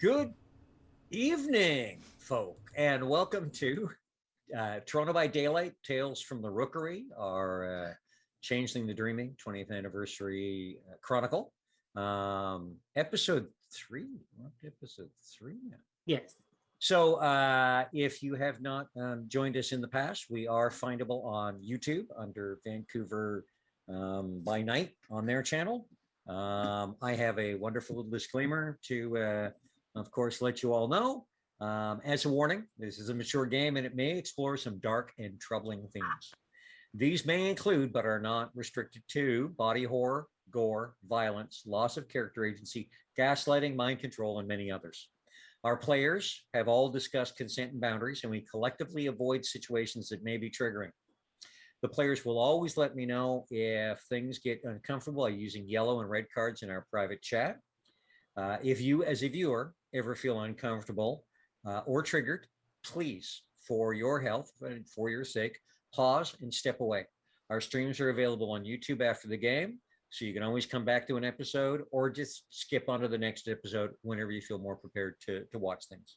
Good evening, folk, and welcome to Toronto by Daylight Tales from the Rookery, our Changeling the Dreaming 20th Anniversary Chronicle. Episode 3. What episode 3 now? Yes. So if you have not joined us in the past, we are findable on YouTube under Vancouver by Night on their channel. I have a wonderful little disclaimer to, of course, let you all know. As a warning, this is a mature game and it may explore some dark and troubling themes. These may include, but are not restricted to, body horror, gore, violence, loss of character agency, gaslighting, mind control, and many others. Our players have all discussed consent and boundaries, and we collectively avoid situations that may be triggering. The players will always let me know if things get uncomfortable by using yellow and red cards in our private chat. If you, as a viewer, ever feel uncomfortable or triggered, please, for your health and for your sake, pause and step away. Our streams are available on YouTube after the game, so you can always come back to an episode or just skip onto the next episode whenever you feel more prepared to watch things.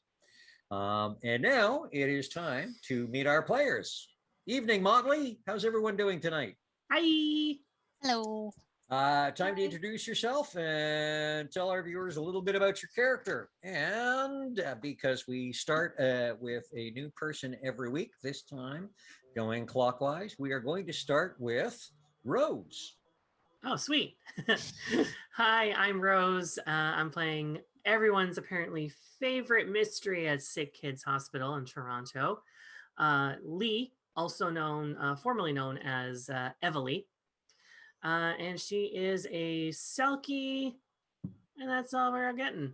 And now it is time to meet our players. Evening, Motley. How's everyone doing tonight? Hi. Hello. Time to introduce yourself and tell our viewers a little bit about your character. And because we start with a new person every week, this time going clockwise, we are going to start with Rose. Oh, sweet. Hi, I'm Rose. I'm playing everyone's apparently favorite mystery at Sick Kids Hospital in Toronto. Lee, also known, formerly known as Evalie. And she is a Selkie, and that's all we're getting.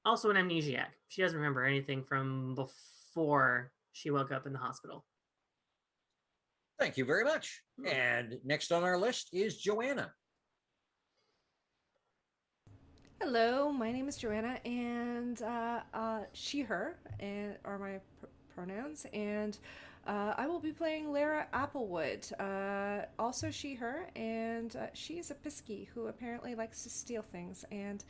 Also an amnesiac. She doesn't remember anything from before she woke up in the hospital. Thank you very much. And next on our list is Joanna. Hello, my name is Joanna, and she, her, and are my pronouns, and I will be playing Lara Applewood, also she, her, and she is a pisky who apparently likes to steal things and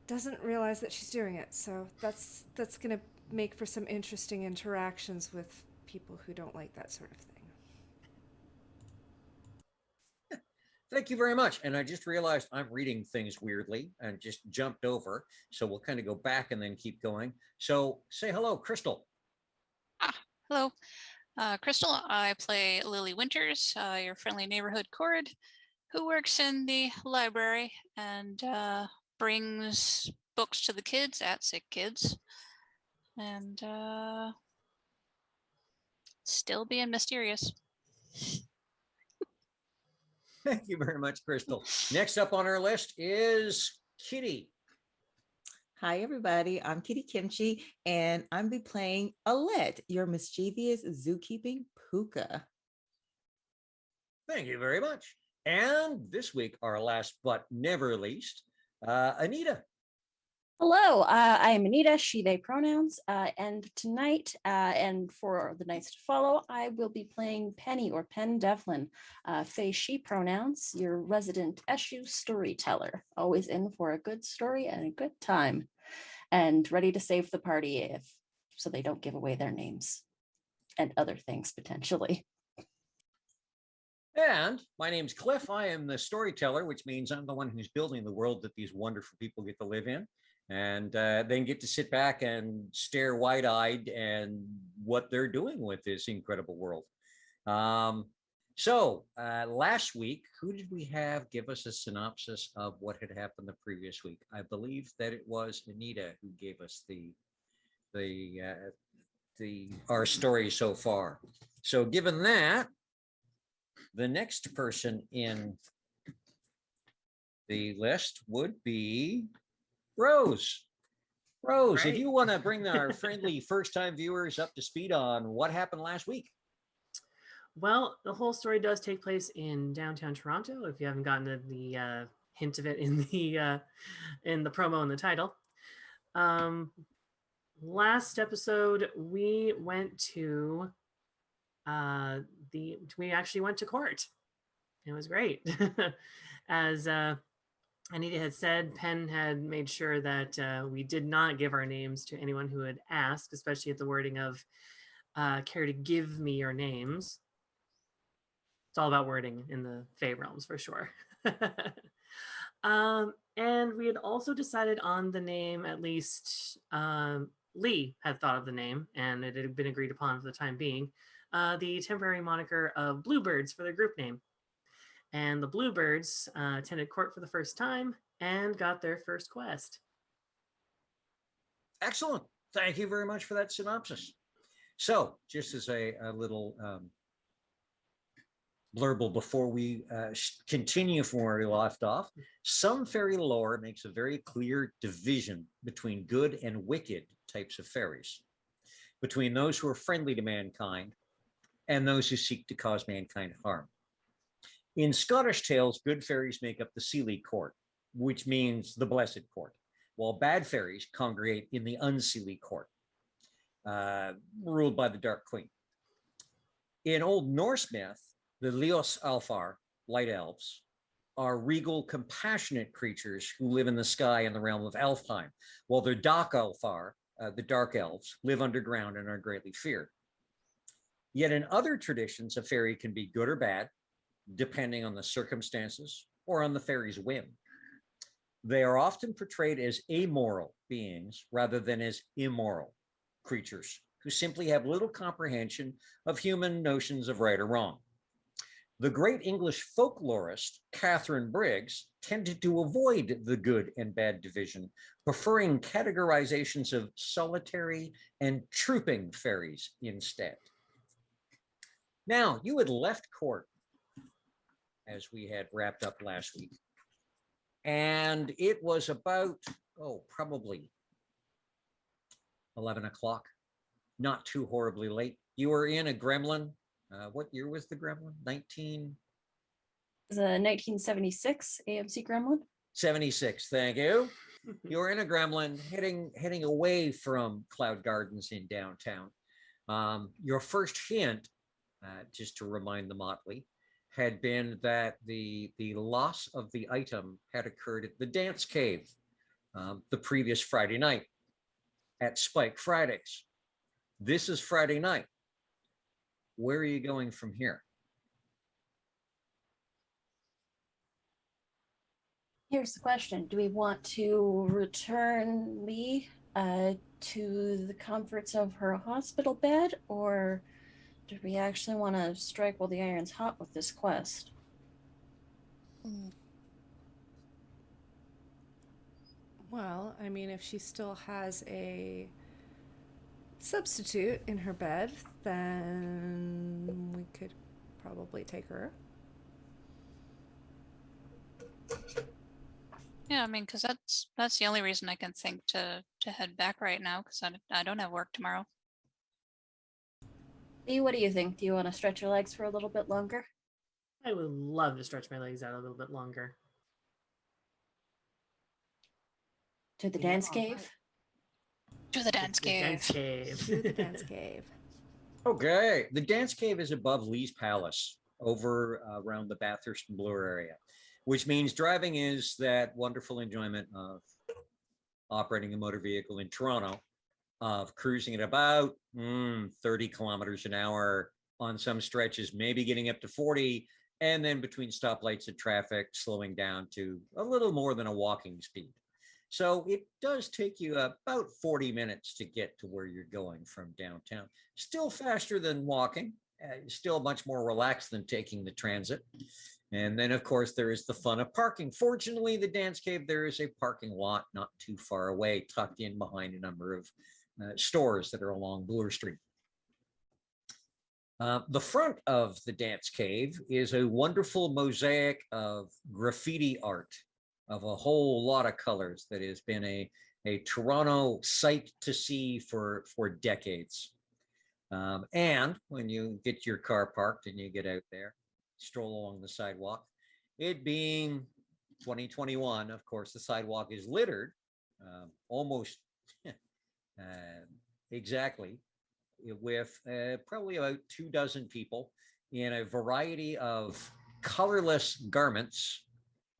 doesn't realize that she's doing it, so that's going to make for some interesting interactions with people who don't like that sort of thing. Thank you very much. And I just realized I'm reading things weirdly and just jumped over. So we'll kind of go back and then keep going. So say hello, Crystal. Hello. Crystal, I play Lily Winters, your friendly neighborhood Cord, who works in the library and brings books to the kids at Sick Kids. And still being mysterious. Thank you very much, Crystal. Next up on our list is Kitty. Hi, everybody. I'm Kitty Kimchi, and I'm be playing Alette, your mischievous zookeeping puka. Thank you very much. And this week, our last but never least, Anita. Hello, I am Anita, she, they pronouns, and tonight and for the nights to follow, I will be playing Penny or Pen Devlin, Faye, she pronouns, your resident Eshu storyteller, always in for a good story and a good time, and ready to save the party so they don't give away their names and other things potentially. And my name's Cliff. I am the storyteller, which means I'm the one who's building the world that these wonderful people get to live in. And then get to sit back and stare wide-eyed and what they're doing with this incredible world. So last week, who did we have give us a synopsis of what had happened the previous week? I believe that it was Anita who gave us our story so far. So given that, the next person in the list would be Rose. Rose, Right. If you want to bring our friendly first-time viewers up to speed on what happened last week. Well, the whole story does take place in downtown Toronto, if you haven't gotten the hint of it in the promo and the title. Last episode, we went to we actually went to court. It was great. As Anita had said, Penn had made sure that we did not give our names to anyone who had asked, especially at the wording of care to give me your names. It's all about wording in the Fey realms for sure. And we had also decided on the name, at least Lee had thought of the name, and it had been agreed upon for the time being, the temporary moniker of Bluebirds for their group name. And the Bluebirds attended court for the first time and got their first quest. Excellent. Thank you very much for that synopsis. So, just as a little blurble before we continue from where we left off, some fairy lore makes a very clear division between good and wicked types of fairies, between those who are friendly to mankind and those who seek to cause mankind harm. In Scottish tales, good fairies make up the Seelie court, which means the blessed court, while bad fairies congregate in the unseelie court, ruled by the Dark Queen. In Old Norse myth, the Leos Alfar, light elves, are regal, compassionate creatures who live in the sky in the realm of Elfheim, while the Dak Alfar, the dark elves, live underground and are greatly feared. Yet in other traditions, a fairy can be good or bad, depending on the circumstances or on the fairy's whim. They are often portrayed as amoral beings rather than as immoral creatures who simply have little comprehension of human notions of right or wrong. The great English folklorist Catherine Briggs tended to avoid the good and bad division, preferring categorizations of solitary and trooping fairies instead. Now, you had left court as we had wrapped up last week, and it was about, probably 11 o'clock, not too horribly late. You were in a gremlin. What year was the gremlin? 1976 AMC Gremlin. 76. Thank you. You were in a gremlin heading away from Cloud Gardens in downtown. Your first hint, just to remind the Motley, had been that the loss of the item had occurred at the Dance Cave the previous Friday night at Spike Fridays. This is Friday night. Where are you going from here? Here's the question. Do we want to return Lee to the comforts of her hospital bed, or do we actually want to strike while the iron's hot with this quest? Well, I mean, if she still has a substitute in her bed, then we could probably take her. Yeah, I mean, because that's the only reason I can think to head back right now, because I don't have work tomorrow. Lee, what do you think? Do you want to stretch your legs for a little bit longer? I would love to stretch my legs out a little bit longer. To the dance cave? To the dance cave. Dance cave. To the dance cave. Okay. The Dance Cave is above Lee's Palace, over around the Bathurst and Bloor area, which means driving is that wonderful enjoyment of operating a motor vehicle in Toronto, of cruising at about 30 kilometers an hour on some stretches, maybe getting up to 40, and then between stoplights and traffic, slowing down to a little more than a walking speed. So it does take you about 40 minutes to get to where you're going from downtown. Still faster than walking, still much more relaxed than taking the transit. And then, of course, there is the fun of parking. Fortunately, the Dance Cave, there is a parking lot not too far away, tucked in behind a number of stores that are along Bloor Street. The front of the Dance Cave is a wonderful mosaic of graffiti art of a whole lot of colors that has been a Toronto sight to see for decades. And when you get your car parked and you get out there, stroll along the sidewalk, it being 2021, of course, the sidewalk is littered almost exactly with probably about 24 people in a variety of colorless garments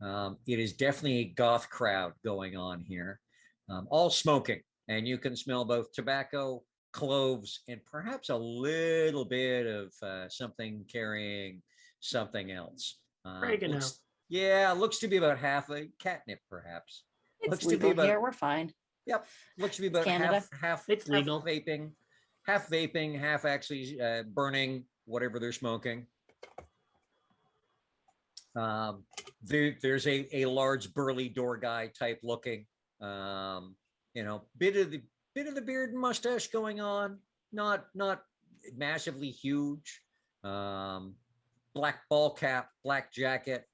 It is definitely a goth crowd going on here, all smoking, and you can smell both tobacco, cloves, and perhaps a little bit of something carrying something else. Oregano. Looks to be about half a catnip, perhaps. It's Looks to be legal about here. We're fine. Yep, looks to be about Canada. half. It's legal. half vaping, half actually burning whatever they're smoking. There's a large burly door guy type looking, bit of the beard and mustache going on, not massively huge. Black ball cap, black jacket,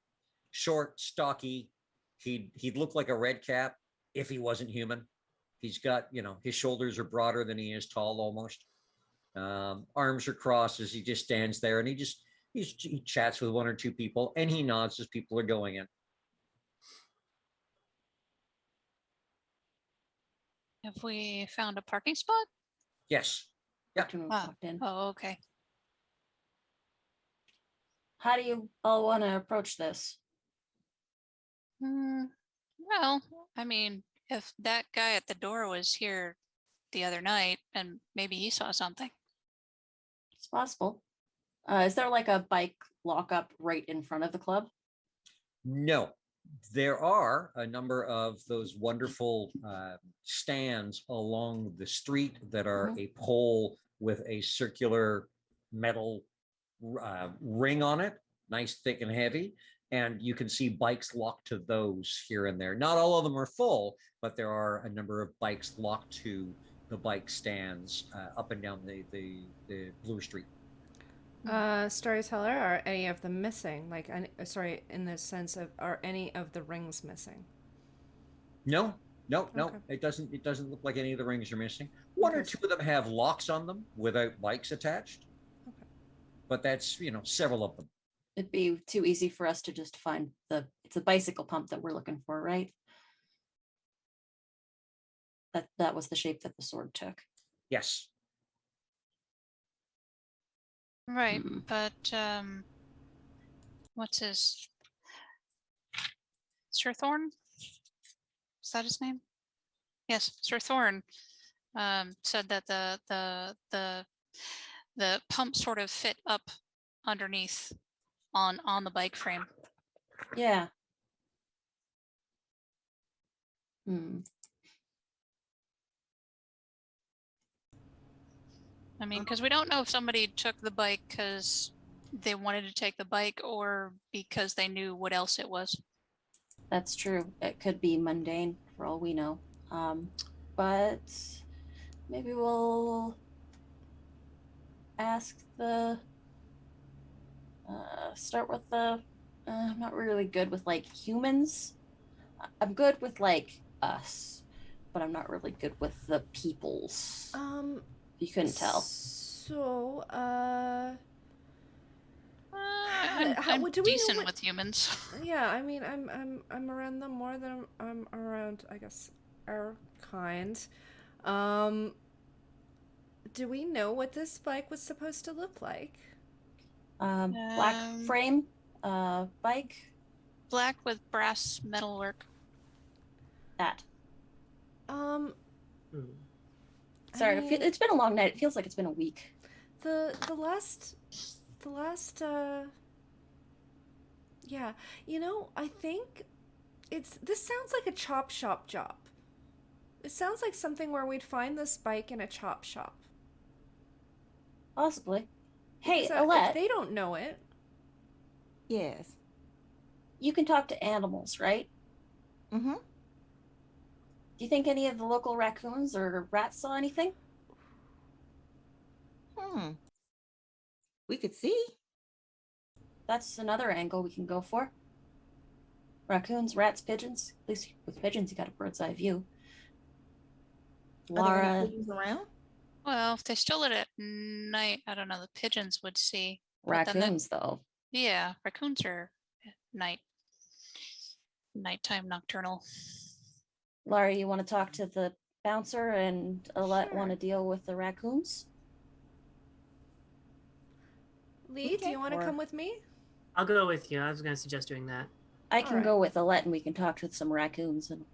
short, stocky. He'd look like a red cap if he wasn't human. He's got, his shoulders are broader than he is tall almost. Arms are crossed as he just stands there, and he chats with one or two people, and he nods as people are going in. Have we found a parking spot? Yes. Yep. Walked in. Oh, okay. How do you all want to approach this? Well, I mean, if that guy at the door was here the other night, and maybe he saw something. It's possible. Is there like a bike lockup right in front of the club? No, there are a number of those wonderful stands along the street that are a pole with a circular metal ring on it, nice, thick, and heavy. And you can see bikes locked to those here and there. Not all of them are full, but there are a number of bikes locked to the bike stands up and down the Blue Street. Storyteller, are any of them missing? In the sense of, are any of the rings missing? No. Okay. It doesn't look like any of the rings are missing. One or two of them have locks on them without bikes attached. Okay. But that's, several of them. It'd be too easy for us to just find it's a bicycle pump that we're looking for, right? That was the shape that the sword took. Yes. Right, but what's his Sir Thorn? Is that his name? Yes, Sir Thorn said that the pump sort of fit up underneath on the bike frame. Yeah. I mean, because we don't know if somebody took the bike because they wanted to take the bike or because they knew what else it was. That's true. It could be mundane for all we know. But maybe we'll ask start with I'm not really good with humans. I'm good with us, but I'm not really good with the peoples. You couldn't tell. So, I'm do we know decent with humans. Yeah, I mean, I'm around them more than I'm around, I guess, our kind. Do we know what this bike was supposed to look like? Black frame, bike. Black with brass metalwork. That. I Sorry, mean, it's been a long night. It feels like it's been a week. The last yeah, I think this sounds like a chop shop job. It sounds like something where we'd find this bike in a chop shop. Possibly. Hey, Because, Alette. if they don't know it. Yes. You can talk to animals, right? Mm-hmm. Do you think any of the local raccoons or rats saw anything? We could see. That's another angle we can go for. Raccoons, rats, pigeons. At least with pigeons, you got a bird's eye view. Are there Laura, any pigeons around? Well, if they stole it at night, I don't know. The pigeons would see. But then raccoons, though. Yeah, raccoons are nighttime nocturnal. Laura, you want to talk to the bouncer and Alette Sure. want to deal with the raccoons? Lee, do Okay. you want to Or- come with me? I'll go with you. I was going to suggest doing that. I can Alright. go with Alette and we can talk to some raccoons and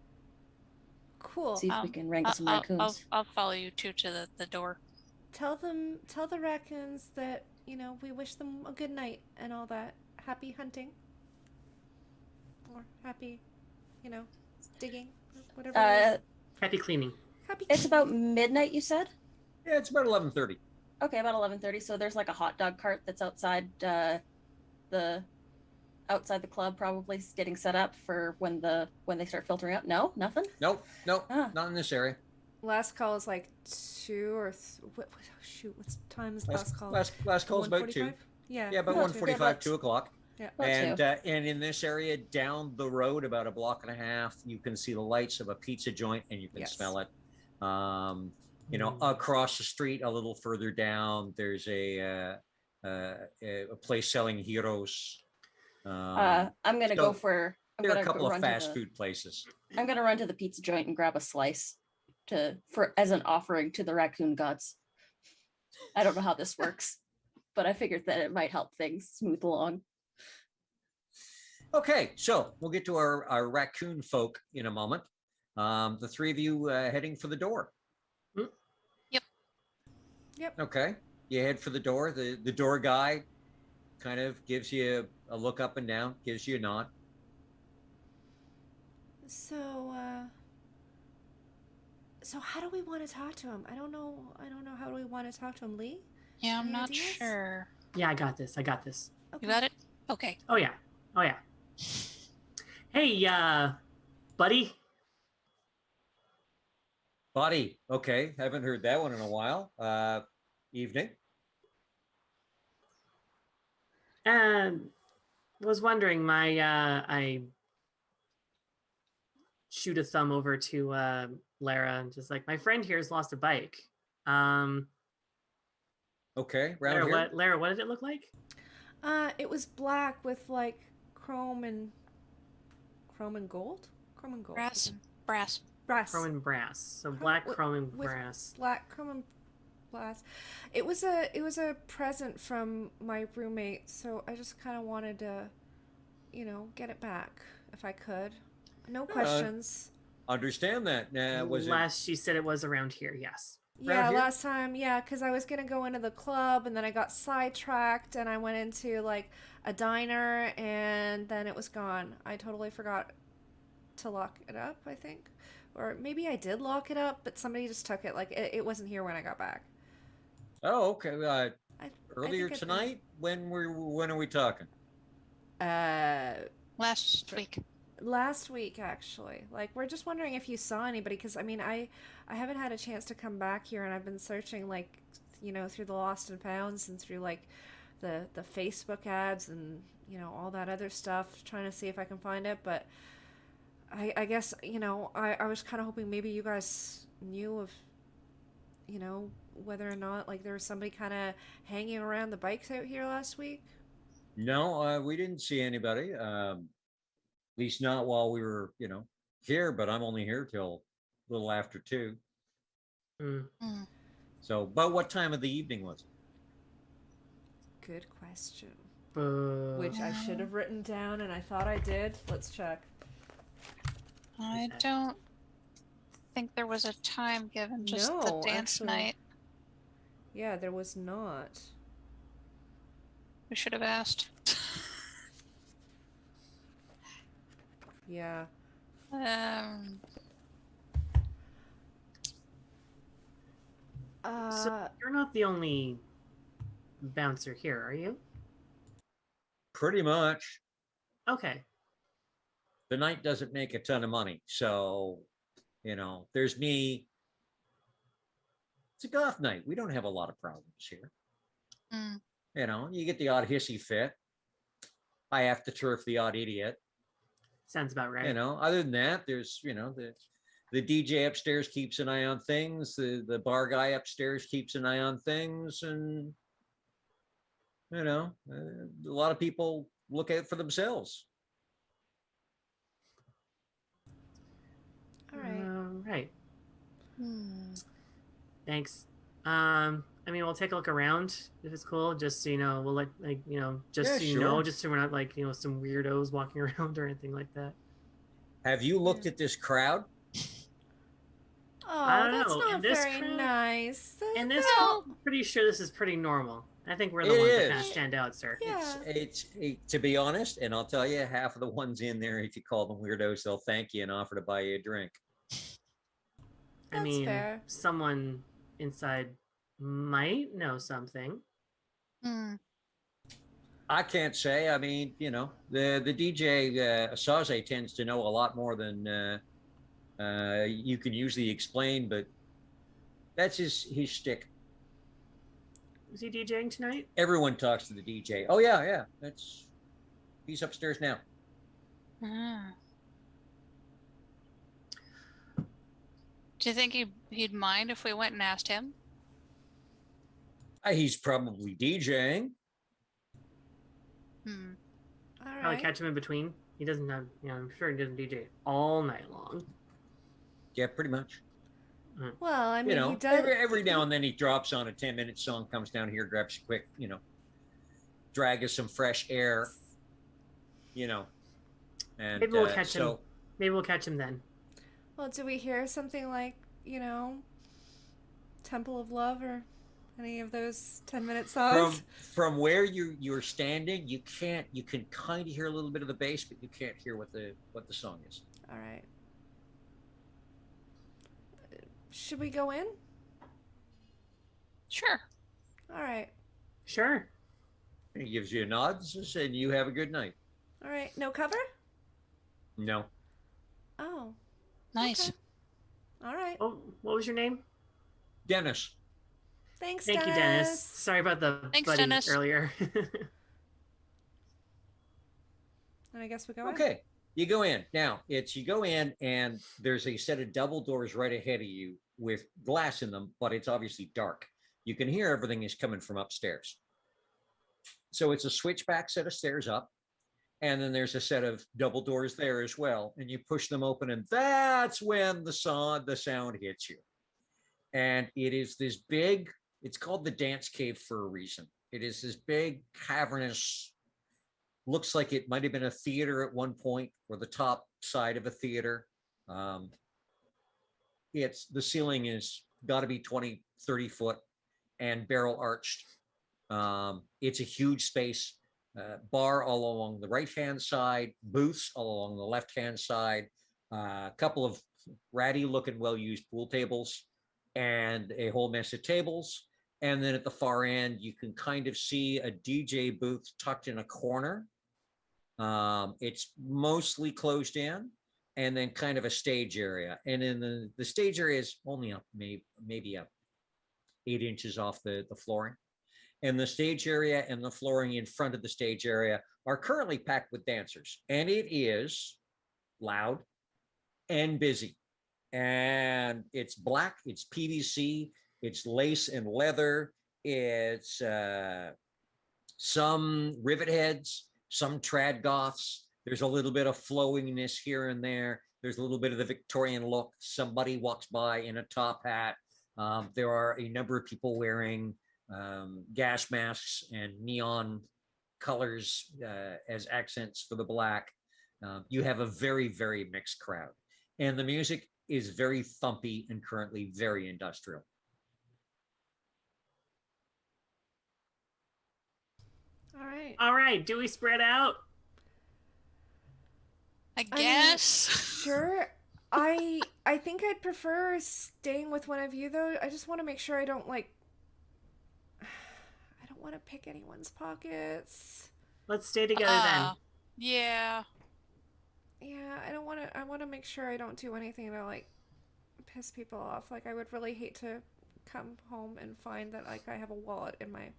Cool. see if we can wrangle some I'll raccoons. follow you two to the door. Tell the raccoons that, we wish them a good night and all that. Happy hunting. Or happy, digging, or whatever it is. Happy cleaning. Happy It's cleaning. about midnight, you said? Yeah, it's about 11:30. Okay, about 11:30. So there's like a hot dog cart that's outside the club, probably getting set up for when they start filtering out. No, nothing. Nope, Ah. not in this area. Last call is like 2 or shoot. What time is last call? Last call's about 2. 1:45? Yeah. Yeah, about Oh, 1:45, about 2 o'clock. Yeah. About And in this area down the road, about a block and a half, you can see the lights of a pizza joint, and you can Yes. smell it. Across the street, a little further down, there's a place selling heroes. I'm gonna go for. There are a couple of fast food places. I'm gonna run to the pizza joint and grab a slice as an offering to the raccoon gods. I don't know how this works, but I figured that it might help things smooth along. Okay, so we'll get to our raccoon folk in a moment. The three of you heading for the door. Yep. Okay, you head for the door. The door guy kind of gives you a look up and down, gives you a nod. So how do we want to talk to him? I don't know how do we want to talk to him, Lee? Yeah, I'm Any not ideas? sure. Yeah, I got this. You got it? Okay. Oh yeah. Hey, buddy. Buddy, okay, haven't heard that one in a while. Evening. Was wondering, I shoot a thumb over to Lara and just like, my friend here's lost a bike. Okay, round here. Lara, what did it look like? It was black with like chrome and gold. Brass. Brass. Chrome and brass. So black chrome and brass. Black chrome and brass. It was a present from my roommate, so I just kind of wanted to, get it back if I could. No questions. Understand that. Last she said it was around here. Yes. Yeah, here? last time, because I was gonna go into the club and then I got sidetracked and I went into like a diner and then it was gone. I totally forgot to lock it up, I think. Or maybe I did lock it up, but somebody just took it. Like it wasn't here when I got back. Oh, okay. Earlier think tonight. When are we talking? Last week. Last week, actually. Like, we're just wondering if you saw anybody, because I mean, I haven't had a chance to come back here, and I've been searching, like, through the Lost and Founds and through like the Facebook ads and all that other stuff, trying to see if I can find it. But I guess I was kind of hoping maybe you guys knew of whether or not like there was somebody kind of hanging around the bikes out here last week. No, we didn't see anybody. At least not while we were, here. But I'm only here till a little after 2. So, but what time of the evening was it? Good question. Which I should have written down, and I thought I did. Let's check. I don't think there was a time given, just the No, dance actually. night. Yeah, there was not. We should have asked. Yeah. So you're not the only bouncer here, are you? Pretty much. Okay. The night doesn't make a ton of money, so there's me. It's a goth night. We don't have a lot of problems here. You get the odd hissy fit. I have to turf the odd idiot. Sounds about right. Other than that, there's the DJ upstairs keeps an eye on things. The bar guy upstairs keeps an eye on things, and a lot of people look out for themselves. All right. Right. Hmm. Thanks. I mean, we'll take a look around if it's cool. Just so you know, we'll just Yeah, so you know, sure. just so we're not like some weirdos walking around or anything like that. Have you looked at this crowd? I Oh, don't that's know. In not this very crowd, nice. in this, Well- I'm pretty sure this is pretty normal. I think we're the It ones that kind of is. stand out, sir. Yeah. To be honest, and I'll tell you, half of the ones in there, if you call them weirdos, they'll thank you and offer to buy you a drink. I That's mean, fair. someone inside might know something. Hmm. I can't say. I mean, the DJ Saze tends to know a lot more than you can usually explain, but that's his shtick. Is he DJing tonight? Everyone talks to the DJ. Oh yeah. He's upstairs now. Ah. Do you think he'd mind if we went and asked him? He's probably DJing. Hmm. All Probably right. catch him in between. He doesn't have, I'm sure he doesn't DJ all night long. Yeah, pretty much. Well, I mean, he does. Every now and then he drops on a 10-minute song, comes down here, grabs a quick, drag us some fresh air, and Maybe we'll catch him. Maybe we'll catch him then. Well, do we hear something like, Temple of Love or any of those 10-minute songs? From where you're standing, you can kind of hear a little bit of the bass, but you can't hear what the song is. All right. Should we go in? Sure. All right. Sure. He gives you a nod and you have a good night. All right. No cover? No. Oh. Nice. Okay. All right. Oh, what was your name? Dennis. Thanks, Thank you, Dennis. Sorry about the Thanks, buddy Dennis. earlier. And I guess we go in. Okay. You go in. Now, you go in and there's a set of double doors right ahead of you with glass in them, but it's obviously dark. You can hear everything is coming from upstairs. So it's a switchback set of stairs up. And then there's a set of double doors there as well. And you push them open and that's when the sound hits you. And it is this big, it's called the dance cave for a reason. It is this big cavernous, looks like it might have been a theater at one point or the top side of a theater. The ceiling is got to be 20, 30 foot and barrel arched. It's a huge space, bar all along the right-hand side, booths all along the left-hand side, a couple of ratty looking, well-used pool tables and a whole mess of tables. And then at the far end, you can kind of see a DJ booth tucked in a corner. It's mostly closed in, and then kind of a stage area. And then the stage area is only up maybe up 8 inches off the flooring. And the stage area and the flooring in front of the stage area are currently packed with dancers. And it is loud and busy. And it's black, it's PVC, it's lace and leather, it's some rivet heads, some trad goths. There's a little bit of flowingness here and there. There's a little bit of the Victorian look. Somebody walks by in a top hat. There are a number of people wearing gas masks and neon colors as accents for the black. You have a very, very mixed crowd. And the music is very thumpy and currently very industrial. All right. All right. Do we spread out? I I mean, guess. Sure. I think I'd prefer staying with one of you though. I just want to make sure I don't I don't want to pick anyone's pockets. Let's stay together then. Yeah. Yeah, I want to make sure I don't do anything to piss people off. I would really hate to come home and find that I have a wallet in my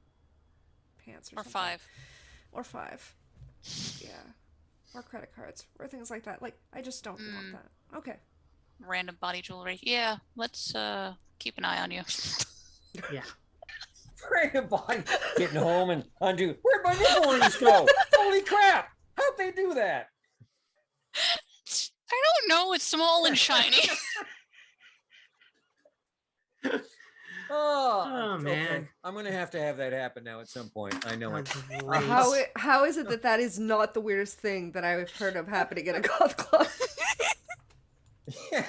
pants or Or something. 5. Or 5. Yeah. Or credit cards or things like that. I just don't want that. Okay. Random body jewelry. Yeah. Let's keep an eye on you. Yeah. Random body getting home and undo. Where'd my nipple rings go? Holy crap! How'd they do that? I don't know. It's small and shiny. Oh, okay. man. I'm gonna have to have that happen now at some point. I know it. Oh, great. How is it that that is not the weirdest thing that I've heard of happening at a goth club? Yeah.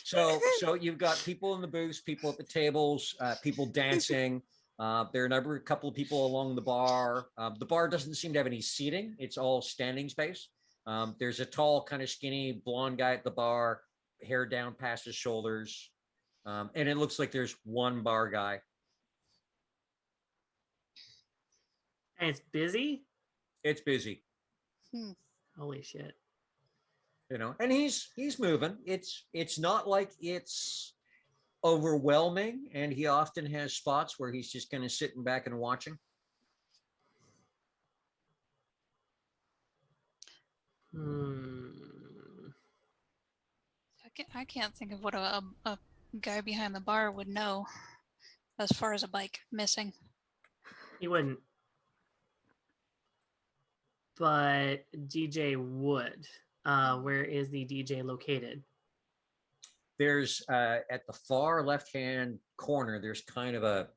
So you've got people in the booths, people at the tables, people dancing. There are a couple of people along the bar. The bar doesn't seem to have any seating. It's all standing space. There's a tall, kind of skinny blonde guy at the bar, hair down past his shoulders. And it looks like there's one bar guy. And it's busy? It's busy, Holy shit. and he's moving. It's not like it's overwhelming, and he often has spots where he's just kind of sitting back and watching. I can't think of what a guy behind the bar would know as far as a bike missing. He wouldn't. But DJ would. Where is the DJ located? There's at the far left-hand corner, there's kind of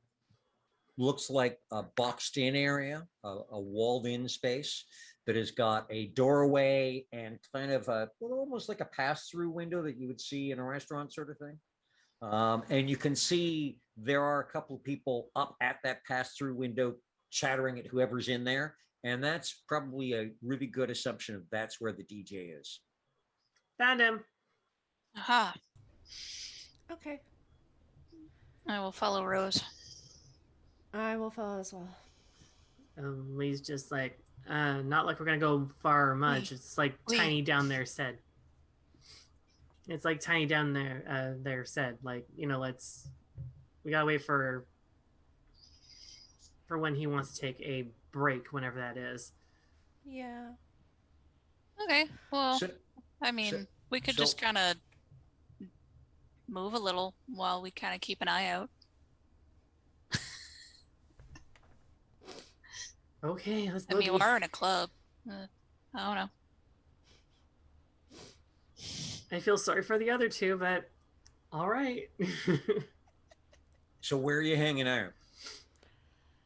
looks like a boxed-in area, a walled-in space that has got a doorway and kind of almost like a pass-through window that you would see in a restaurant sort of thing. And you can see there are a couple of people up at that pass-through window chattering at whoever's in there. And that's probably a really good assumption of that's where the DJ is. Found him. Aha. Okay. I will follow Rose. I will follow as well. Lee's just like, not like we're gonna go far or much. It's like tiny down there said. It's like tiny down there said. Like, we gotta wait for when he wants to take a break, whenever that is. Yeah. Okay. Well, So- I mean, we could just kind of move a little while we kind of keep an eye out. Okay, let's I mean, we are in a club. I don't know. I feel sorry for the other two, but all right. So where are you hanging out?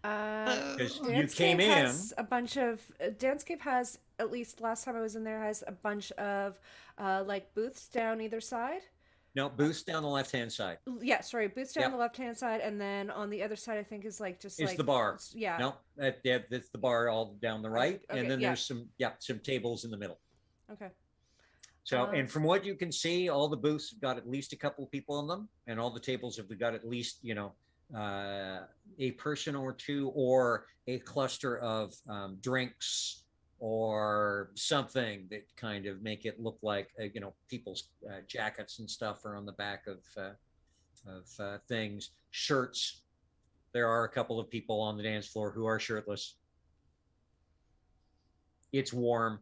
Because you came in. Has a bunch of Dancecave has, at least last time I was in there, has a bunch of like booths down either side. No, booths down the left-hand side. Yeah, sorry, booths down the left-hand side, and then on the other side, I think is like just It's the bar. Yeah. No, that's the bar all down the right, Okay, and then yeah. there's some tables in the middle. Okay. So, and from what you can see, all the booths have got at least a couple of people in them, and all the tables have got at least, a person or two, or a cluster of drinks or something that kind of make it look like, people's jackets and stuff are on the back of things, shirts. There are a couple of people on the dance floor who are shirtless. It's warm.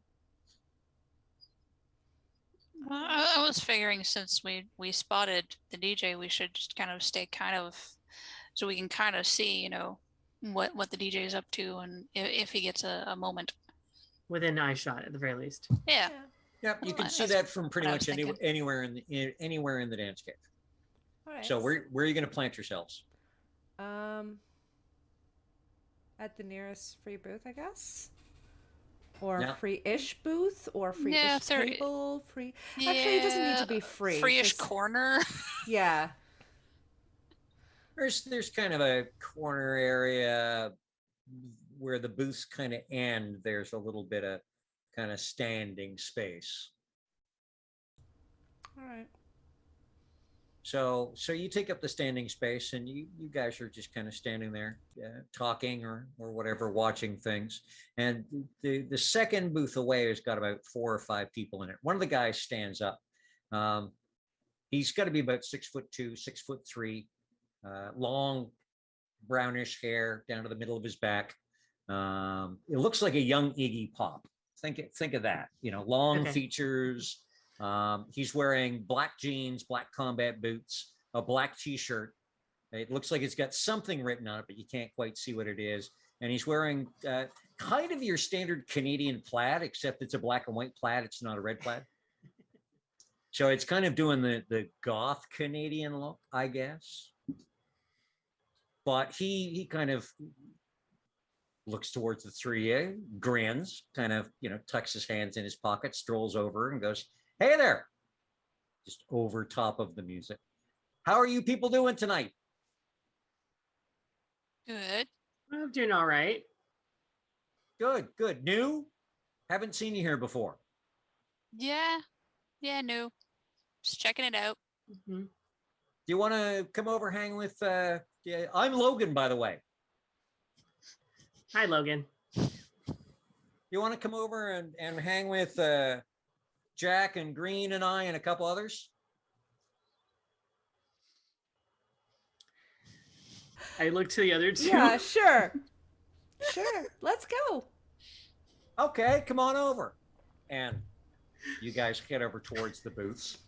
I was figuring since we spotted the DJ, we should just kind of stay so we can kind of see, what the DJ is up to, and if he gets a moment. Within eye shot, at the very least. Yeah. Yep, you Well, can see that's that from pretty what I was much thinking. anywhere in the dance cave. All right. So where are you going to plant yourselves? At the nearest free booth, I guess. Or Yeah. free-ish booth, or free-ish Yeah, if there- table, free. Actually, it doesn't need to be free. Free-ish Just- corner. Yeah. There's kind of a corner area where the booths kind of end. There's a little bit of kind of standing space. All right. So you take up the standing space, and you guys are just kind of standing there, talking or whatever, watching things. And the second booth away has got about 4 or 5 people in it. One of the guys stands up. He's got to be about 6'2", 6'3", long brownish hair down to the middle of his back. It looks like a young Iggy Pop. Think of that. Long Okay. features. He's wearing black jeans, black combat boots, a black t-shirt. It looks like it's got something written on it, but you can't quite see what it is. And he's wearing kind of your standard Canadian plaid, except it's a black and white plaid. It's not a red plaid. So it's kind of doing the goth Canadian look, I guess. but he kind of looks towards the three of you, grins, kind of, tucks his hands in his pocket, strolls over and goes, "Hey there," just over top of the music. "How are you people doing tonight?" Good. I'm doing all right. Good, good. New? Haven't seen you here before. Yeah. Yeah, no. Just checking it out. Mhm. Do you want to come over, hang with, yeah, I'm Logan, by the way. Hi, Logan. You want to come over and hang with Jack and Green and I and a couple others? I look to the other two. Yeah, sure. Sure. Let's go. Okay, come on over. And you guys head over towards the booths.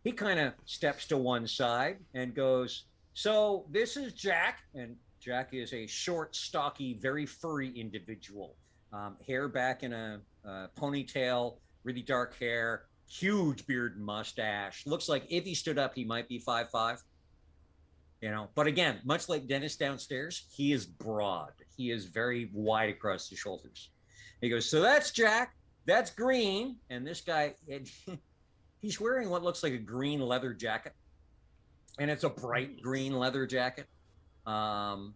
He kind of steps to one side and goes, "So this is Jack." And Jack is a short, stocky, very furry individual. Hair back in a ponytail, really dark hair, huge beard and mustache. Looks like if he stood up, he might be 5'5". But again, much like Dennis downstairs, he is broad. He is very wide across the shoulders. He goes, "So that's Jack, that's Green," and this guy, he's wearing what looks like a green leather jacket, and it's a bright green leather jacket. Kind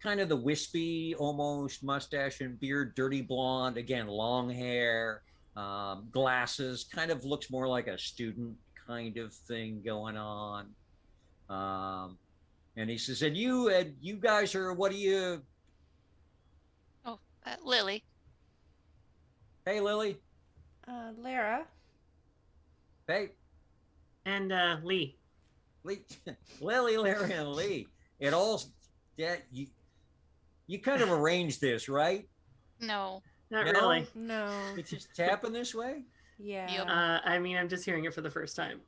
of the wispy, almost mustache and beard, dirty blonde, again, long hair, glasses, kind of looks more like a student kind of thing going on. And he says, "And you guys are, what do you?" Oh, Lily. "Hey, Lily." Lara. "Hey, And Lee. Lee." Lily, Larry, and Lee. It all, yeah, you kind of arranged this, right? No. Not No? really. No. It just happened this way? Yeah. I mean, I'm just hearing it for the first time.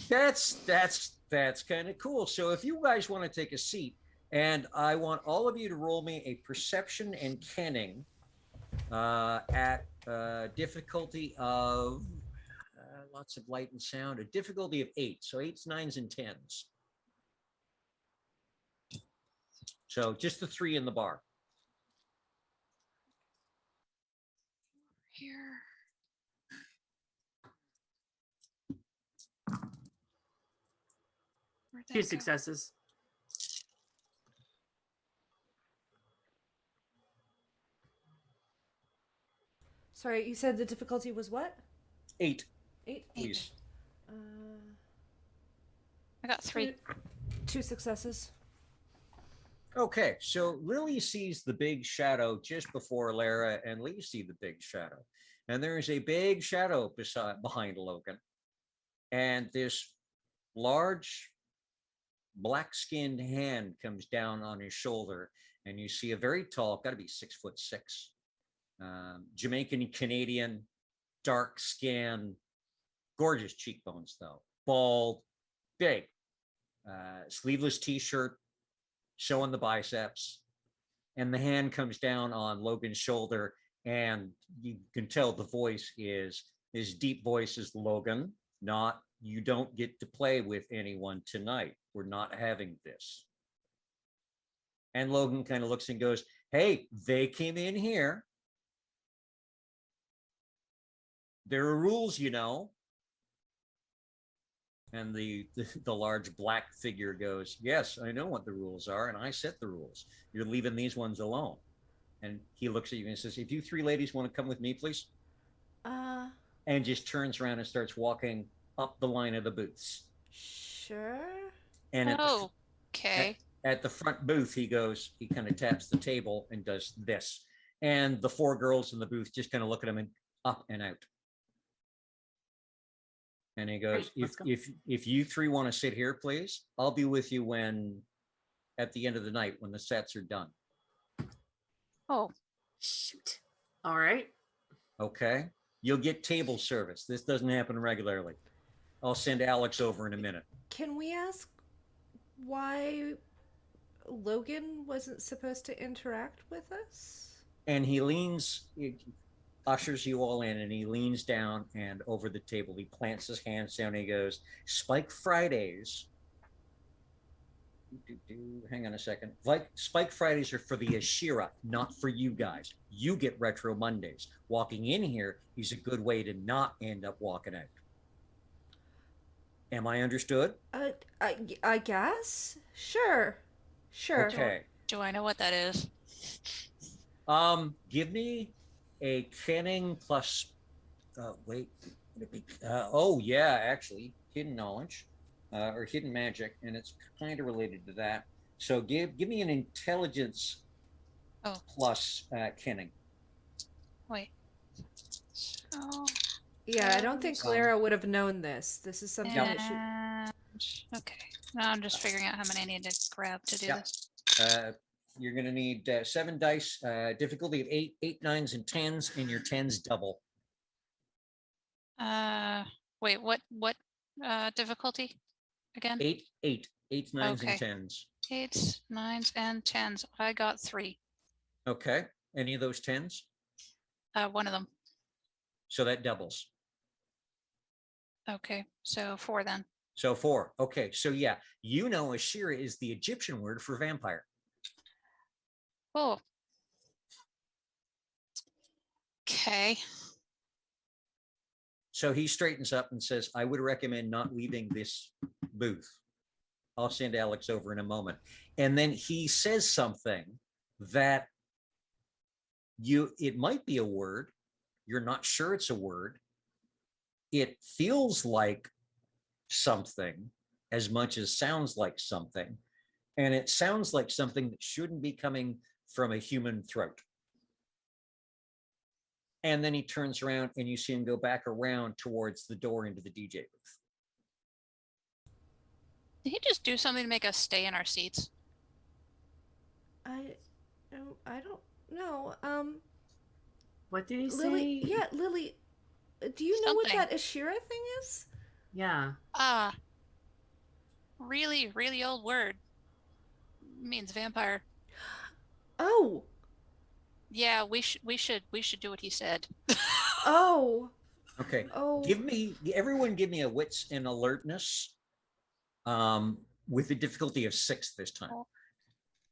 That's kind of cool. So if you guys want to take a seat, and I want all of you to roll me a perception and kenning at difficulty of lots of light and sound, a difficulty of 8. So 8s, 9s, and 10s. So just the 3 in the bar. Here. Where'd that 2 go? successes. Sorry, you said the difficulty was what? 8, 8? please. I got 3. 2 successes. Okay, so Lily sees the big shadow just before Lara and Lee see the big shadow. And there is a big shadow behind Logan. And this large black-skinned hand comes down on his shoulder. And you see a very tall, got to be 6'6", Jamaican Canadian, dark skin, gorgeous cheekbones though, bald, big, sleeveless t-shirt, showing the biceps, and the hand comes down on Logan's shoulder, and you can tell the voice is, his deep voice is, "Logan, not, you don't get to play with anyone tonight. We're not having this." And Logan kind of looks and goes, "Hey, they came in here. There are rules, And the large black figure goes, "Yes, I know what the rules are, and I set the rules. You're leaving these ones alone." And he looks at you and says, "If you 3 ladies want to come with me, please." And just turns around and starts walking up the line of the booths. Sure. And Okay. at the front booth, he kind of taps the table and does this. And the 4 girls in the booth just kind of look at him and up and out. And he goes, if you 3 want to sit here, please, I'll be with you at the end of the night when the sets are done. Oh, Shoot. All right. Okay. You'll get table service. This doesn't happen regularly. I'll send Alex over in a minute. Can we ask why Logan wasn't supposed to interact with us? And he ushers you all in, and he leans down, and over the table, he plants his hands down, and he goes, "Spike Fridays Hang on a second. Like Spike Fridays are for the Ashira, not for you guys. You get Retro Mondays. Walking in here is a good way to not end up walking out. Am I understood? I guess. Sure. Sure. Okay. Do I know what that is? Give me a Channing plus. Wait. Oh yeah, actually, hidden knowledge, or hidden magic, and it's kind of related to that. So give me an intelligence plus Kenning. Wait. So, Yeah, I don't think Clara would have known this. This is something that she. Okay. Now I'm just figuring out how many I need to grab to do this. You're going to need 7 dice, difficulty of 8, 8, 9s, and 10s, and your 10s double. Wait, what difficulty again? 8, 8, 8, 9s, Okay. and 10s. 8s, 9s, and 10s. I got 3. Okay. Any of those 10s? One of them. So that doubles. Okay, so 4 then. So 4. Okay. So yeah, you know Ashira is the Egyptian word for vampire. Oh. Okay. So he straightens up and says, I would recommend not leaving this booth. I'll send Alex over in a moment. And then he says something that it might be a word. You're not sure it's a word. It feels like something as much as sounds like something. And it sounds like something that shouldn't be coming from a human throat. And then he turns around and you see him go back around towards the door into the DJ booth. Did he just do something to make us stay in our seats? I don't know. What did he Lily, say? yeah, Lily, do you know Something. what that Ashira thing is? Yeah. Really, really old word. Means vampire. Oh. Yeah, we should do what he said. Oh. Okay. Oh. Everyone give me a wits and alertness with the difficulty of 6 this time.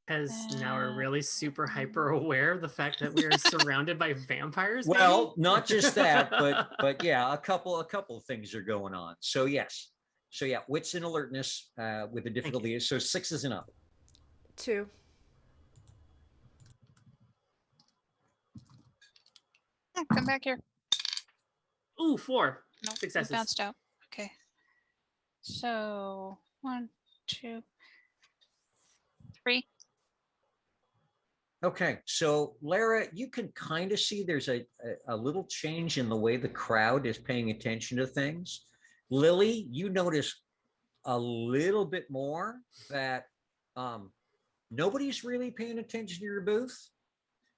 Because now we're really super hyper aware of the fact that we are surrounded by vampires. Well, maybe? not just that, but yeah, a couple of things are going on. So yes. So yeah, wits and alertness with the difficulty. So 6 is and up. 2. Come back here. Ooh, 4. Nope, Successes. Bounced out. Okay. So 1, 2, 3. Okay, so Lara, you can kind of see there's a little change in the way the crowd is paying attention to things. Lily, you notice a little bit more that nobody's really paying attention to your booth.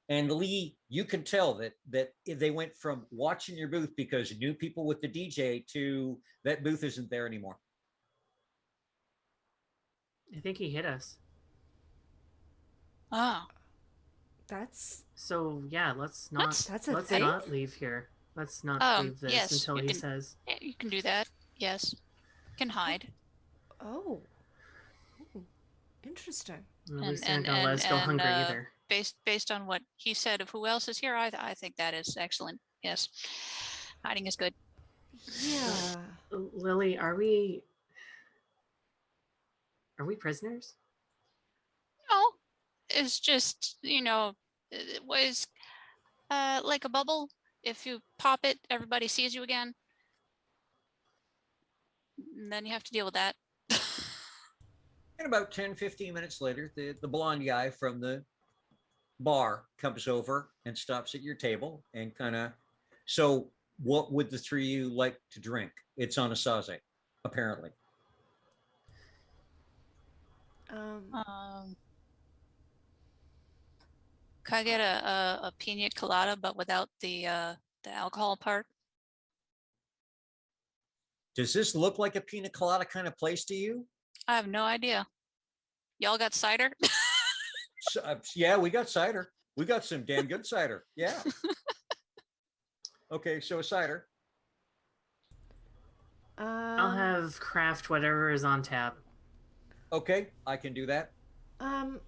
And Lee, you can tell that they went from watching your booth because new people with the DJ to that booth isn't there anymore. I think he hit us. Oh. That's So yeah, let's not That's a let's thing? not leave here. Let's not leave this yes, until you he can- says. Yeah, you can do that. Yes. Can hide. oh. Ooh, interesting. At least And- they're not gonna let us go and, hungry either. Based on what he said of who else is here, I think that is excellent. Yes. Hiding is good. Yeah. Lily, are we prisoners? No. It's just, it was like a bubble. If you pop it, everybody sees you again. And then you have to deal with that. And about 10, 15 minutes later, the blonde guy from the bar comes over and stops at your table and so what would the 3 of you like to drink? It's on a saze, apparently. Can I get a pina colada, but without the alcohol part? Does this look like a pina colada kind of place to you? I have no idea. Y'all got cider? So, yeah, we got cider. We got some damn good cider. Yeah. Okay, so a cider. I'll have craft whatever is on tap. Okay, I can do that. Um,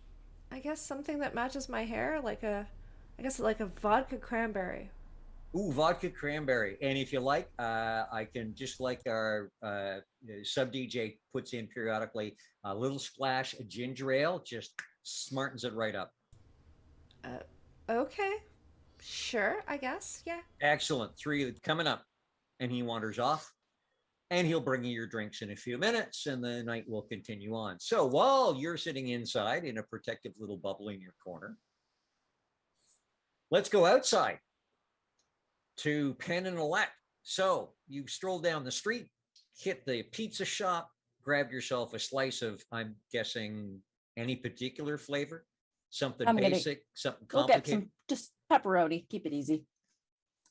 I guess something that matches my hair, I guess like a vodka cranberry. Ooh, vodka cranberry. And if you like, I can just like our sub DJ puts in periodically a little splash of ginger ale, just smartens it right up. Uh, okay, sure, I guess, yeah. Excellent. Three coming up. And he wanders off. And he'll bring you your drinks in a few minutes, and the night will continue on. So while you're sitting inside in a protective little bubble in your corner, let's go outside to Penn and Alette. So you stroll down the street, hit the pizza shop, grab yourself a slice of, I'm guessing, any particular flavor, something I'm gonna basic, something We'll get complicated. some just pepperoni. Keep it easy.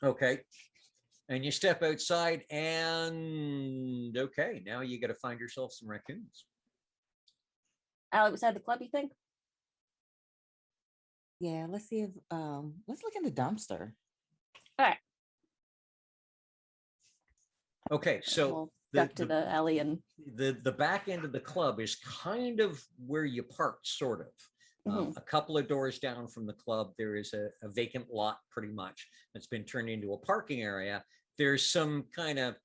Okay. And you step outside, and okay, now you got to find yourself some raccoons. Outside the club, you think? Yeah, let's see if let's look in the dumpster. All right. Okay, so We'll the, duck to the alley and the back end of the club is kind of where you parked, sort of. A couple of doors down from the club, there is a vacant lot, pretty much, that's been turned into a parking area. There's some kind of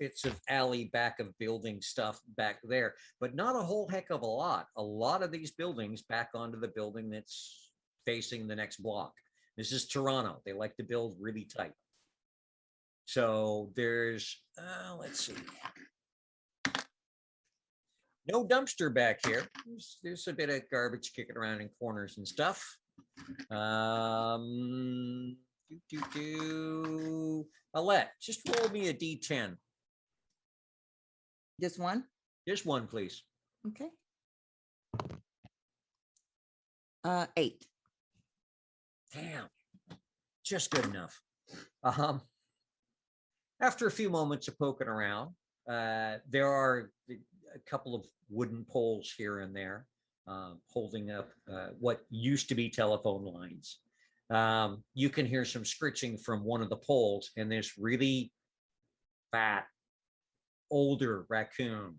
bits of alley back of building stuff back there, but not a whole heck of a lot. A lot of these buildings back onto the building that's facing the next block. This is Toronto. They like to build really tight. So there's, let's see. No dumpster back here. There's a bit of garbage kicking around in corners and stuff. Alette, just roll me a D10. Just one? Just one, please. Okay. 8. Damn. Just good enough. After a few moments of poking around, there are a couple of wooden poles here and there holding up what used to be telephone lines. You can hear some scritching from one of the poles, and this really fat, older raccoon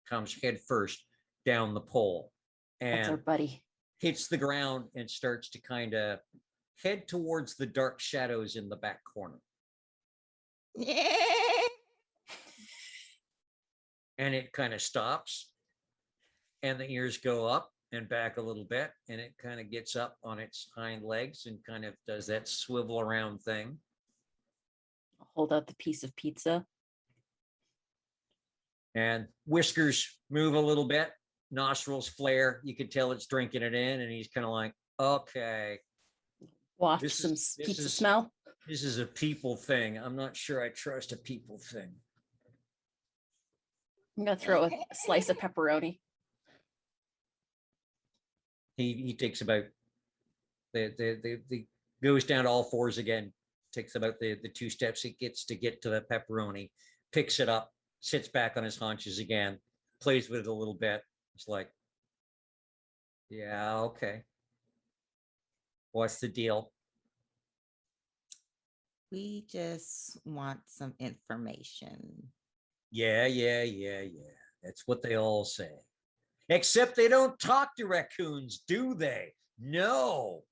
comes head first down the pole that's our and buddy. hits the ground and starts to kind of head towards the dark shadows in the back corner. And it kind of stops, and the ears go up and back a little bit, and it kind of gets up on its hind legs and kind of does that swivel around thing. I'll hold out the piece of pizza. And whiskers move a little bit, nostrils flare. You can tell it's drinking it in, and he's kind of like, okay. Waft some pizza smell. This is a people thing. I'm not sure I trust a people thing. I'm gonna throw a slice of pepperoni. He takes about the goes down to all fours again. Takes about the 2 steps it gets to get to the pepperoni, picks it up, sits back on his haunches again, plays with it a little bit. It's like, yeah, okay. What's the deal? We just want some information. Yeah. That's what they all say. Except they don't talk to raccoons, do they? No.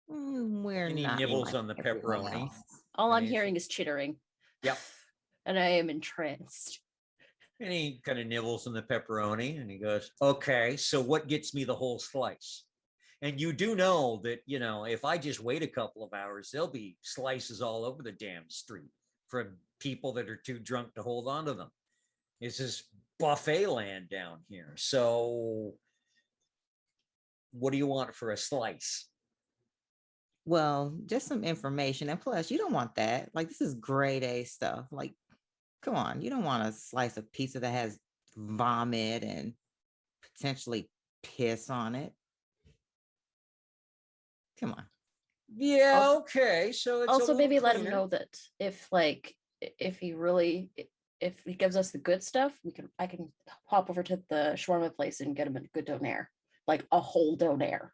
We're And he not nibbles like on the everyone pepperoni. else. All I'm Amazing. hearing is chittering. Yep. And I am entranced. And he kind of nibbles on the pepperoni and he goes, okay, so what gets me the whole slice? And you do know that, if I just wait a couple of hours, there'll be slices all over the damn street from people that are too drunk to hold on to them. This is buffet land down here. So what do you want for a slice? Well, just some information. And plus, you don't want that. Like, this is grade A stuff. Like, come on. You don't want a slice of pizza that has vomit and potentially piss on it. Come on. Yeah, Also- okay. So it's Also, maybe let him cleaner. know that if he gives us the good stuff, I can hop over to the shawarma place and get him a good donair, like a whole donair.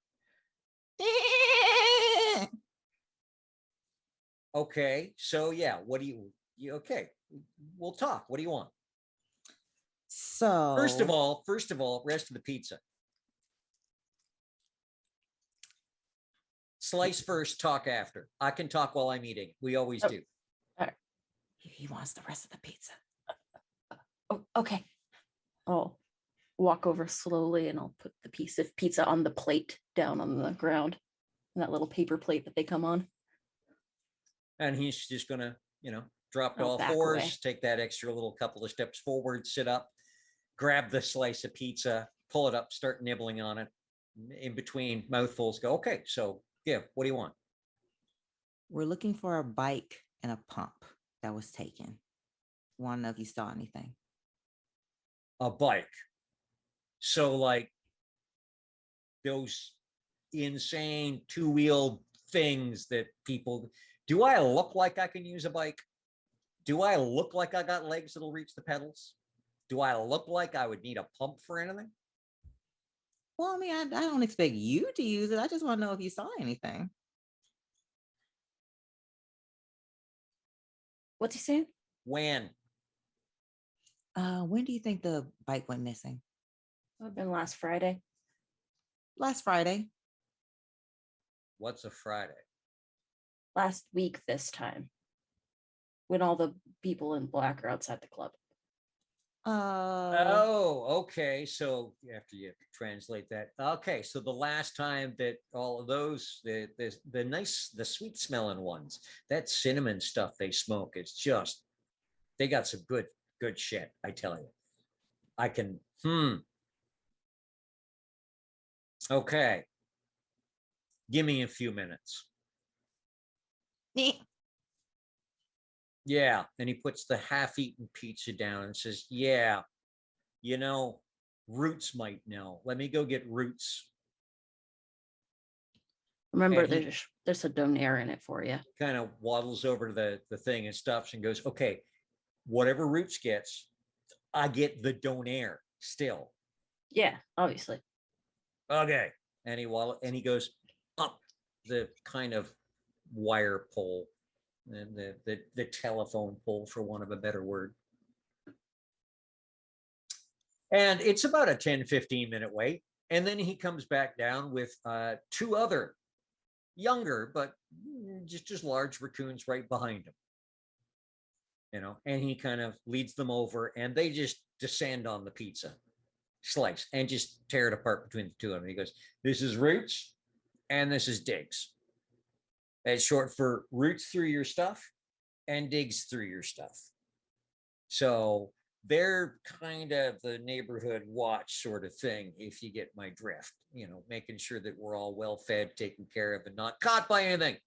Okay, so yeah, what do you okay, we'll talk. What do you want? So First of all, rest of the pizza. Slice first, talk after. I can talk while I'm eating. We always do. he wants the rest of the pizza. Oh, okay. I'll walk over slowly and I'll put the piece of pizza on the plate down on the ground, that little paper plate that they come on. And he's just gonna, drop to I'll all back fours, away. take that extra little couple of steps forward, sit up, grab the slice of pizza, pull it up, start nibbling on it. In between mouthfuls, go, okay, so yeah, what do you want? We're looking for a bike and a pump that was taken. Want to know if you saw anything? A bike. So like those insane two-wheeled things that people, do I look like I can use a bike? Do I look like I got legs that'll reach the pedals? Do I look like I would need a pump for anything? Well, I mean, I don't expect you to use it. I just want to know if you saw anything. What's he saying? When? When do you think the bike went missing? It's been last Friday. Last Friday. What's a Friday? Last week this time. When all the people in black are outside the club. Oh, okay. So after you translate that, okay. So the last time that all of those, the nice, the sweet smelling ones, that cinnamon stuff they smoke, it's just, they got some good shit. I tell you, I can. Okay. Give me a few minutes. Yeah. And he puts the half-eaten pizza down and says, yeah, Roots might know. Let me go get Roots. Remember, And there's a donaire in it for you. Kind of waddles over to the thing and stops and goes, okay, whatever Roots gets, I get the donaire still. Yeah, obviously. Okay. And he goes up the kind of wire pole, and the telephone pole, for want of a better word. And it's about a 10-15 minute wait. And then he comes back down with two other younger, but just as large raccoons right behind him. And he kind of leads them over and they just descend on the pizza slice and just tear it apart between the two of them. He goes, this is Roots and this is Digs. It's short for Roots through your stuff and Digs through your stuff. So they're kind of the neighborhood watch sort of thing, if you get my drift, making sure that we're all well fed, taken care of, and not caught by anything.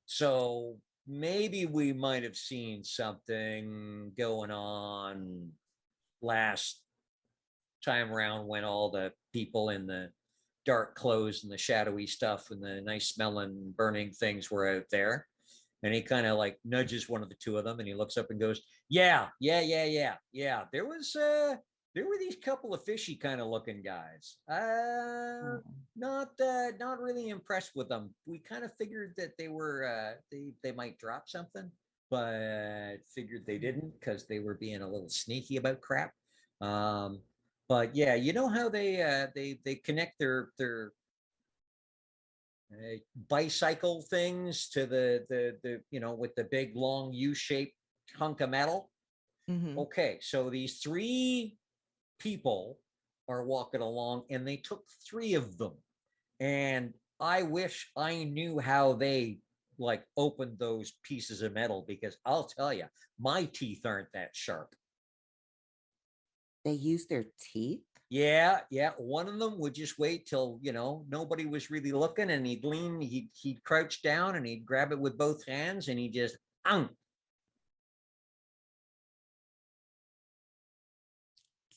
So maybe we might have seen something going on last time around when all the people in the dark clothes and the shadowy stuff and the nice smelling burning things were out there. And he kind of like nudges one of the two of them and he looks up and goes, yeah. There were these couple of fishy kind of looking guys. Not really impressed with them. We kind of figured that they were they might drop something, but figured they didn't because they were being a little sneaky about crap. But yeah, you know how they connect their bicycle things to the with the big long U-shaped hunk of metal. Mm-hmm. Okay, so these three people are walking along and they took three of them, and I wish I knew how they like opened those pieces of metal, because I'll tell you, my teeth aren't that sharp. They use their teeth? Yeah. One of them would just wait till, nobody was really looking, and he'd lean, he'd crouch down and he'd grab it with both hands and he just,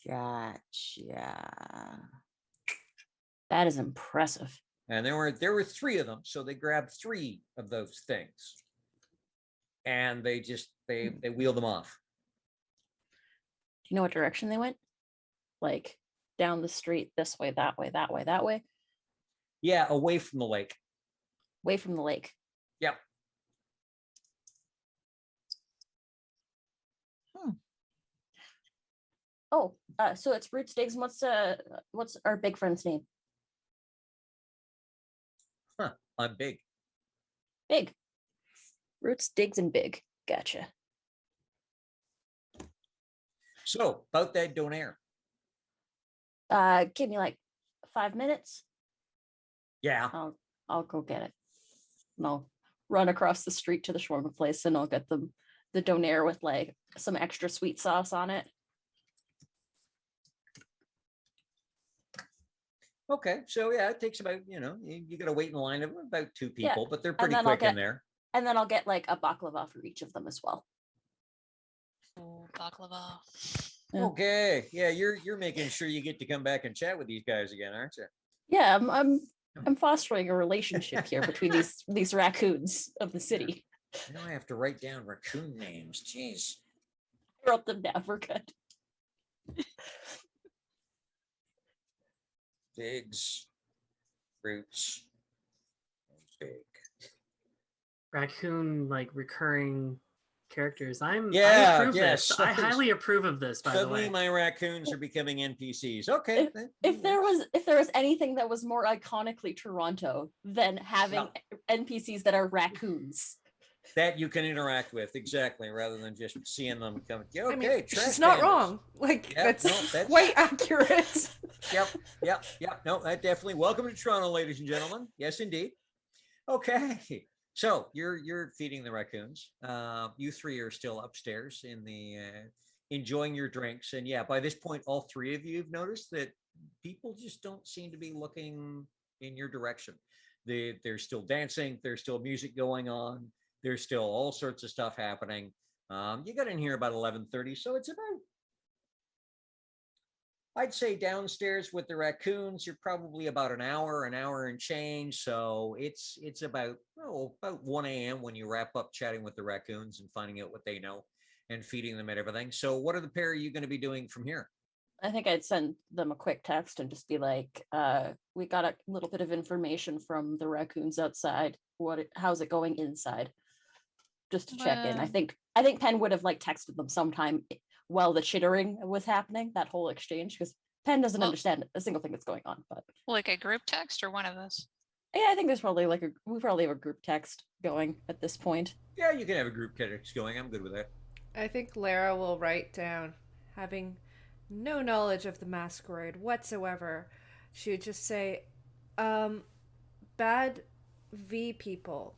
Gotcha. That is impressive. And there were three of them. So they grabbed three of those things and they wheeled them off. Do you know what direction they went? Like down the street, this way, that way, that way, that way? Yeah, away from the lake. Away from the lake. Yep. Oh, So it's Roots Diggs. And what's our big friend's name? Huh, I'm big. Big. Roots Diggs and Big. Gotcha. So about that donaire. Give me like 5 minutes. Yeah. I'll go get it. And I'll run across the street to the shawarma place and I'll get the donaire with like some extra sweet sauce on it. Okay, so yeah, it takes about, you got to wait in line of about 2 people, Yeah, but they're pretty then I'll quick in get- there. And then I'll get like a baklava for each of them as well. Oh, baklava. Yeah. Okay, yeah, you're making sure you get to come back and chat with these guys again, aren't you? Yeah, I'm fostering a relationship here between these raccoons of the city. Now I have to write down raccoon names. Jeez. I wrote them down. We're good. Diggs, Roots, and Big. Raccoon like recurring characters. I Yeah, approve yeah, this. I highly approve of this, by the Suddenly way. my raccoons are becoming NPCs. Okay. If there was anything that was more iconically Toronto than having NPCs that are raccoons. That you can interact with, exactly, rather than just seeing them come. Yeah, I mean, okay, trash she's not pandas. wrong. Like, Yep, that's quite accurate. Yep. No, that definitely. Welcome to Toronto, ladies and gentlemen. Yes, indeed. Okay, so you're feeding the raccoons. You 3 are still upstairs in the enjoying your drinks, and yeah, by this point, all 3 of you have noticed that people just don't seem to be looking in your direction. They're still dancing. There's still music going on. There's still all sorts of stuff happening. You got in here about 11:30, so it's about, I'd say downstairs with the raccoons, you're probably about an hour and change. So it's about 1 a.m. when you wrap up chatting with the raccoons and finding out what they know and feeding them and everything. So what are the pair of you going to be doing from here? I think I'd send them a quick text and just be like, we got a little bit of information from the raccoons outside. How's it going inside? Just to check in. I think Penn would have like texted them sometime while the chittering was happening, that whole exchange, because Penn doesn't understand a single thing that's going on. But Like a group text or one of us? yeah, I think there's probably we probably have a group text going at this point. Yeah, you can have a group text going. I'm good with that. I think Lara will write down, having no knowledge of the masquerade whatsoever. She would just say, bad V people.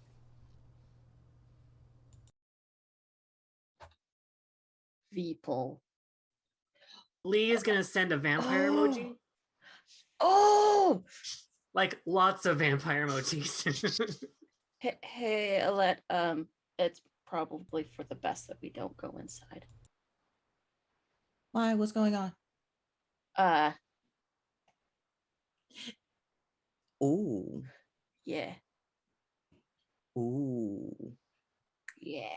People. Lee is gonna send a vampire emoji. Oh, Like lots of vampire emojis. hey, Alette. It's probably for the best that we don't go inside. Why? What's going on? Ooh. Yeah. Ooh. Yeah.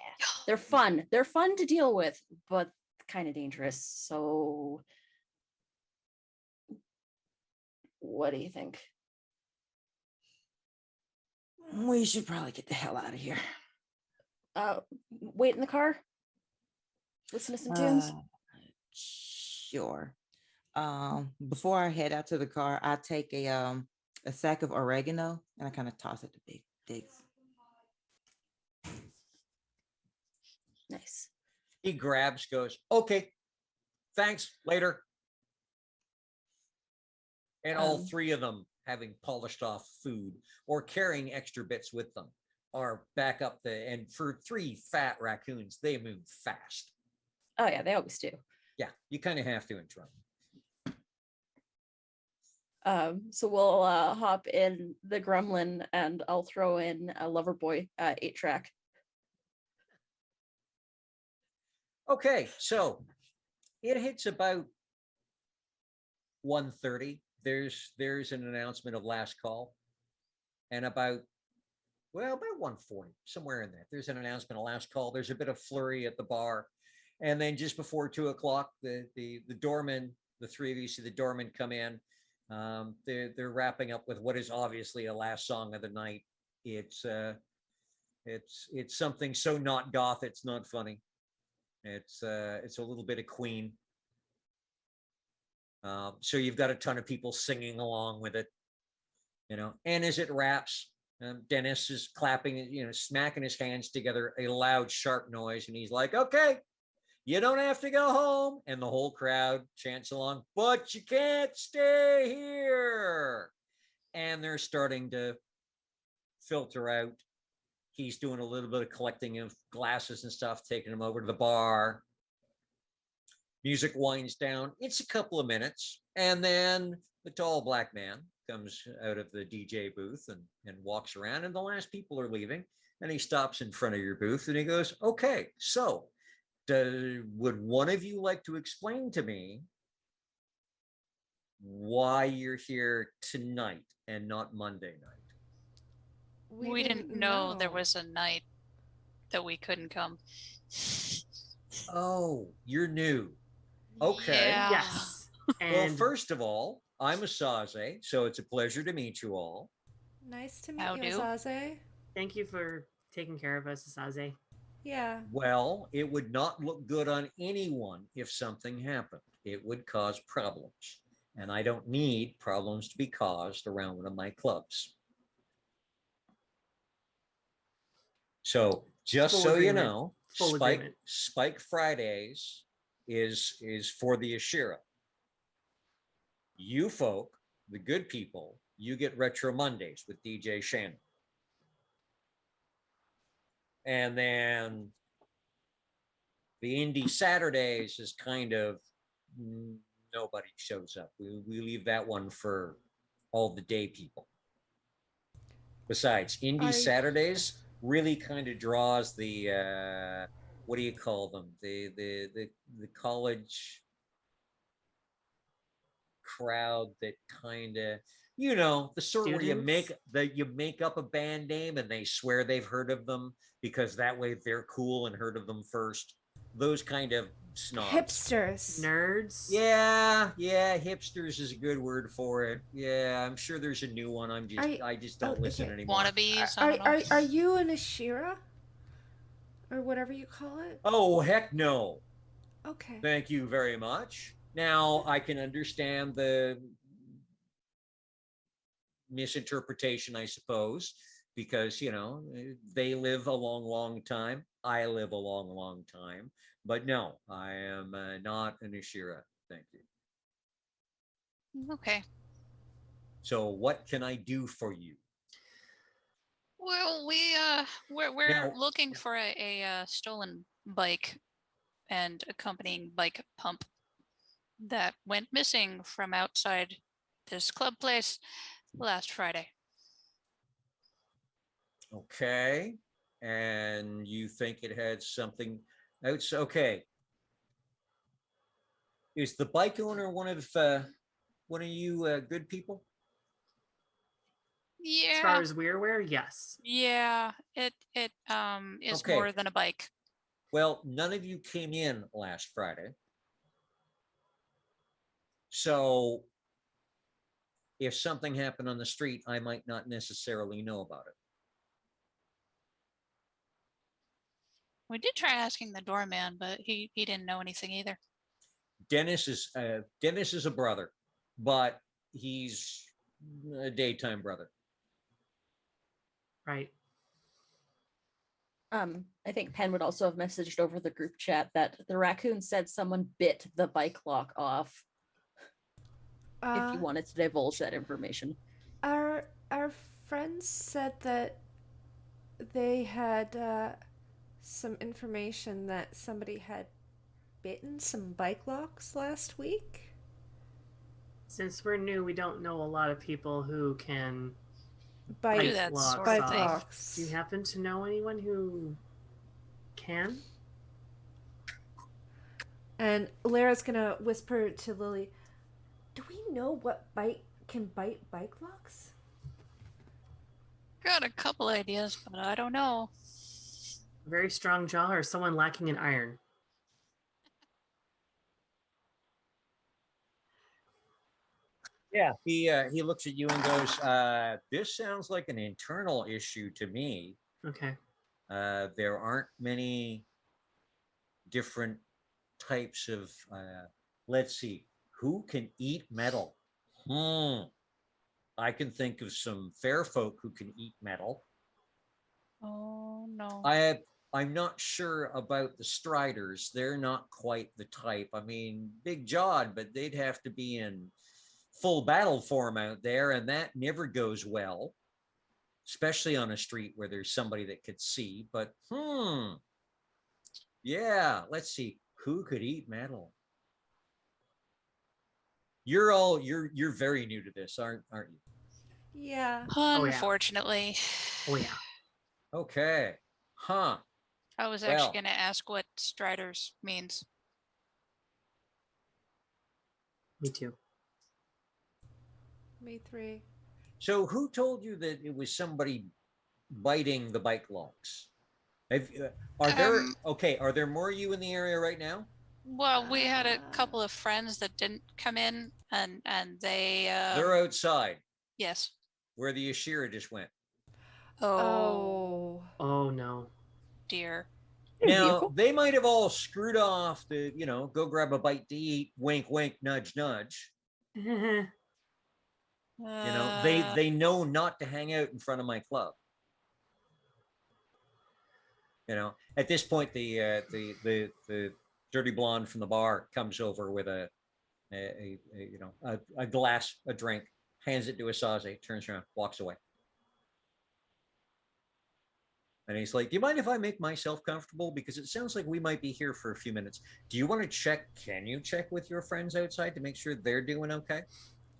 They're fun. They're fun to deal with, but kind of dangerous. So what do you think? We should probably get the hell out of here. Wait in the car? Listen to some tunes? Sure. Before I head out to the car, I take a sack of oregano and I kind of toss it to Big Diggs. Nice. He grabs, goes, okay, thanks, later. And all 3 of them, having polished off food or carrying extra bits with them, are back up and for 3 fat raccoons, they move fast. Oh yeah, they always do. Yeah, you kind of have to in Toronto. So we'll hop in the Gremlin and I'll throw in a Loverboy 8-track. Okay, so it hits about 1:30. There's an announcement of last call, and about 1:40, somewhere in there. There's an announcement of last call. There's a bit of flurry at the bar, and then just before 2:00, the doorman, the 3 of you see the doorman come in. They're wrapping up with what is obviously a last song of the night. It's something so not goth, it's not funny. It's a little bit of Queen. So you've got a ton of people singing along with it, and as it wraps, Dennis is clapping, smacking his hands together, a loud, sharp noise, and he's like, okay, you don't have to go home. And the whole crowd chants along, but you can't stay here. And they're starting to filter out. He's doing a little bit of collecting of glasses and stuff, taking them over to the bar. Music winds down. It's a couple of minutes. And then the tall black man comes out of the DJ booth and walks around, and the last people are leaving. And he stops in front of your booth and he goes, okay, so would one of you like to explain to me why you're here tonight and not Monday night? We didn't know there was a night that we couldn't come. Oh, you're new. Okay. Yeah. Yes. Well, And first of all, I'm Asaze, so it's a pleasure to meet you all. Nice to meet How you, do? Azaze. thank you for taking care of us, Asaze. Yeah. Well, it would not look good on anyone if something happened. It would cause problems. And I don't need problems to be caused around one of my clubs. So just Full so you agreement. know, Full agreement. Spike Fridays is for the Ashira. You folk, the good people, you get Retro Mondays with DJ Shannon. And then the Indie Saturdays is kind of nobody shows up. We leave that one for all the day people. Besides, Indie Saturdays really kind of draws the what do you call them? The college crowd that kind of, the sort where you make up a band name and they swear they've heard of them because that way they're cool and heard of them first. Those kind of snobs. Hipsters. Nerds. Yeah, hipsters is a good word for it. Yeah, I'm sure there's a new one. I just don't listen anymore. Wannabes. I don't know. Are you an Ashira? Or whatever you call it? Oh, heck no. Okay. Thank you very much. Now, I can understand the misinterpretation, I suppose, because, they live a long, long time. I live a long, long time. But no, I am not an Ashira. Thank you. Okay. So what can I do for you? Well, we're Now- looking for a stolen bike and accompanying bike pump that went missing from outside this club place last Friday. Okay. And you think it had something else? Okay. Is the bike owner one of you good people? As far Yeah. as we're aware, yes. Yeah. It is Okay. more than a bike. Well, none of you came in last Friday. So if something happened on the street, I might not necessarily know about it. We did try asking the doorman, but he didn't know anything either. Dennis is a brother, but he's a daytime brother. Right. I think Penn would also have messaged over the group chat that the raccoon said someone bit the bike lock off. If you wanted to divulge that information. Our friends said that they had some information that somebody had bitten some bike locks last week. Since we're new, we don't know a lot of people who can Do Bike that locks sort bike of off. thing. locks. Do you happen to know anyone who can? And Lara's gonna whisper to Lily, "Do we know what bite can bite bike locks?" Got a couple ideas, but I don't know. A very strong jaw or someone lacking in iron? Yeah, he looks at you and goes, "This sounds like an internal issue to me. Okay. There aren't many different types of. Let's see, Who can eat metal? I can think of some fair folk who can eat metal. Oh no. I'm not sure about the Striders. They're not quite the type. I mean, big jawed, but they'd have to be in full battle form out there, and that never goes well, especially on a street where there's somebody that could see. But yeah, let's see. Who could eat metal? You're very new to this, aren't you? Yeah. yeah. Unfortunately. Oh yeah. Okay. Huh. I was Well. actually going to ask what Striders means. Me too. Me 3. So who told you that it was somebody biting the bike locks? Are there more of you in the area right now? Well, we had a couple of friends that didn't come in, and they They're outside yes. where the Ashira just went. Oh Oh no. dear. Now they might have all screwed off to, go grab a bite to eat, wink, wink, nudge, nudge. They know not to hang out in front of my club. At this point, the dirty blonde from the bar comes over with a glass, a drink, hands it to Asaze, turns around, walks away. And he's like, do you mind if I make myself comfortable? Because it sounds like we might be here for a few minutes. Do you want to check? Can you check with your friends outside to make sure they're doing okay?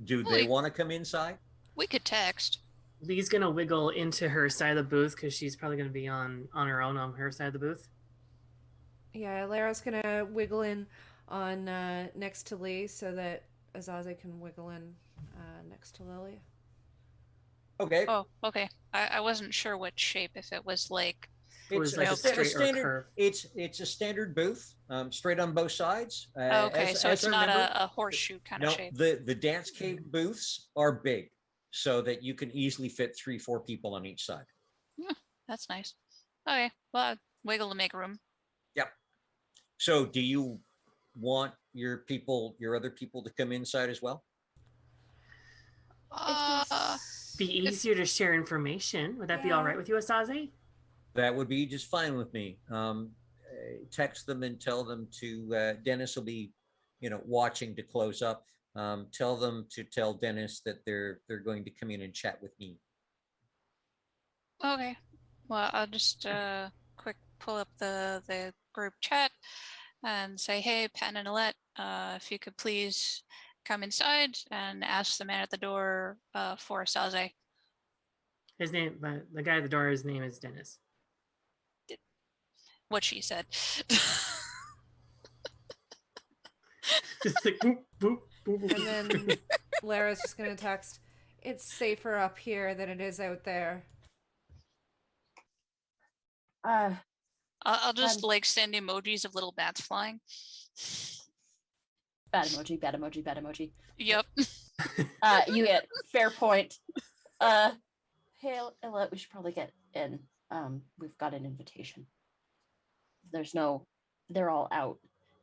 Do they want to come inside? We could text. Lee's gonna wiggle into her side of the booth because she's probably gonna be on her own on her side of the booth. Yeah, Lara's gonna wiggle in on next to Lee so that Azaze can wiggle in next to Lily. Okay. Oh, okay. I wasn't sure what shape, if it was like It's like a a straight or standard. curve. It's a standard booth, straight on both sides. okay, so it's not remember, a horseshoe kind of shape. The dance cave booths are big, so that you can easily fit 3-4 people on each side. That's nice. Okay, well, I'll wiggle to make room. Yep. So, do you want your other people to come inside as well? Be easier to share information. Would that be all right with you, Asaze? That would be just fine with me. Text them and tell them to. Dennis will be, watching to close up. Tell them to tell Dennis that they're going to come in and chat with me. Okay. Well, I'll just quick pull up the group chat and say, hey, Pat and Alette, if you could please come inside and ask the man at the door for Asaze. His name, the guy at the door, his name is Dennis. What she said. Just like boop, boop, boop, boop. And then Lara's just gonna text, it's safer up here than it is out there. I'll just send emojis of little bats flying. Bad emoji, bad emoji, bad emoji. Yep. You get fair point. Hey, Ella, we should probably get in. We've got an invitation. They're all out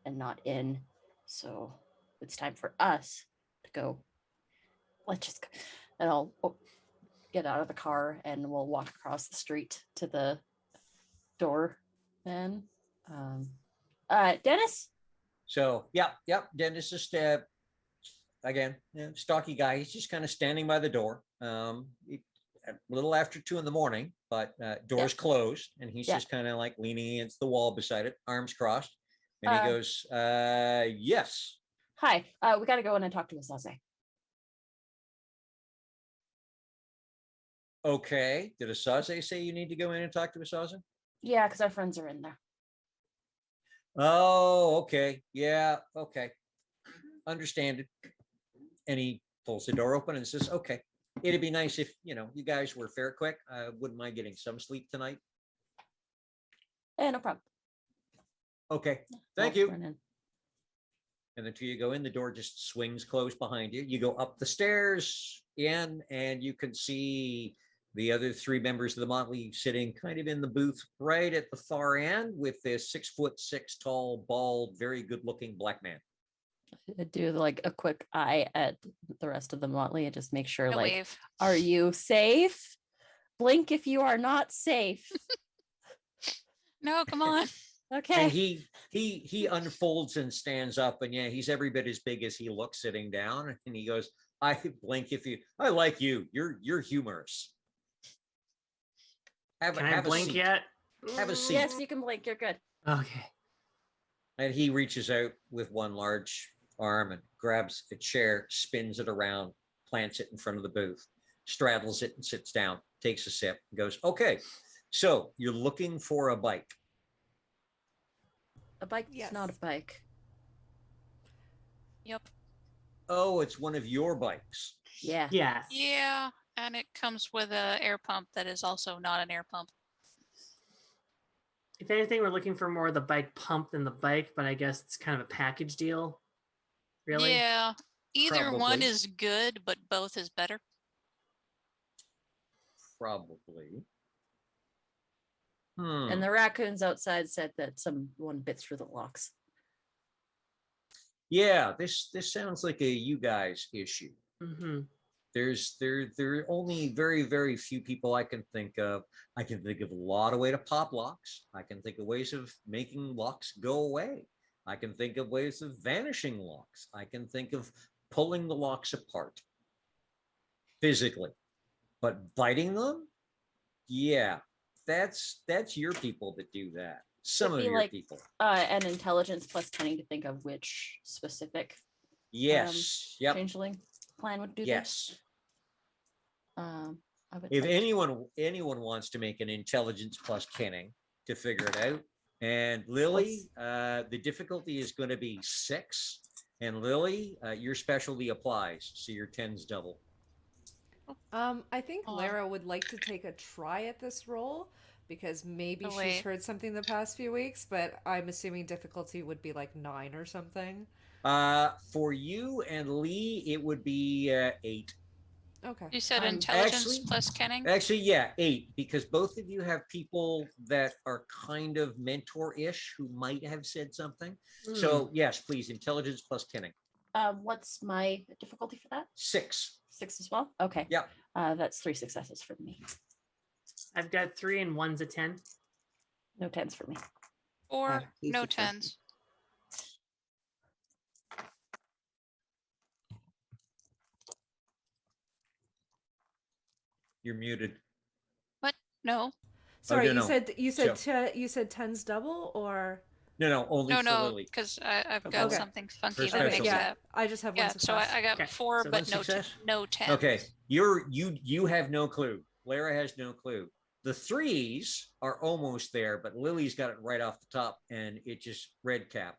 and not in. So it's time for us to go. Let's just go. And I'll get out of the car and we'll walk across the street to the door. Then, Dennis? So, yep. Dennis is again, stocky guy. He's just kind of standing by the door. A little after 2 a.m, but door's closed, and he's just kind of like leaning against the wall beside it, arms crossed, and he goes, "Yes." Hi. We got to go in and talk to Asaze. Okay. Did Asaze say you need to go in and talk to Asaze? Yeah, because our friends are in there. Oh, okay. Yeah, okay. Understand it. And he pulls the door open and says, okay, it'd be nice if, you guys were fair quick. I wouldn't mind getting some sleep tonight. No problem. Okay. Thank you. Running. And the two of you go in, the door just swings closed behind you. You go up the stairs in, and you can see the other 3 members of the Motley sitting kind of in the booth right at the far end with this 6'6" tall, bald, very good looking black man. do like a quick eye at the rest of the Motley and just make sure, A like, wave. are you safe? Blink if you are not safe. No, come on. Okay. And he unfolds and stands up, and yeah, he's every bit as big as he looks sitting down. And he goes, "I blink if you. I like you. You're humorous. Can I have a blink seat. yet? Have a seat." Yes, you can blink. You're good. Okay. And he reaches out with one large arm and grabs a chair, spins it around, plants it in front of the booth, straddles it and sits down, takes a sip, and goes, "Okay, so you're looking for a bike." A bike is Yes. not a bike. Yep. "Oh, it's one of your bikes." Yeah. Yes. Yeah, and it comes with a air pump that is also not an air pump. If anything, we're looking for more of the bike pump than the bike, but I guess it's kind of a package deal. Really? Yeah. Either one Probably. is good, but both is better. Probably. And the raccoons outside said that someone bit through the locks. Yeah, this sounds like a you guys issue. Mm-hmm. There are only very few people I can think of. I can think of a lot of ways to pop locks. I can think of ways of making locks go away. I can think of ways of vanishing locks. I can think of pulling the locks apart physically. But biting them? Yeah, that's your people that do that. Some It'd of be your like, people. An intelligence plus cunning to think of which specific Yes. Yep. changeling plan would do Yes. this. I would If like to- anyone wants to make an intelligence plus kenning to figure it out, and Lily, the difficulty is going to be 6, and Lily, your specialty applies, so your 10's double. I think Hold on. Lara would like to take a try at this role because maybe Oh, she's wait. heard something the past few weeks, but I'm assuming difficulty would be like 9 or something. For you and Lee, it would be 8. Okay. You said I'm- intelligence Actually- plus kenning? Actually, yeah, 8, because both of you have people that are kind of mentor-ish who might have said something. Hmm. So yes, please, intelligence plus kenning. What's my difficulty for that? 6. 6 as well? Okay. Yep. That's 3 successes for me. I've got 3 and 1's a 10. No 10s for me. Or two no successes. 10s? You're muted. What? No. Sorry, no, no. you said 10's double or No, only No, for no, Lily. because I've got Okay. something funky First that special. makes yeah, that. I just have Yeah, one so success. I got Okay, 4, so but one success? no 10. Okay, you have no clue. Lara has no clue. The 3s are almost there, but Lily's got it right off the top, and it just red cap.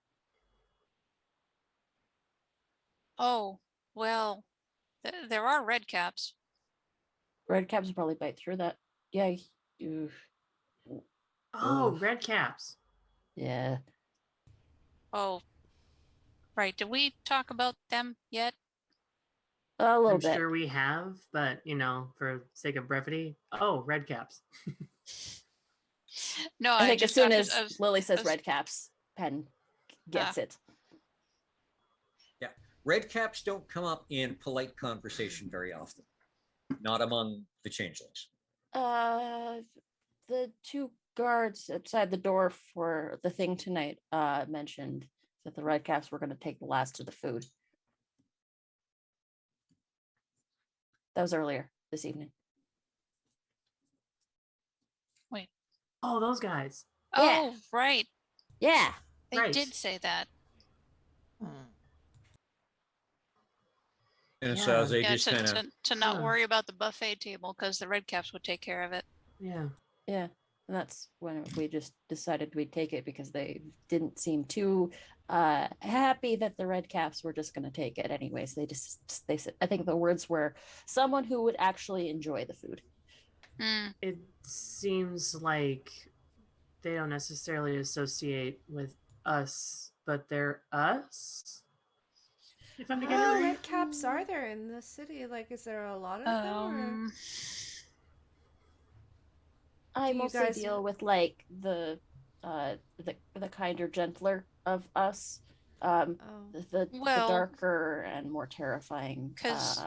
Oh, well, there are red caps. Red caps will probably bite through that. Yeah. You, Oh, Oof. red caps. yeah. Oh, right. Did we talk about them yet? A little I'm bit. sure we have, but for sake of brevity. Oh, red caps. No, I think as soon as I was- Lily says was- red caps, Penn gets it. Red caps don't come up in polite conversation very often, not among the changelings. The 2 guards outside the door for the thing tonight mentioned that the red caps were going to take the last of the food. That was earlier this evening. Oh, those guys. Yeah. Oh, right. Yeah. They Right. did say that. And so Yeah. they Yeah, just kind of to not Huh. worry about the buffet table because the red caps would take care of it. Yeah. Yeah. And that's when we just decided we'd take it because they didn't seem too happy that the red caps were just going to take it anyways. They said, I think the words were someone who would actually enjoy the food. Mm, It seems like they don't necessarily associate with us, but they're us. If I'm How getting it many right. red caps are there in the city? Like, is there a lot of them? Or? I Do you mostly guys- deal with like the kinder, gentler of us. Oh. The Well, darker and more terrifying. because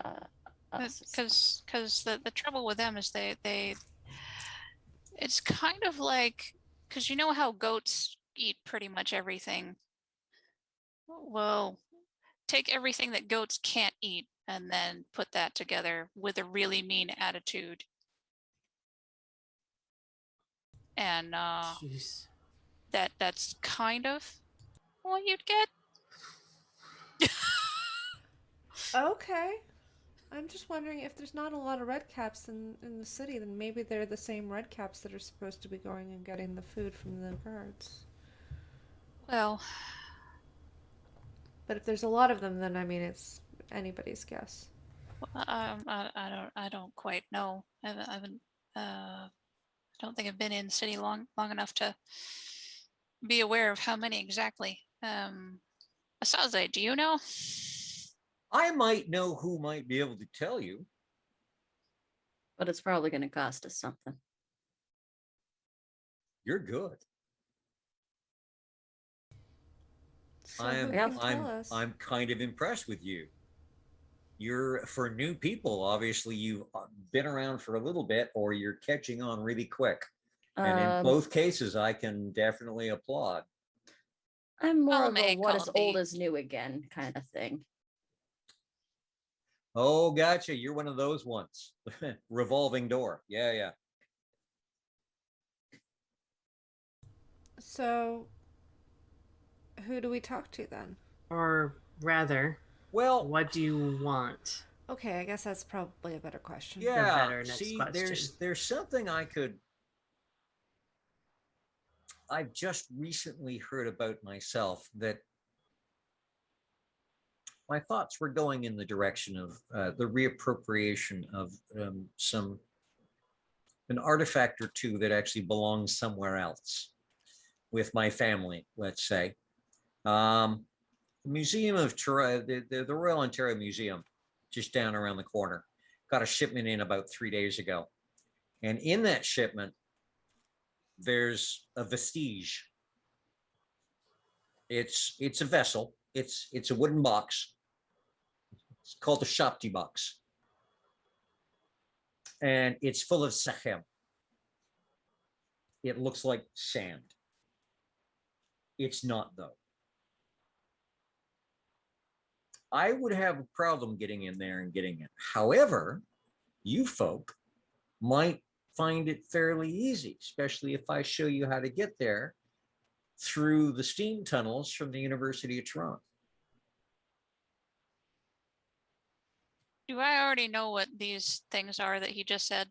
us is- because the trouble with them is they it's kind of like, because you know how goats eat pretty much everything. Well, take everything that goats can't eat and then put that together with a really mean attitude. And Jeez. that's kind of what you'd get. Okay. I'm just wondering if there's not a lot of red caps in the city, then maybe they're the same red caps that are supposed to be going and getting the food from the guards. Well, But if there's a lot of them, then I mean it's anybody's guess. I don't quite know. I haven't I don't think I've been in the city long enough to be aware of how many exactly. Asaze, do you know? I might know who might be able to tell you. But it's probably going to cost us something. You're good. So who can tell us? I'm kind of impressed with you. You're, for new people, obviously you've been around for a little bit, or you're catching on really quick. And in both cases, I can definitely applaud. I'm more of a Column A, what is column old B. is new again kind of thing. Oh, gotcha. You're one of those ones. Revolving door. Yeah, yeah. So who do we talk to then? Or rather, Well, what do you want? Okay, I guess that's probably a better question. yeah. better next See, question. there's something I've just recently heard about myself that my thoughts were going in the direction of the reappropriation of an artifact or two that actually belongs somewhere else with my family, let's say. The Museum of the Royal Ontario Museum, just down around the corner, got a shipment in about 3 days ago. And in that shipment, there's a vestige. It's a vessel. It's a wooden box. It's called the Shopti box. And it's full of sachem. It looks like sand. It's not, though. I would have a problem getting in there and getting it. However, you folk might find it fairly easy, especially if I show you how to get there through the steam tunnels from the University of Toronto. Do I already know what these things are that he just said?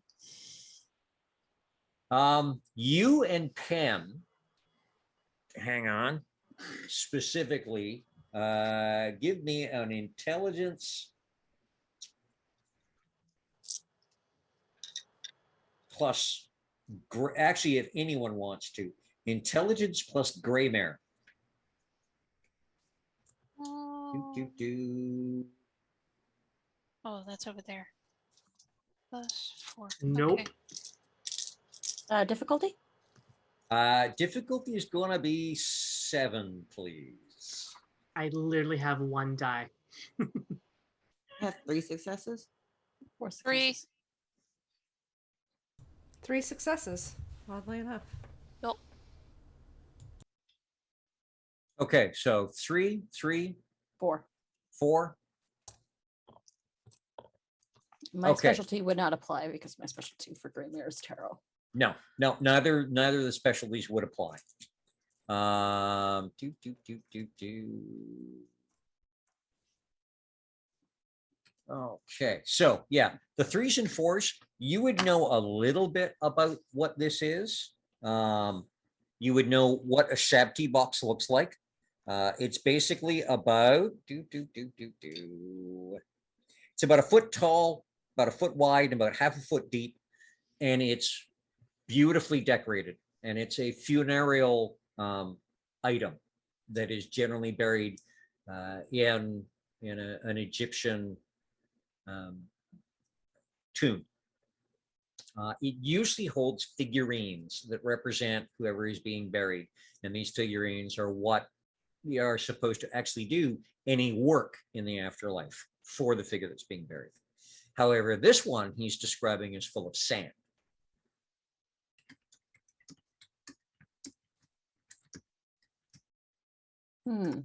You and Penn, hang on, specifically, give me an intelligence plus, actually, if anyone wants to, intelligence plus gray mare. Oh, that's over there. +4. Nope. Okay. Difficulty? Difficulty is going to be 7, please. I literally have one die. I have 3 successes. 4 3. successes. 3 successes, oddly enough. Yep. Okay, so 3, 4. 4. My Okay. specialty would not apply because my specialty for Grey Mare is tarot. No, neither of the specialties would apply. Okay, so yeah, the 3s and 4s, you would know a little bit about what this is. You would know what a Shabti box looks like. It's basically about it's about a foot tall, about a foot wide, and about half a foot deep, and it's beautifully decorated. And it's a funereal item that is generally buried in an Egyptian tomb. It usually holds figurines that represent whoever is being buried, and these figurines are what we are supposed to actually do any work in the afterlife for the figure that's being buried. However, this one he's describing is full of sand. Hmm.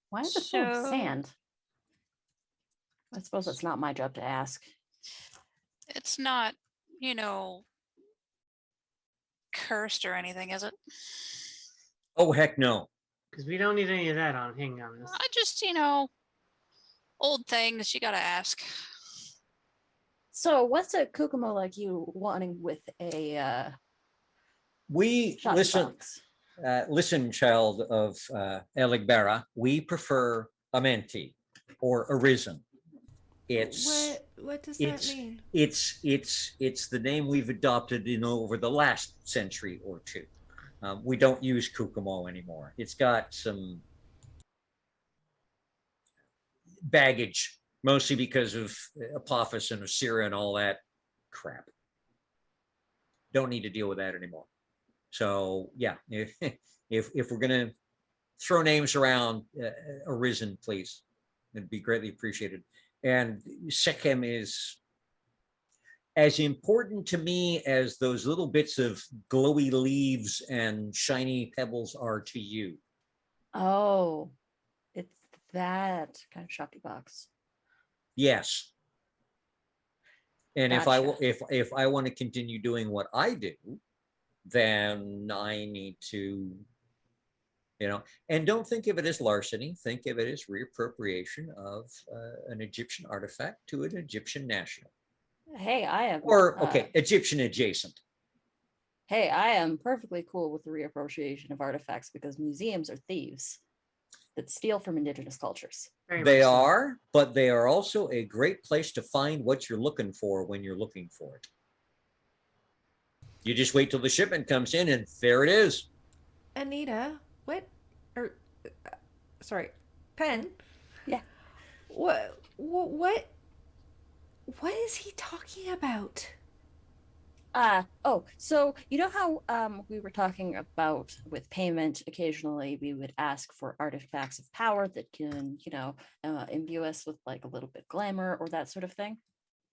Why is it full of So- sand? I suppose it's not my job to ask. It's not, you know, cursed or anything, is it? Oh, heck no. Because we don't need any of that on hanging on this. I just, you know, old things you gotta ask. So what's a Kokomo like you wanting with a We shot listen, box? listen, child of Eligbera, we prefer Amenti or Arisen. It's What does that it's mean? it's the name we've adopted in over the last century or two. We don't use Kokomo anymore. It's got some baggage, mostly because of Apophis and Assyria and all that crap. Don't need to deal with that anymore. So yeah, if we're gonna throw names around, Arisen, please, it'd be greatly appreciated. And Sekhem is as important to me as those little bits of glowy leaves and shiny pebbles are to you. Oh, it's that kind of shopty box. Yes. And if I Gotcha. if I want to continue doing what I do, then I need to, and don't think of it as larceny. Think of it as reappropriation of an Egyptian artifact to an Egyptian national, Hey, I am. or Egyptian adjacent. Hey, I am perfectly cool with the reappropriation of artifacts because museums are thieves that steal from indigenous cultures. Very They much so. are, but they are also a great place to find what you're looking for when you're looking for it. You just wait till the shipment comes in, and there it is. Anita, sorry, Pen. Yeah. What is he talking about? So you know how we were talking about with payment, occasionally we would ask for artifacts of power that can, imbue us with like a little bit glamour or that sort of thing.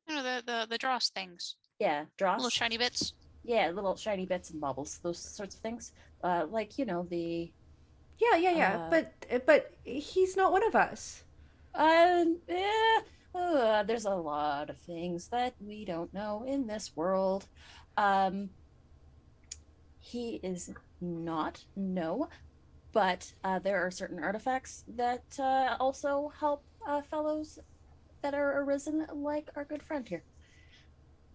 You know, the dross things. Yeah, dross. Little shiny bits. Yeah, little shiny bits and bubbles, those sorts of things. The Yeah. But he's not one of us. There's a lot of things that we don't know in this world. He is not, no, but there are certain artifacts that also help fellows that are arisen, like our good friend here.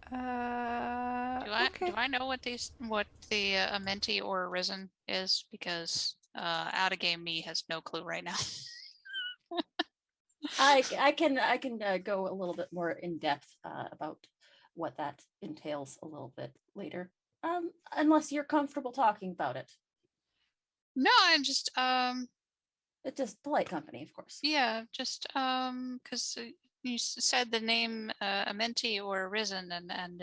Do I Okay. do I know what the Amenti or Arisen is? Because out of game me has no clue right now. I can go a little bit more in depth about what that entails a little bit later. Unless you're comfortable talking about it. No, I'm just It's just polite company, of course. yeah, just because you said the name Amenti or Arisen, and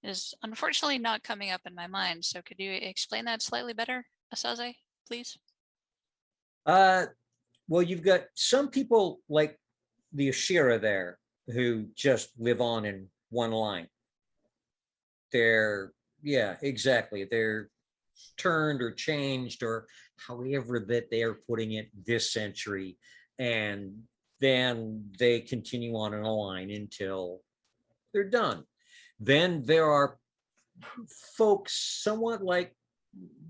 is unfortunately not coming up in my mind. So could you explain that slightly better, Asaze, please? Well, you've got some people like the Ashira there who just live on in one line. Yeah, exactly. They're turned or changed or however that they're putting it this century. And then they continue on in a line until they're done. Then there are folks somewhat like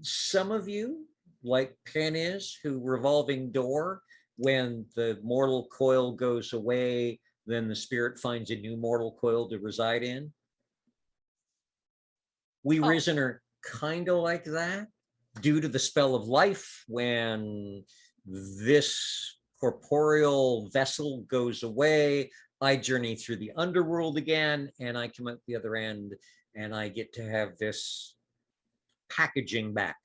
some of you, like Penn is, who revolving door, when the mortal coil goes away, then the spirit finds a new mortal coil to reside in. We Risen are kind of like that due to the spell of life. When this corporeal vessel goes away, I journey through the underworld again, and I come out the other end, and I get to have this packaging back.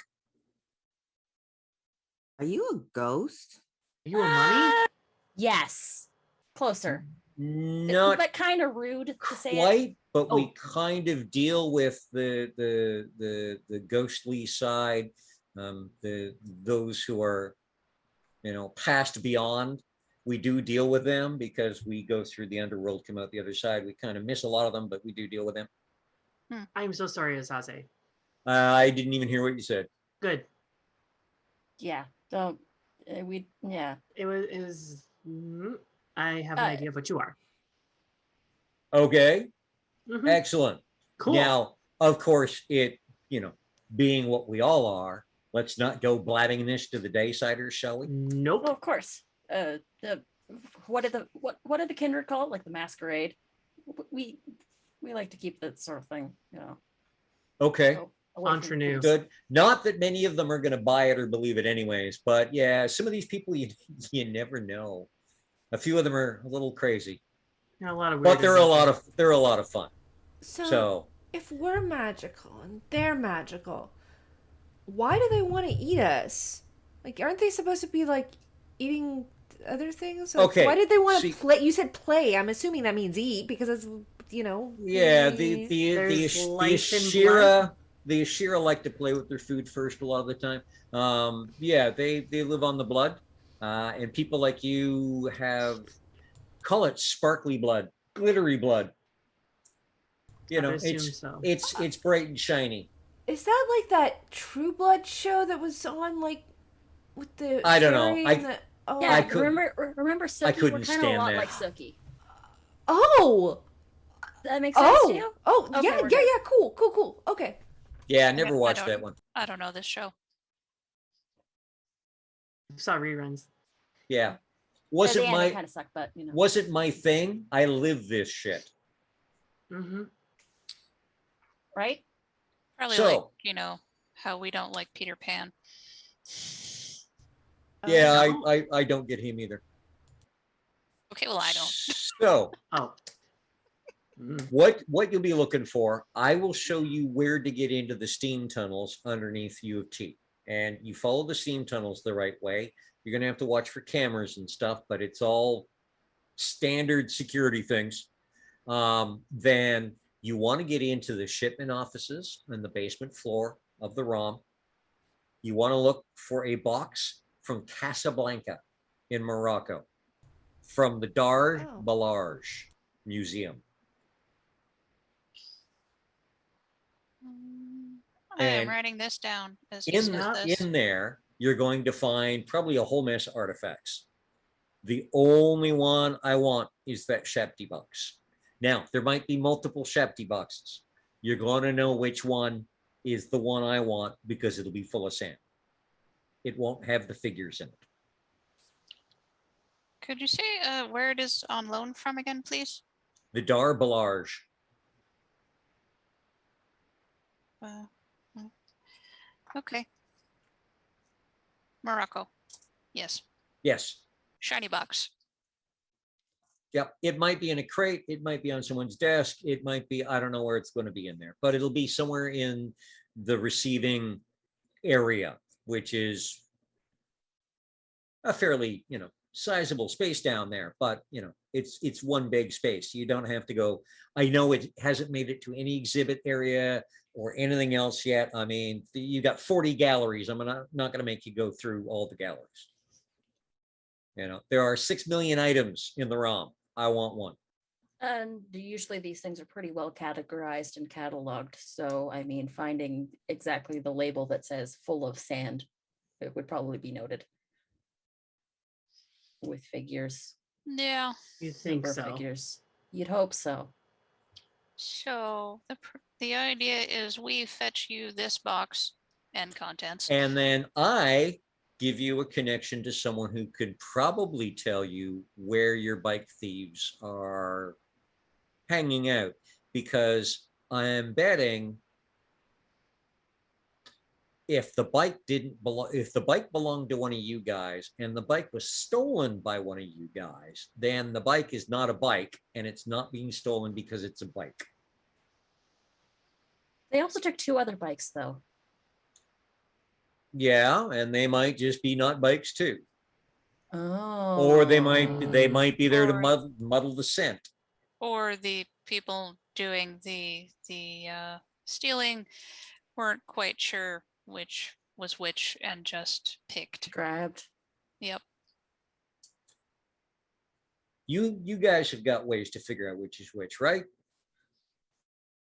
Are you a ghost? You want money? Yes. Closer. Isn't Not that kind of rude to say it? quite, but we Oh. kind of deal with the ghostly side, those who are, past beyond. We do deal with them because we go through the underworld, come out the other side. We kind of miss a lot of them, but we do deal with them. I'm so sorry, Asase. I didn't even hear what you said. Good. Yeah. Don't. Yeah. It was. I have an idea of what you are. Okay, Mhm. excellent. Cool. Now, of course, being what we all are, let's not go blabbing this to the Daysiders, shall we? Nope. Well, of course. What are the kindred called? Like the masquerade. We like to keep that sort of thing. Okay. away from Entre the nous. police. Good. Not that many of them are going to buy it or believe it anyways, but yeah, some of these people you never know. A few of them are a little crazy, Got a lot of but weirdos they're a out lot there. of they're a lot of fun. So if we're magical and they're magical, why do they want to eat us? Like, aren't they supposed to be like eating other things? Like, Okay, why did they want see- to play? You said play. I'm assuming that means eat because it's yeah, play. There's life in the Ashira like to play with their food first a lot of the time. Yeah, they live on the blood, and people like you call it sparkly blood, glittery blood. I would assume so. It's bright and shiny. Is that like that True Blood show that was on like with the I don't know. fairy and the Yeah, I couldn't- remember Silky? I couldn't We're kind of a stand lot that. like Silky. oh That makes sense to you? Okay, yeah, we're good. cool. Okay. Yeah, I never I watched don't- that one. I don't know this show. Saw reruns. Yeah, The wasn't anime my kind of suck, but wasn't my thing. I live this shit. Mm-hmm. right? Probably So- like, how we don't like Peter Pan. Yeah, No. I don't get him either. Okay, well, I don't. So Oh. Mm. what you'll be looking for, I will show you where to get into the steam tunnels underneath U of T. And you follow the steam tunnels the right way. You're going to have to watch for cameras and stuff, but it's all standard security things. Then you want to get into the shipment offices on the basement floor of the ROM. You want to look for a box from Casablanca in Morocco, from the Dar Oh. Balarge Museum. I am And writing this down as you said this. In there, you're going to find probably a whole mess of artifacts. The only one I want is that Shepti box. Now, there might be multiple Shepti boxes. You're going to know which one is the one I want because it'll be full of sand. It won't have the figures in it. Could you say where it is on loan from again, please? The Dar Balarge. Uh, okay. Morocco. Yes. Yes. Shiny box. Yep. It might be in a crate. It might be on someone's desk. It might be, I don't know where it's going to be in there, but it'll be somewhere in the receiving area, which is a fairly, sizable space down there, but it's one big space. You don't have to go. I know it hasn't made it to any exhibit area or anything else yet. I mean, you got 40 galleries. I'm not going to make you go through all the galleries. There are 6 million items in the ROM. I want one. And usually these things are pretty well categorized and cataloged. So, I mean, finding exactly the label that says full of sand, it would probably be noted with figures. Yeah. You think Number so? Figures. You'd hope so. So the idea is we fetch you this box and contents. And then I give you a connection to someone who could probably tell you where your bike thieves are hanging out, because I am betting if the bike belonged to one of you guys and the bike was stolen by one of you guys, then the bike is not a bike and it's not being stolen because it's a bike. They also took 2 other bikes, though. Yeah, and they might just be not bikes too. Oh. or they might be there to Or- muddle the scent. Or the people doing the stealing weren't quite sure which was which and just picked. Grabbed. Yep. You guys have got ways to figure out which is which, right?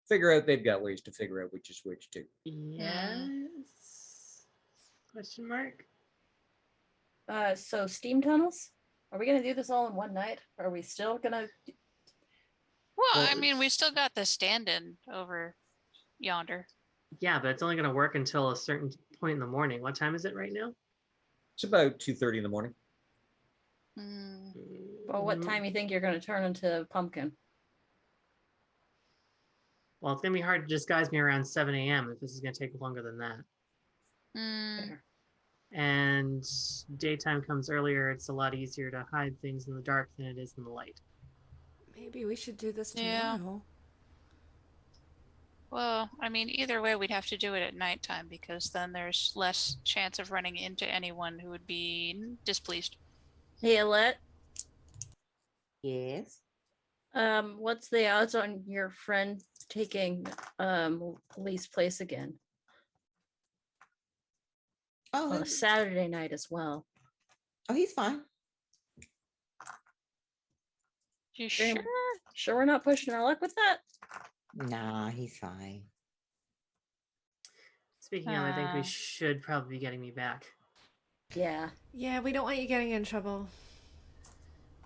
Figure out they've got ways to figure out which is which too. Yes. Question mark. So steam tunnels? Are we gonna do this all in one night? Are we still gonna? Well, Well, I mean, we still got the stand-in over yonder. Yeah, but it's only going to work until a certain point in the morning. What time is it right now? It's about 2:30 in the morning. Mm, Well, what time you think you're gonna turn into pumpkin? Well, it's going to be hard to disguise me around 7 a.m. if this is going to take longer than that. mm, Fair. And daytime comes earlier. It's a lot easier to hide things in the dark than it is in the light. Maybe we should do this Yeah. tomorrow. well, I mean, either way, we'd have to do it at nighttime because then there's less chance of running into anyone who would be displeased. Hey, Alette. Yes. What's the odds on your friend taking Lee's place again Oh, on a Saturday night as well? oh, he's fine. You Sure. sure? Sure, we're not pushing our luck with that. Nah, he's fine. Speaking of, I think we Uh. should probably be getting me back. Yeah. Yeah, we don't want you getting in trouble.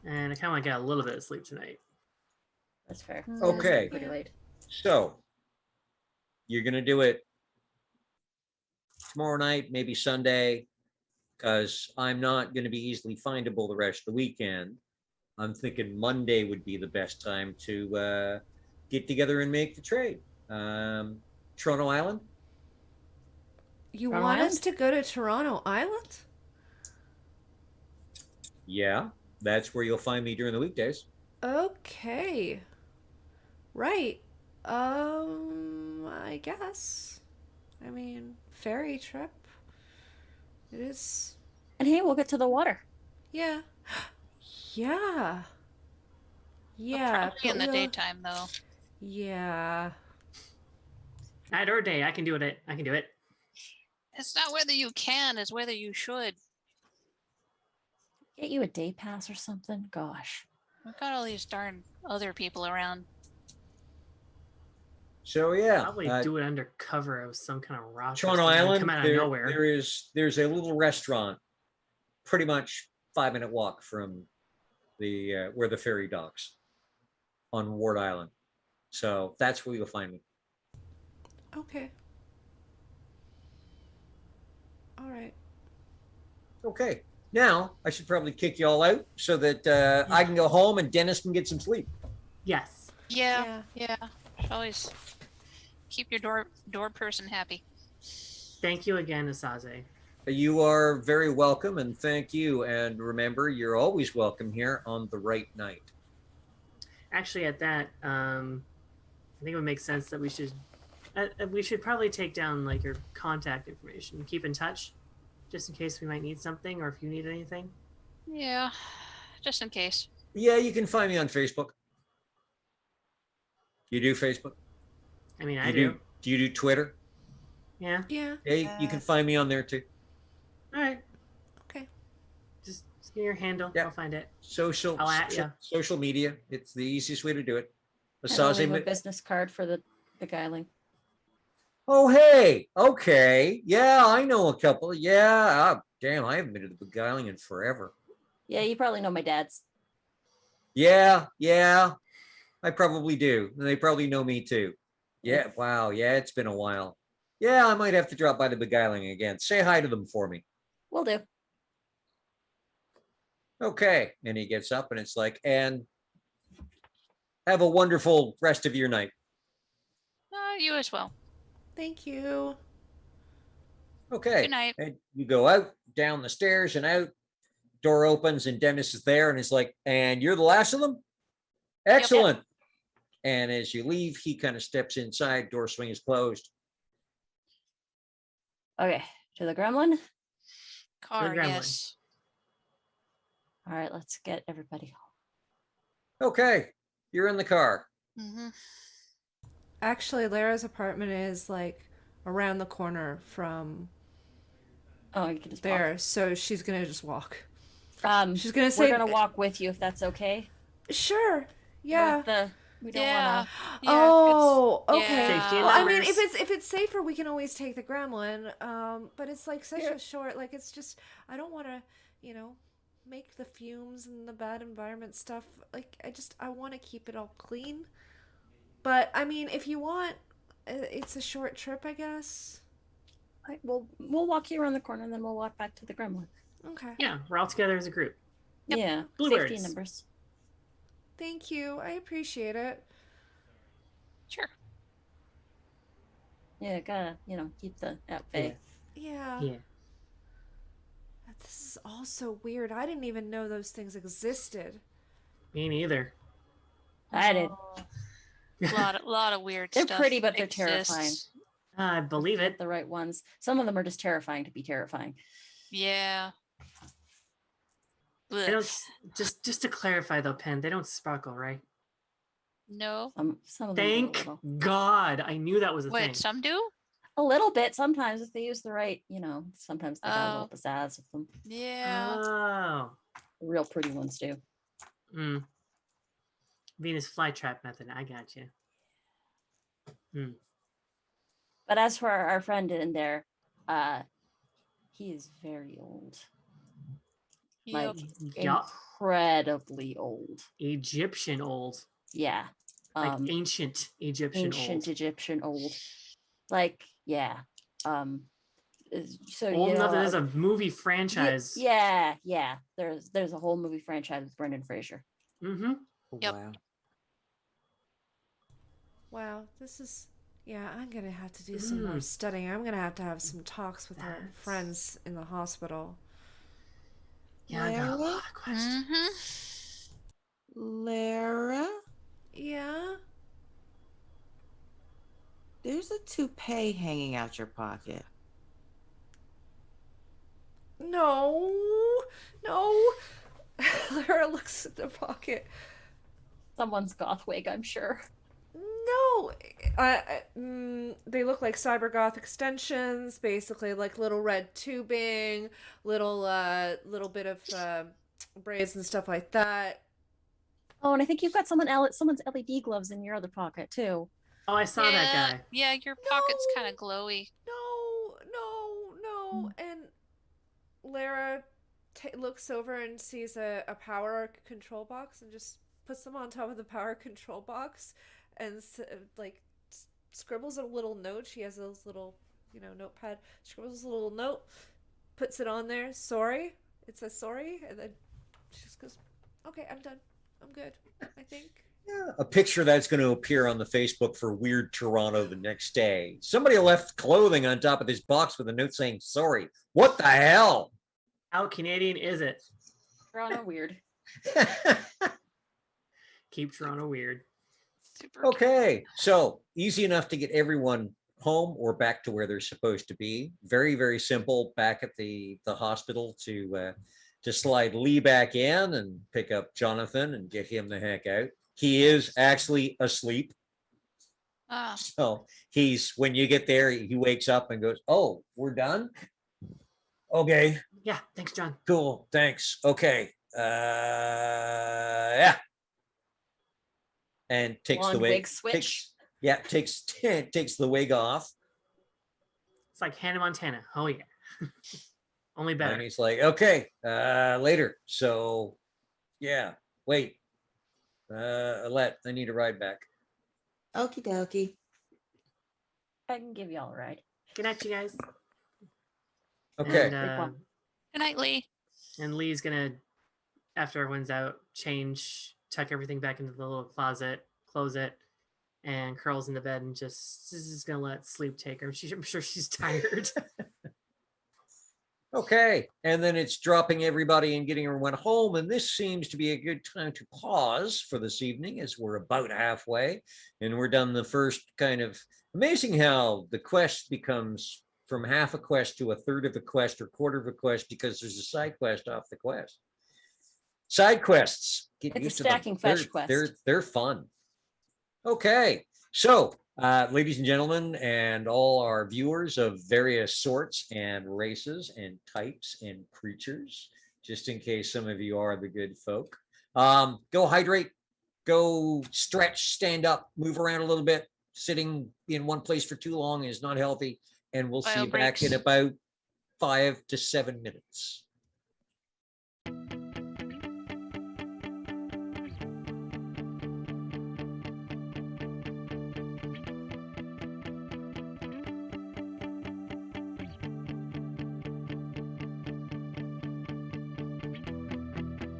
And I kind of want to get a little bit of sleep tonight. That's fair. Mm. It is Okay. Pretty late. So you're gonna do it tomorrow night, maybe Sunday, because I'm not gonna be easily findable the rest of the weekend. I'm thinking Monday would be the best time to get together and make the trade. Toronto Island. You Toronto want us Island? to go to Toronto Island? Yeah, that's where you'll find me during the weekdays. Okay. Right. I guess. I mean, ferry trip. It is. And hey, we'll get to the water. Yeah. Yeah. But Yeah. probably in but the we'll- daytime, though. Yeah. Night or day, I can do it. I can do it. It's not whether you can, it's whether you should. Get you a day pass or something. Gosh. We've got all these darn other people around. So yeah, Probably do it under cover of some kind of rock. or Toronto something, Island. Come out of nowhere. There's a little restaurant, pretty much 5-minute walk from the where the ferry docks on Ward Island. So that's where you'll find me. Okay. All right. Okay. Now I should probably kick you all out so that I can go home and Dennis can get some sleep. Yes. Yeah. Should always keep your door person happy. Thank you again, Asaze. You are very welcome, and thank you. And remember, you're always welcome here on the right night. Actually, at that, I think it would make sense that we should probably take down like your contact information. Keep in touch, just in case we might need something or if you need anything. Yeah, just in case. Yeah, you can find me on Facebook. You do Facebook? I mean, I You do. Do you do Twitter? Yeah. Yeah. Yeah, you can find me on there too. All right. Okay. Just give me your handle. Yeah. I'll find it. Social I'll at ya. social media. It's the easiest way to do it. And I'll leave a Asaze, business card for the beguiling. oh hey, okay. Yeah, I know a couple. Yeah, damn, I haven't been to the beguiling in forever. Yeah, you probably know my dad's. Yeah, I probably do. They probably know me too. Yeah, wow. Yeah, it's been a while. Yeah, I might have to drop by the beguiling again. Say hi to them for me. Will do. Okay. And he gets up and it's like, and have a wonderful rest of your night. You as well. Thank you. Okay. Good night. And you go out, down the stairs and out. Door opens and Dennis is there and he's like, and you're the last of them? Excellent. And as you leave, he kind of steps inside, door swing is closed. Okay, to the gremlin. Car, gremlin. yes. All right, let's get everybody home. Okay, you're in the car. Mhm. Actually, Lara's apartment is like around the corner from Oh, you can just there, so she's gonna just walk. walk. She's gonna We're say, gonna walk with you if that's okay. "Sure, yeah." We don't Yeah. wanna. Yeah. Oh, okay. Safety in Well, I mean, numbers. if it's safer, we can always take the gremlin. But it's like such a short. Like it's just I don't want to, make the fumes and the bad environment stuff. Like I want to keep it all clean. But I mean, if you want, it's a short trip, I guess. We'll walk you around the corner and then we'll walk back to the gremlin. Okay. Yeah, we're all together as a group. Yep. Yeah. Bluebirds. Safety numbers. Thank you. I appreciate it. Sure. Yeah, gotta, keep the at bay. Yeah. Yeah. This is all so weird. I didn't even know those things existed. Me neither. I did. A lot of weird They're stuff. pretty, but they're exists. terrifying. I believe it. The right ones. Some of them are just terrifying to be terrifying. Yeah. They Blech. don't. Just to clarify though, Pen, they don't sparkle, right? No. Some of them do a Thank little. God, I knew that was a thing. Wait, some do? A little bit sometimes if they use the right, sometimes they got a little Oh. pizzazz with them. Yeah. Oh. The real pretty ones do. Mm. Venus flytrap method. I got you. Mm. But as for our friend in there, he is very old. Yep. Yup. Incredibly old. Egyptian old. Yeah. Like ancient Egyptian ancient old. Egyptian old. Like, yeah. So Old enough that there's a movie franchise. Yeah. There's a whole movie franchise with Brendan Fraser. Mm-hmm. Yep. Wow. Wow, this is. Yeah, I'm gonna have to do some more studying. I'm gonna have some talks with our friends in the hospital. Yeah, I got a lot of questions. Mm-hmm. Lara, Yeah. there's a toupee hanging out your pocket. No. Lara looks at the pocket. Someone's goth wig, I'm sure. No. They look like cyber goth extensions, basically like little red tubing, little bit of braids and stuff like that. Oh, and I think you've got someone's LED gloves in your other pocket too. Oh, I saw that guy. Yeah, your pocket's No. kind of glowy. No. And Lara looks over and sees a power control box and just puts them on top of the power control box and scribbles a little note. She has those little, notepad. Scribbles a little note, puts it on there. Sorry. It says sorry. And then she just goes, okay, I'm done. I'm good, I think. Yeah, a picture that's going to appear on the Facebook for Weird Toronto the next day. Somebody left clothing on top of this box with a note saying, sorry. What the hell? How Canadian is it? Toronto weird. Keep Toronto weird. Super. Okay, so easy enough to get everyone home or back to where they're supposed to be. Very, very simple. Back at the hospital to slide Lee back in and pick up Jonathan and get him the heck out. He is actually asleep. Ah. So when you get there, he wakes up and goes, oh, we're done? Okay, Yeah, thanks, John. cool, thanks. Okay, yeah. And takes Blonde the wig. wig switch. Takes the wig off. It's like Hannah Montana. Oh, yeah. Only And better. he's like, okay, later. So, yeah, wait. Alette, I need a ride back. Okie dokie. I can give y'all a ride. Good night, you guys. Okay. And, Good night, Lee. and Lee's going to, after everyone's out, tuck everything back into the little closet, close it, and curls into bed and just going to let sleep take her. I'm sure she's tired. Okay. And then it's dropping everybody and getting everyone home. And this seems to be a good time to pause for this evening as we're about halfway. And we're done the first kind of amazing how the quest becomes from half a quest to a third of a quest or quarter of a quest because there's a side quest off the quest. Side quests. Get It's a used to them. stacking fetch quest. They're fun. Okay, so ladies and gentlemen, and all our viewers of various sorts and races and types and creatures, just in case some of you are the good folk, go hydrate, go stretch, stand up, move around a little bit. Sitting in one place for too long is not healthy, and we'll see Bio you back in breaks. about 5 to 7 minutes.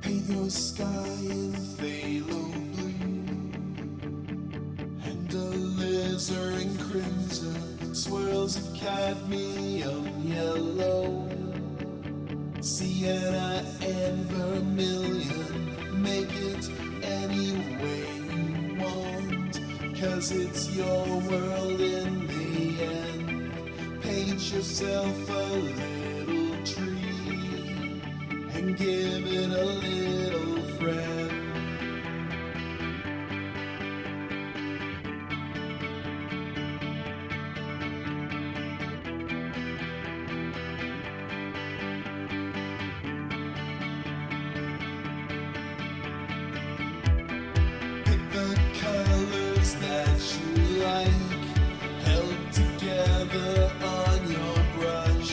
Paint your sky in phthalo blue and alizarin crimson, swirls of cadmium yellow, sienna and vermilion. Make it any way you want, 'cause it's your world in the end. Paint yourself a little tree and give it a little friend. Pick the colors that you like, held together on your brush.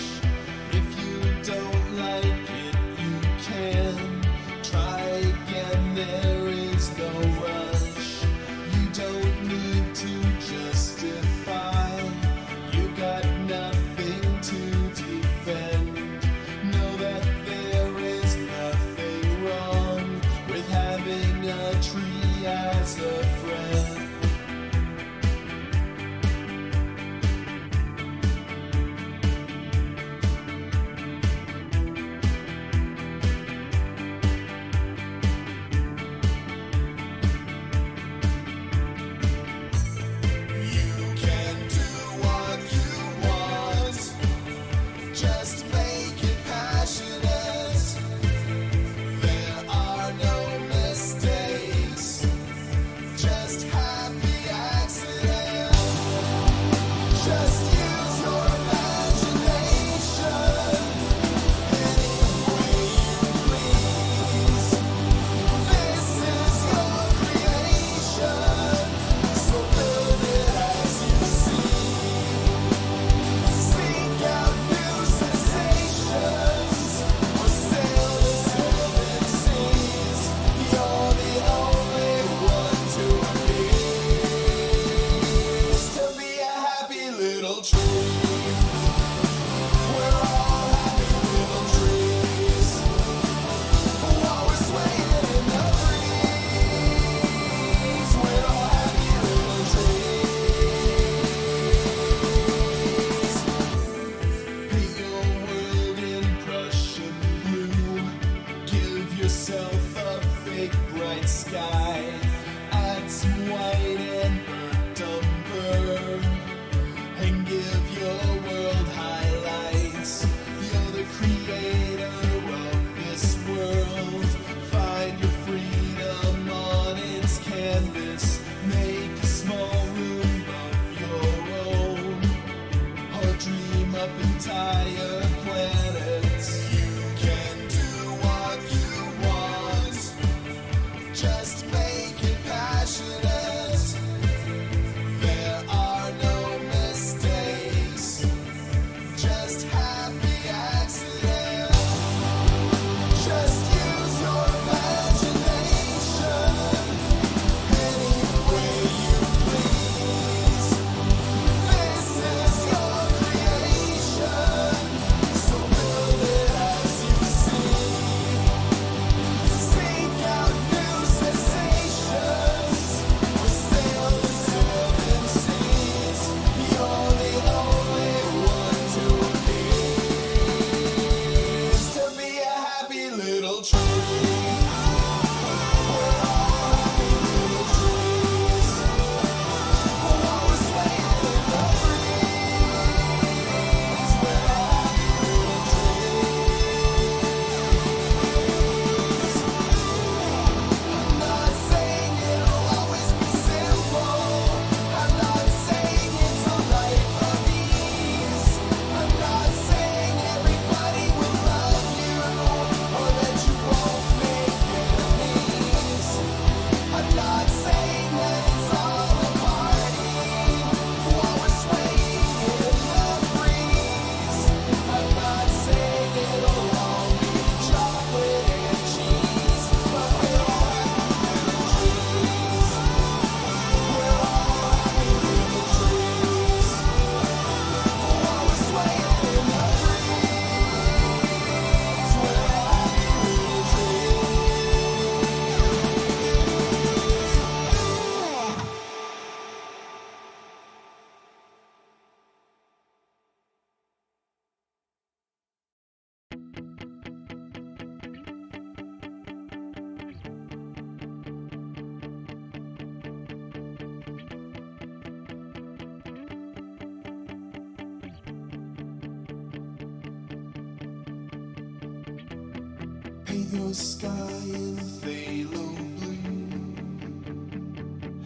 Paint your sky in phthalo blue,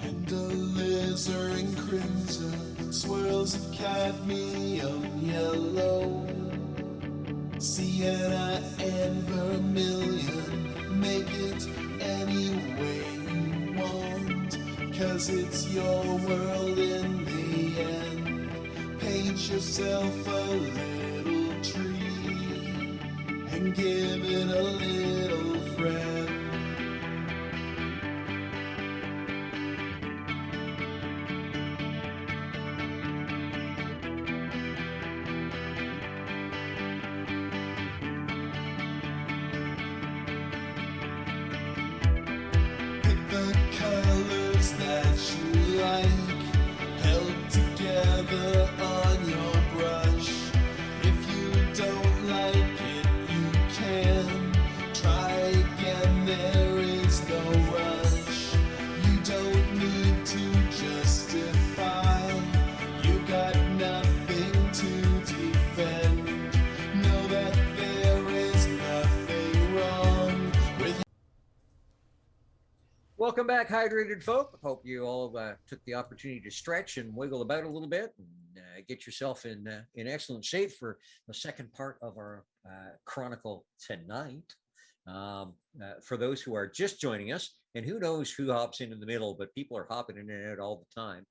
and a alizarin crimson, swirls of cadmium yellow, sienna and vermilion. Make it any way you want, 'cause it's your world in the end. Paint yourself a little tree and give it a little friend. Pick the colors that you like, held together on your brush. If you don't like it, you can try again, there is no rush. You don't need to justify, you got nothing to defend. Know that there is nothing wrong with Welcome back, hydrated folk. Hope you all took the opportunity to stretch and wiggle about a little bit and get yourself in excellent shape for the second part of our chronicle tonight. For those who are just joining us, and who knows who hops in the middle, but people are hopping in and out all the time.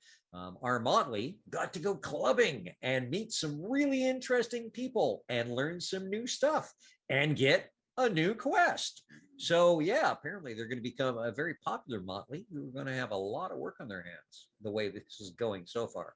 Our Motley got to go clubbing and meet some really interesting people and learn some new stuff and get a new quest. So yeah, apparently they're going to become a very popular Motley who are going to have a lot of work on their hands the way this is going so far.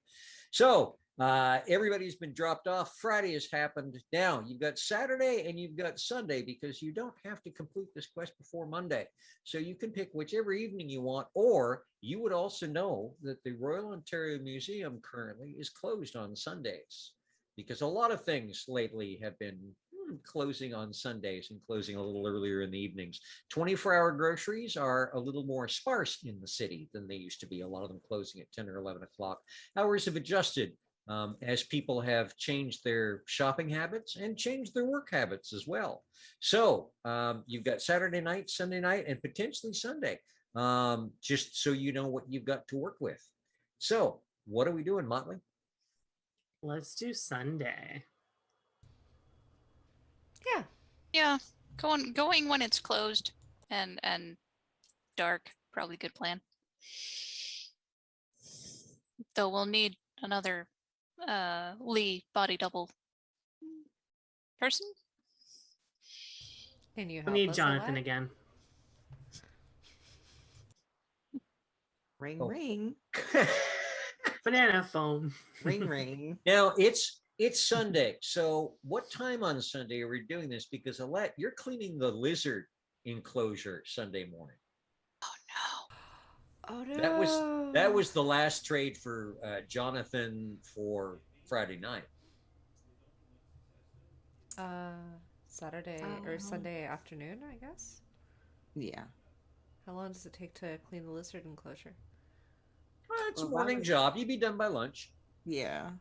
So everybody's been dropped off. Friday has happened. Now you've got Saturday and you've got Sunday, because you don't have to complete this quest before Monday. So you can pick whichever evening you want, or you would also know that the Royal Ontario Museum currently is closed on Sundays, because a lot of things lately have been closing on Sundays and closing a little earlier in the evenings. 24-hour groceries are a little more sparse in the city than they used to be. A lot of them closing at 10 or 11 o'clock. Hours have adjusted as people have changed their shopping habits and changed their work habits as well. So you've got Saturday night, Sunday night, and potentially Sunday, just so you know what you've got to work with. So what are we doing, Motley? Let's do Sunday. Yeah. Yeah, going when it's closed and dark, probably good plan. Though we'll need another Lee body double person. Can you We help need us, Jonathan Alette? again. Ring, Oh. ring, Banana phone. ring, ring. Now it's Sunday. So what time on Sunday are we doing this? Because Alette, you're cleaning the lizard enclosure Sunday morning. Oh no. That was the last trade for Jonathan for Friday night. Saturday or Sunday afternoon, I guess. Yeah. How long does it take to clean the lizard enclosure? Well, it's a Well, that morning was- job. You'd be done by lunch. Yeah.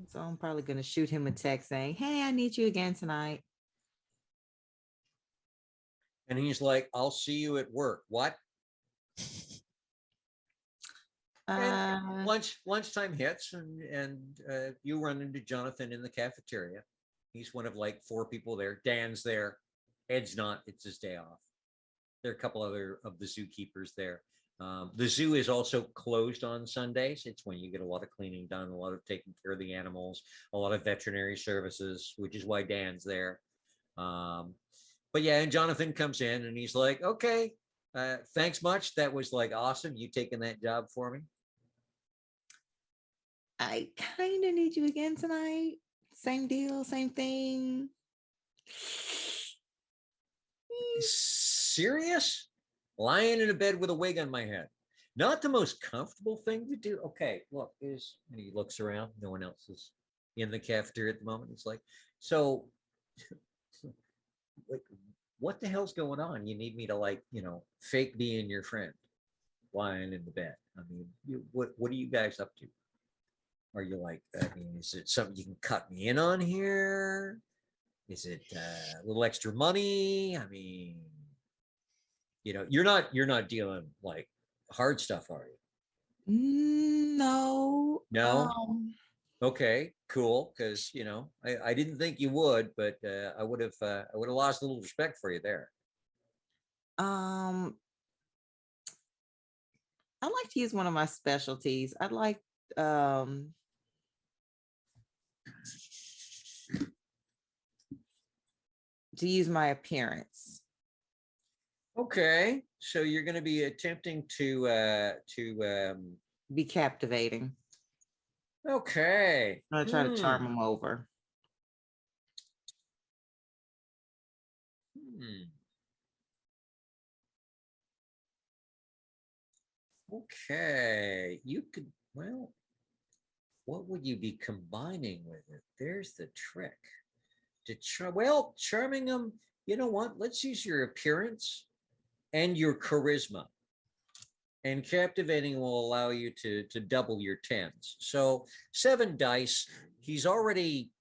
So I'm probably gonna shoot him a text saying, "Hey, I need you again tonight." And he's like, I'll see you at work. What? And lunchtime hits, and you run into Jonathan in the cafeteria. He's one of like 4 people there. Dan's there. Ed's not. It's his day off. There are a couple other of the zookeepers there. The zoo is also closed on Sundays. It's when you get a lot of cleaning done, a lot of taking care of the animals, a lot of veterinary services, which is why Dan's there. But yeah, and Jonathan comes in and he's like, okay, thanks much. That was like awesome. You taking that job for me? I kind of need you again tonight. Same deal, same thing. Serious? Lying in a bed with a wig on my head. Not the most comfortable thing to do. Okay, look, and he looks around. No one else is in the cafeteria at the moment. It's like, so like, what the hell's going on? You need me to, like, fake being your friend lying in the bed. I mean, what are you guys up to? Are you like, I mean, is it something you can cut me in on here? Is it a little extra money? I mean, you're not dealing like hard stuff, are you? No. No. Okay, cool. Because I didn't think you would, but I would have lost a little respect for you there. Um, I like to use one of my specialties. I'd like to use my appearance. Okay, so you're going to be attempting to Be captivating. okay. I'm gonna try to charm them over. Okay, you could, well, what would you be combining with it? There's the trick. Charming them, you know what? Let's use your appearance and your charisma. And captivating will allow you to double your tens. So 7 dice. He's already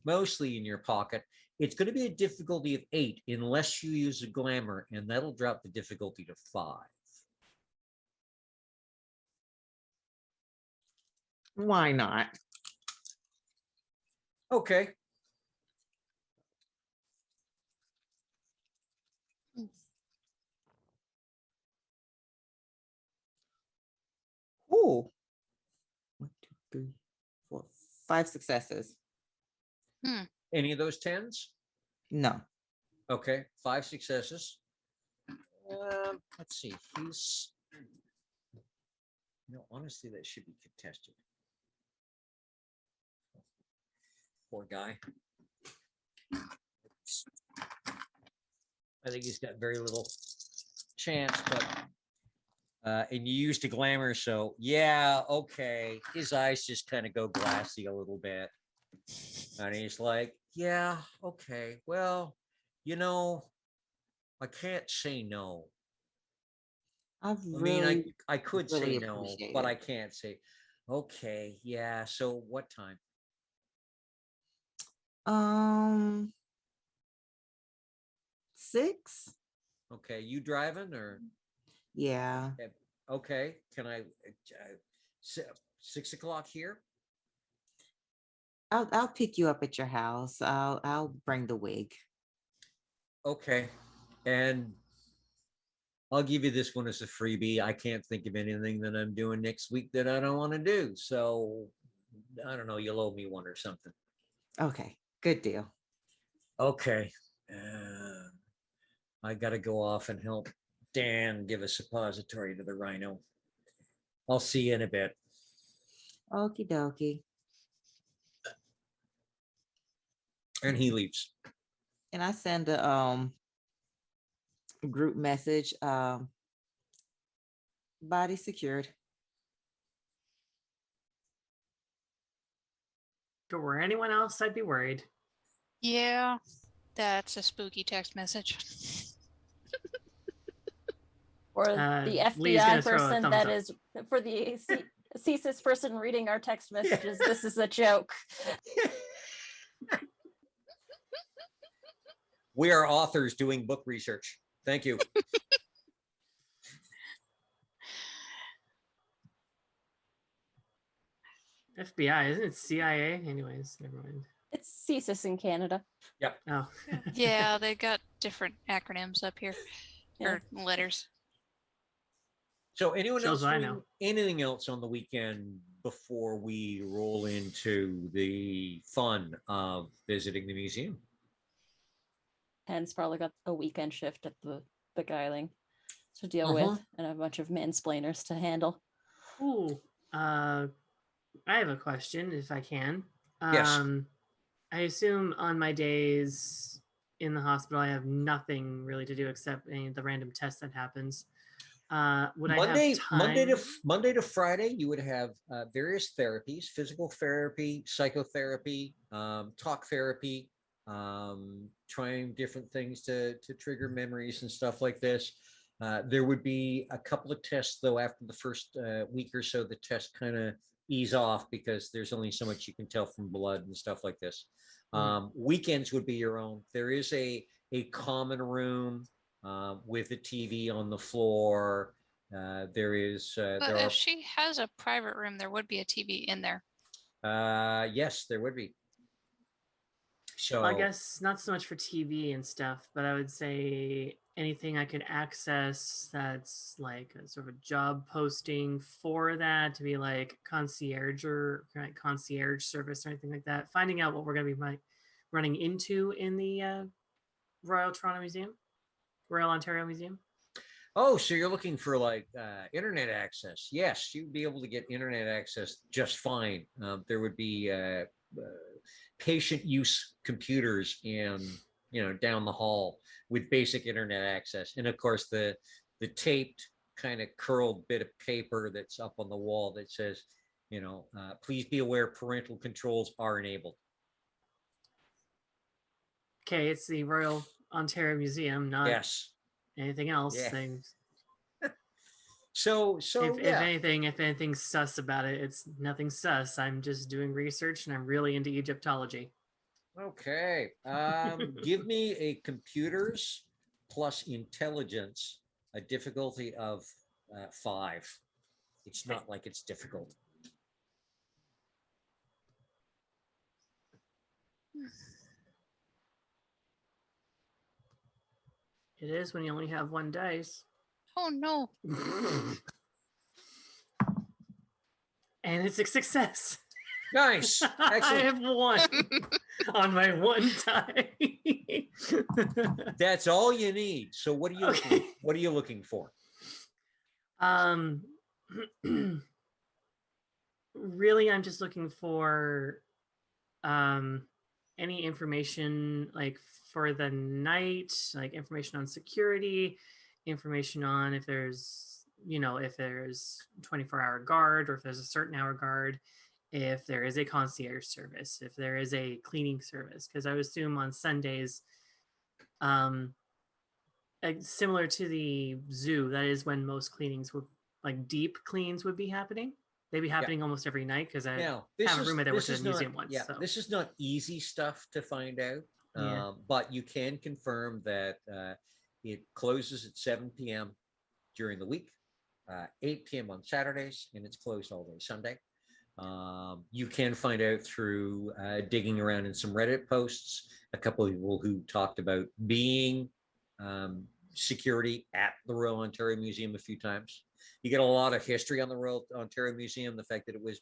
mostly in your pocket. It's going to be a difficulty of 8 unless you use a glamour, and that'll drop the difficulty to 5. Why not? Okay. Ooh. 1, 2, 3, 4, 5 successes. Any of those 10s? No. Okay, 5 successes. Let's see. He's, honestly, that should be contested. Poor guy. I think he's got very little chance, but and you used a glamour, so yeah, okay. His eyes just kind of go glassy a little bit. And he's like, yeah, okay. Well, I can't say no. I could really say no, appreciate but it. I can't say, okay, yeah. So what time? 6. Okay, you driving or? Yeah. Okay, can I 6 o'clock here? I'll pick you up at your house. I'll bring the wig. Okay, and I'll give you this one as a freebie. I can't think of anything that I'm doing next week that I don't want to do. So I don't know. You'll owe me one or something. Okay, good deal. Okay. I got to go off and help Dan give a suppository to the rhino. I'll see you in a bit. Okie dokie. And he leaves. And I send a group message. Body secured. If it were anyone else, I'd be worried. Yeah, that's a spooky text message. Or the Lee's gonna FBI throw a person thumbs that up. is for the CSIS person reading our text messages. This is a joke. We are authors doing book research. Thank you. FBI, isn't it CIA? Anyways, never mind. It's CSIS in Canada. Yep. Oh. Yeah, they got different acronyms up here, Yeah. or letters. So anyone else Shows what I doing know. anything else on the weekend before we roll into the fun of visiting the museum? Pen's probably got a weekend shift at the beguiling to deal with and a bunch of mansplainers to handle. Ooh. I have a question, if I can. Yes. I assume on my days in the hospital, I have nothing really to do except the random test that happens. Would I have time? Monday to Friday, you would have various therapies: physical therapy, psychotherapy, talk therapy, trying different things to trigger memories and stuff like this. There would be a couple of tests, though. After the first week or so, the test kind of ease off because there's only so much you can tell from blood and stuff like this. Weekends would be your own. There is a common room with a TV on the floor. There is But there if she has a private room, there would be a TV in there. are yes, there would be. So I guess not so much for TV and stuff, but I would say anything I could access that's like a sort of a job posting for that to be like concierge or concierge service or anything like that. Finding out what we're going to be running into in the Royal Toronto Museum, Royal Ontario Museum. oh, so you're looking for like internet access? Yes, you'd be able to get internet access just fine. There would be patient use computers in down the hall with basic internet access, and of course the taped kind of curled bit of paper that's up on the wall that says, please be aware parental controls are enabled. Okay, it's the Royal Ontario Museum, not Yes. anything else. Yeah. Things. So If anything's sus about it, it's nothing sus. I'm just doing research and I'm really into Egyptology. Okay. Give me a computers plus intelligence, a difficulty of 5. It's not like it's difficult. It is when you only have one dice. Oh no. And it's a success. Nice. I Excellent. have 1 on my 1 die. That's all you need. So what are you looking for? Really, I'm just looking for any information like for the night, like information on security, information on if there's 24-hour guard or if there's a certain hour guard, if there is a concierge service, if there is a cleaning service, because I would assume on Sundays, similar to the zoo, that is when most cleanings would, like deep cleans would be happening. They'd be happening almost every night because I have a roommate that went to the museum once. Yeah, so. This is not easy stuff to find out, Yeah. but you can confirm that it closes at 7 p.m. during the week, 8 p.m. on Saturdays, and it's closed all day Sunday. You can find out through digging around in some Reddit posts, a couple of people who talked about being security at the Royal Ontario Museum a few times. You get a lot of history on the Royal Ontario Museum, the fact that it was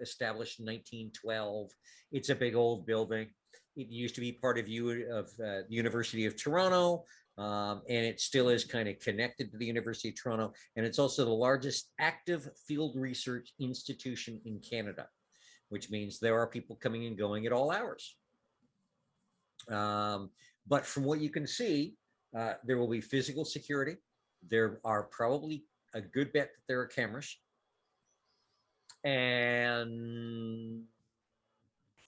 established in 1912. It's a big old building. It used to be part of the University of Toronto, and it still is kind of connected to the University of Toronto. And it's also the largest active field research institution in Canada, which means there are people coming and going at all hours. But from what you can see, there will be physical security. There are probably a good bet that there are cameras. And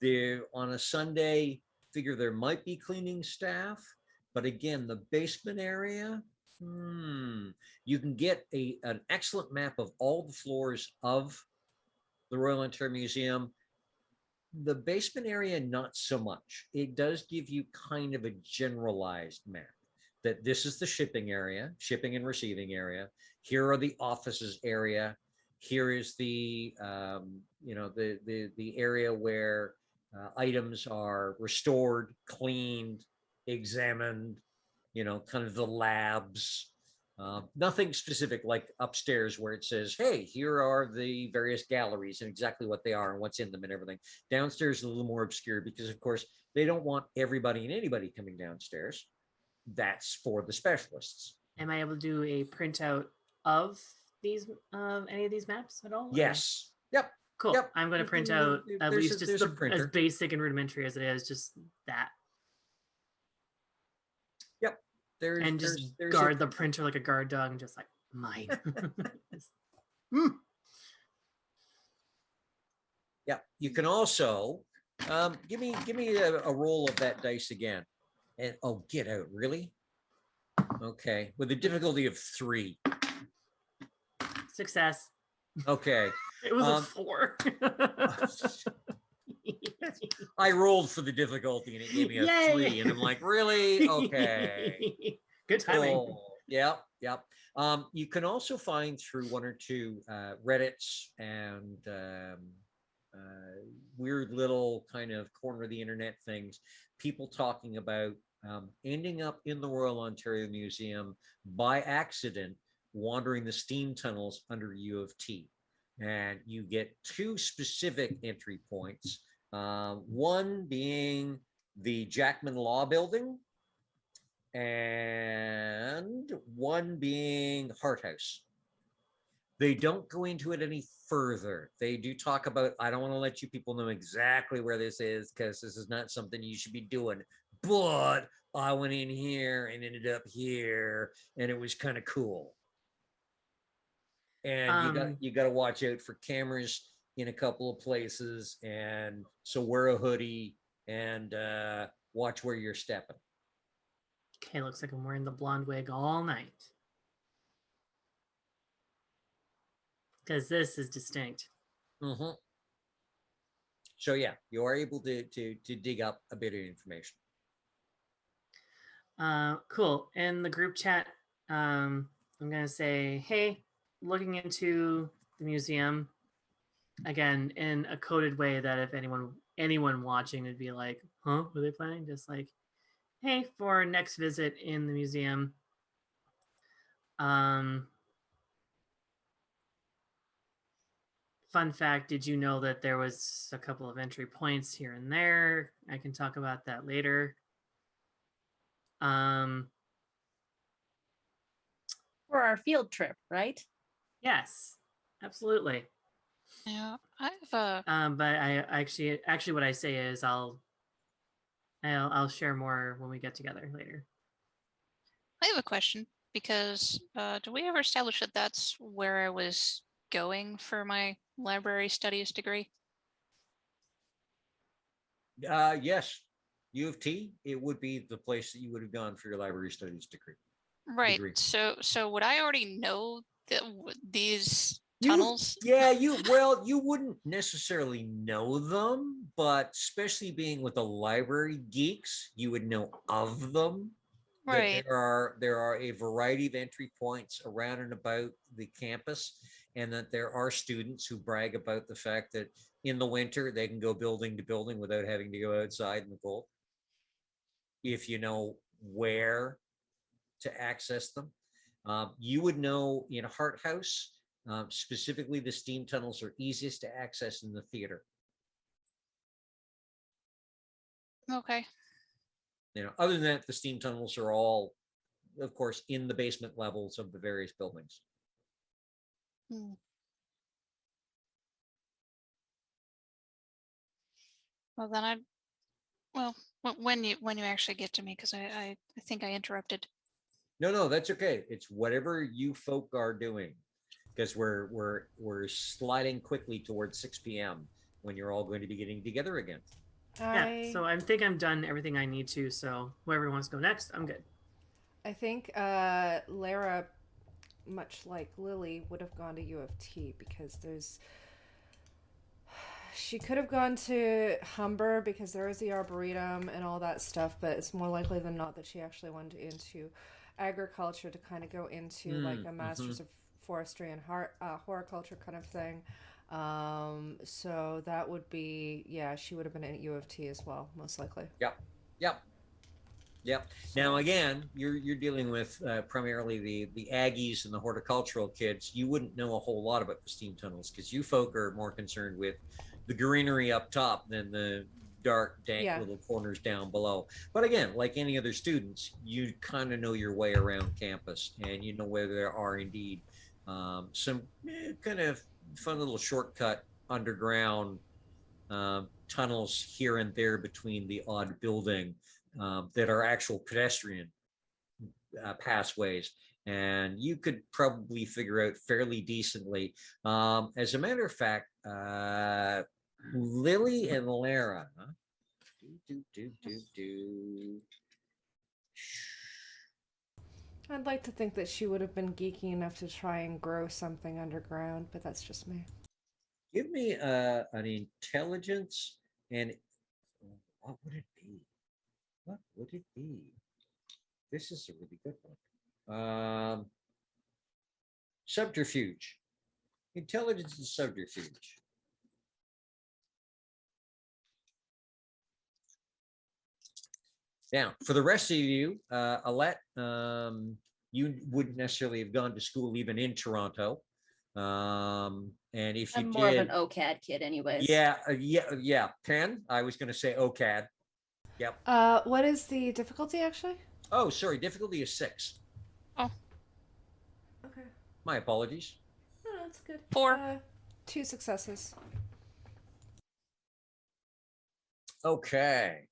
there on a Sunday, figure there might be cleaning staff. But again, the basement area, you can get an excellent map of all the floors of the Royal Ontario Museum. The basement area, not so much. It does give you kind of a generalized map that this is the shipping area, shipping and receiving area. Here are the offices area. Here is the area where items are restored, cleaned, examined, kind of the labs. Nothing specific like upstairs where it says, hey, here are the various galleries and exactly what they are and what's in them and everything. Downstairs is a little more obscure because, of course, they don't want everybody and anybody coming downstairs. That's for the specialists. Am I able to do a printout of these any of these maps at all? Yes. Yep. Cool. Yep. I'm going to print out at least just as basic and rudimentary as it is, just that. Yep. There's guard the printer like a guard dog and just like mine. Yeah. You can also give me a roll of that dice again. And get out, really? Okay, with a difficulty of 3. Success. Okay. It was a 4. I rolled for the difficulty and it gave me a Yay! 3, and I'm like, really? Okay. Good timing. Cool. Yep. You can also find through one or two Reddits and weird little kind of corner of the internet things, people talking about ending up in the Royal Ontario Museum by accident, wandering the steam tunnels under U of T. And you get 2 specific entry points, one being the Jackman Law Building, and one being Hart House. They don't go into it any further. They do talk about, I don't want to let you people know exactly where this is because this is not something you should be doing, but I went in here and ended up here and it was kind of cool. And you got to watch out for cameras in a couple of places, and so wear a hoodie and watch where you're stepping. Okay, looks like I'm wearing the blonde wig all night. Because this is distinct. Mm-hmm. So yeah, you are able to dig up a bit of information. Cool. In the group chat, I'm gonna say, hey, looking into the museum again in a coded way that if anyone watching would be like, huh, were they playing? Just like, hey, for our next visit in the museum, fun fact, did you know that there was a couple of entry points here and there? I can talk about that later. For our field trip, right? Yes, absolutely. Yeah, I have a. But I actually what I say is I'll share more when we get together later. I have a question because did we ever establish that that's where I was going for my library studies degree? Yes, U of T, it would be the place that you would have gone for your library studies degree. Right. So would I already know that these You tunnels? you wouldn't necessarily know them, but especially being with the library geeks, you would know of them. Right. There are a variety of entry points around and about the campus, and that there are students who brag about the fact that in the winter they can go building to building without having to go outside in the cold, if you know where to access them. You would know in Hart House, specifically the steam tunnels are easiest to access in the theater. Okay. Other than that, the steam tunnels are all, of course, in the basement levels of the various buildings. Well, then when you actually get to me, because I think I interrupted. No, that's okay. It's whatever you folk are doing, because we're sliding quickly towards 6 p.m. when you're all going to be getting together again. Yeah, so I think I'm done everything I need to. So whoever wants to go next, I'm good. I think Lara, much like Lily, would have gone to U of T because she could have gone to Humber because there is the Arboretum and all that stuff, but it's more likely than not that she actually went into agriculture to kind of go into like a master's of forestry and horticulture kind of thing. So that would be, she would have been at U of T as well, most likely. Yep. Now again, you're dealing with primarily the Aggies and the horticultural kids. You wouldn't know a whole lot about the steam tunnels because you folk are more concerned with the greenery up top than the dark, dank little corners down below. But again, like any other students, you kind of know your way around campus, and you know whether there are indeed some kind of fun little shortcut underground tunnels here and there between the odd building that are actual pedestrian pathways, and you could probably figure out fairly decently. As a matter of fact, Lily and Lara, I'd like to think that she would have been geeky enough to try and grow something underground, but that's just me. Give me an intelligence and what would it be? What would it be? This is a really good one. Subterfuge. Intelligence and subterfuge. Now, for the rest of you, Alette, you wouldn't necessarily have gone to school even in Toronto. And if you I'm did, more of an OCAD kid anyways. yeah. Pen, I was going to say OCAD. Yep. What is the difficulty actually? Oh, sorry. Difficulty is 6. Okay. My apologies. No, that's good. 4. 2 successes. Okay.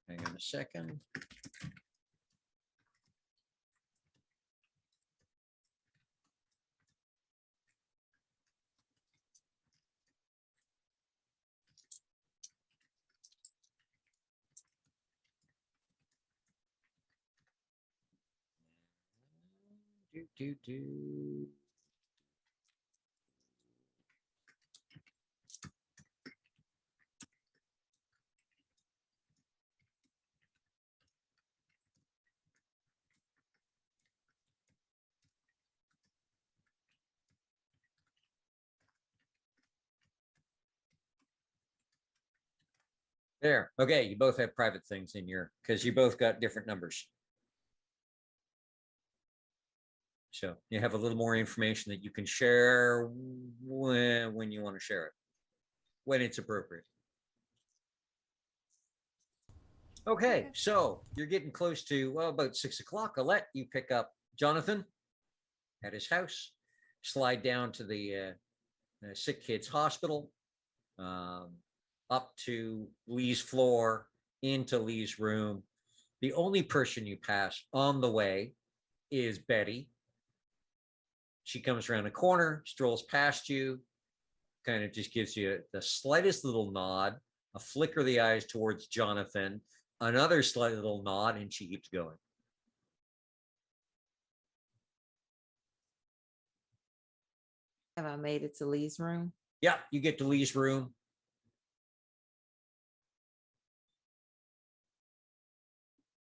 Hang on a second. Do. There. Okay, you both have private things in your because you both got different numbers. So you have a little more information that you can share when you want to share it, when it's appropriate. Okay, so you're getting close to, well, about 6 o'clock. Alette, you pick up Jonathan at his house, slide down to the sick kids hospital, up to Lee's floor, into Lee's room. The only person you pass on the way is Betty. She comes around a corner, strolls past you, kind of just gives you the slightest little nod, a flicker of the eyes towards Jonathan, another slight little nod, and she keeps going. Have I made it to Lee's room? Yeah, you get to Lee's room.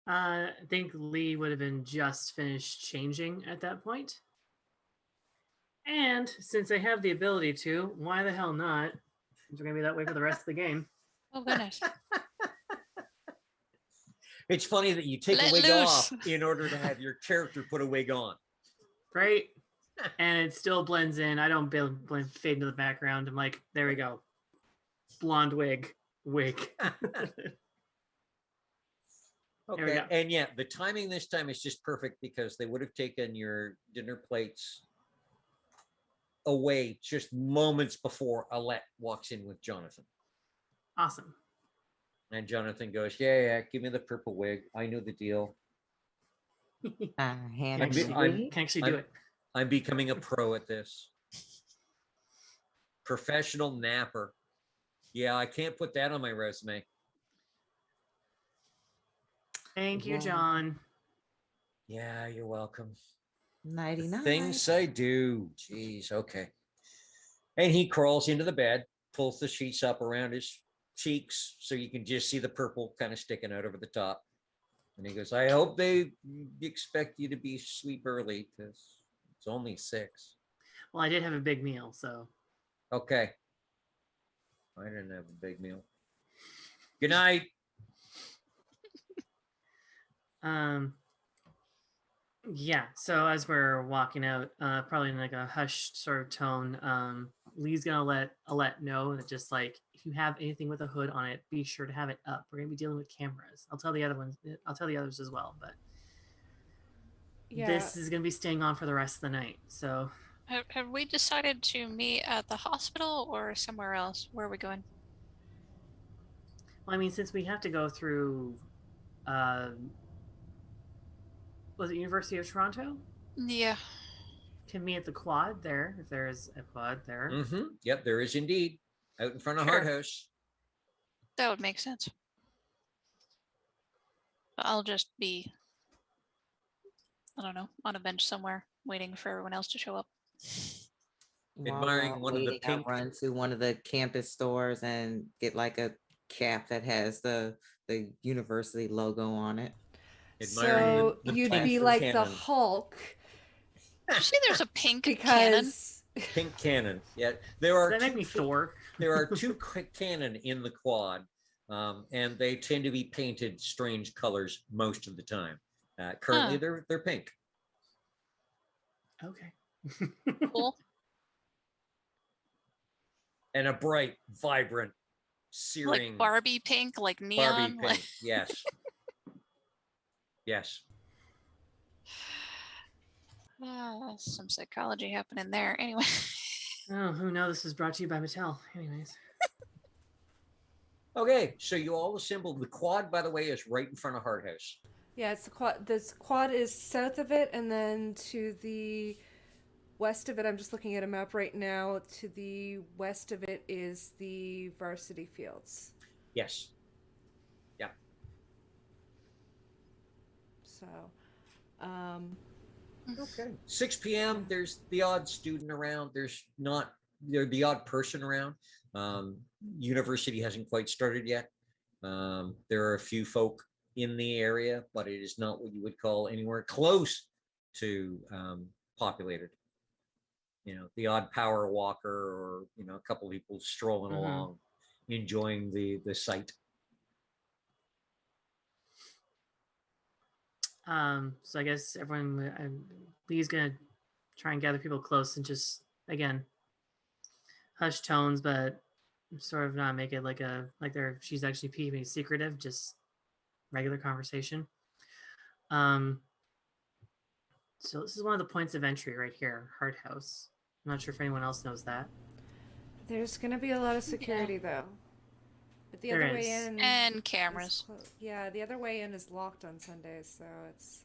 I think Lee would have been just finished changing at that point. And since I have the ability to, why the hell not? It's going to be that way for the rest of the game. Oh, goodness. It's funny that you take Let a wig loose. off in order to have your character put a wig on. Right? And it still blends in. I don't fade into the background. I'm like, there we go. Blonde wig. Okay, and yeah, the timing this time is just perfect because they would have taken your dinner plates away just moments before Alette walks in with Jonathan. Awesome. And Jonathan goes, yeah, give me the purple wig. I know the deal. Hand Can the I'm- wig. actually do it. I'm becoming a pro at this. Professional napper. Yeah, I can't put that on my resume. Thank you, Yeah. John. Yeah, you're welcome. 99. Things I do. Jeez, okay. And he crawls into the bed, pulls the sheets up around his cheeks so you can just see the purple kind of sticking out over the top. And he goes, I hope they expect you to be asleep early because it's only 6. Well, I did have a big meal, so. Okay. I didn't have a big meal. Good night. Yeah, so as we're walking out, probably in like a hushed sort of tone, Lee's gonna let Alette know that just like if you have anything with a hood on it, be sure to have it up. We're gonna be dealing with cameras. I'll tell the others as well, but Yeah. this is gonna be staying on for the rest of the night. So Have we decided to meet at the hospital or somewhere else? Where are we going? well, I mean, since we have to go through was it University of Toronto? Yeah. Can meet at the quad there, if there is a quad there. Mm-hmm. Yep, there is indeed. Out in front of Sure. Hard House. That would make sense. I'll just be, I don't know, on a bench somewhere waiting for everyone else to show up. While Admiring we're all one of the waiting, I'll pink- run to one of the campus stores and get like a cap that has the university logo on it. Admiring So the you'd pink be like the cannon. Hulk You see, there's a pink cannon. because Pink cannon. Yeah, there are Does that make two me Thor? there are two cannon in the quad, and they tend to be painted strange colors most of the time. Currently, Huh. they're pink. Okay. Cool. And a bright, vibrant, searing Like Barbie pink, like Barbie neon. pink. Like, Yes. Yes. some psychology happening there. Anyway. Oh, who knows? This is brought to you by Mattel. Anyways. Okay, so you all assembled. The quad, by the way, is right in front of Hard House. yeah, it's the quad. This quad is south of it, and then to the west of it, I'm just looking at a map right now. To the west of it is the varsity fields. Yes. So, Okay. 6 p.m. There's the odd student around. There's the odd person around. University hasn't quite started yet. There are a few folk in the area, but it is not what you would call anywhere close to populated. The odd power walker, or a couple of people strolling along, enjoying the sight. So I guess everyone, Lee's gonna try and gather people close and just, again, hush tones, but sort of not make it like she's actually being secretive, just regular conversation. So this is one of the points of entry right here, Hard House. I'm not sure if anyone else knows that. there's going to be a lot of security though. But the There other way is. in And is cameras. yeah, the other way in is locked on Sundays, so it's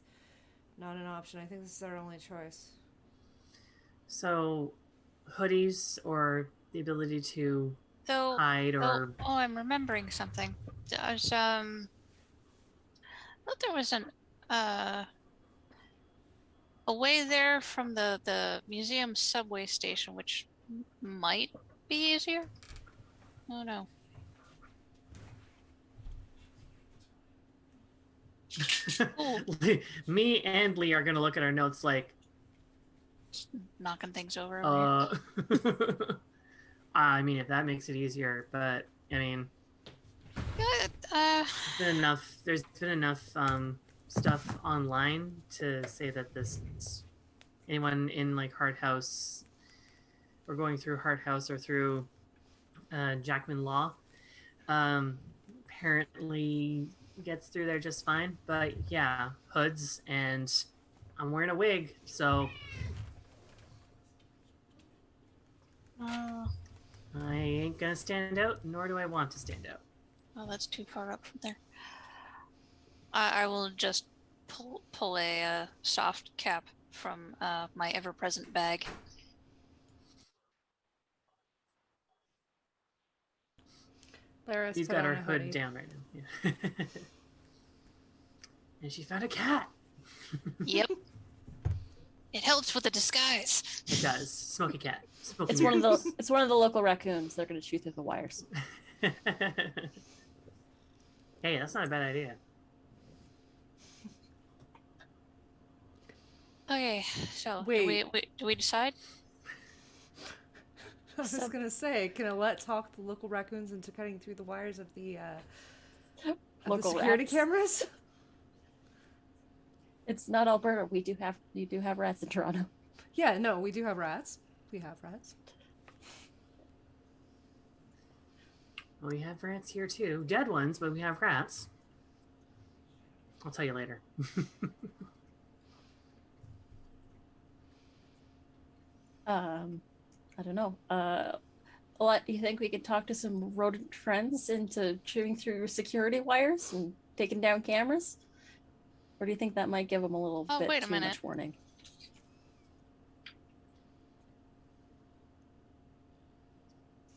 not an option. I think this is our only choice. So hoodies or the ability to So, hide or I'm remembering something. There's I thought there was a way there from the museum subway station, which might be easier. Oh no. Me and Lee are gonna look at our notes like Knocking things over. Over here. I mean, if that makes it easier, but I mean, there's been enough stuff online to say that anyone in like Hard House or going through Hard House or through Jackman Law apparently gets through there just fine. But yeah, hoods, and I'm wearing a wig, so I ain't gonna stand out, nor do I want to stand out. Oh, that's too far up from there. I will just pull a soft cap from my ever-present bag. Lara's She's put got on her a hood hoodie. down right now. Yeah. And she found a cat. Yep. It helps with the disguise. It does. Smoky cat. Smoky It's one of mirrors. the it's one of the local raccoons. They're going to chew through the wires. Hey, that's not a bad idea. Okay, so Wait. do we decide? I was So- gonna say, can Alette talk the local raccoons into cutting through the wires of the Local security rats. cameras? It's not Alberta. You do have rats in Toronto. Yeah, no, we do have rats. We have rats. Well, we have rats here too. Dead ones, but we have rats. I'll tell you later. I don't know. What do you think we could talk to some rodent friends into chewing through security wires and taking down cameras? Or do you think that might give them a little Oh, bit wait a too minute. much warning?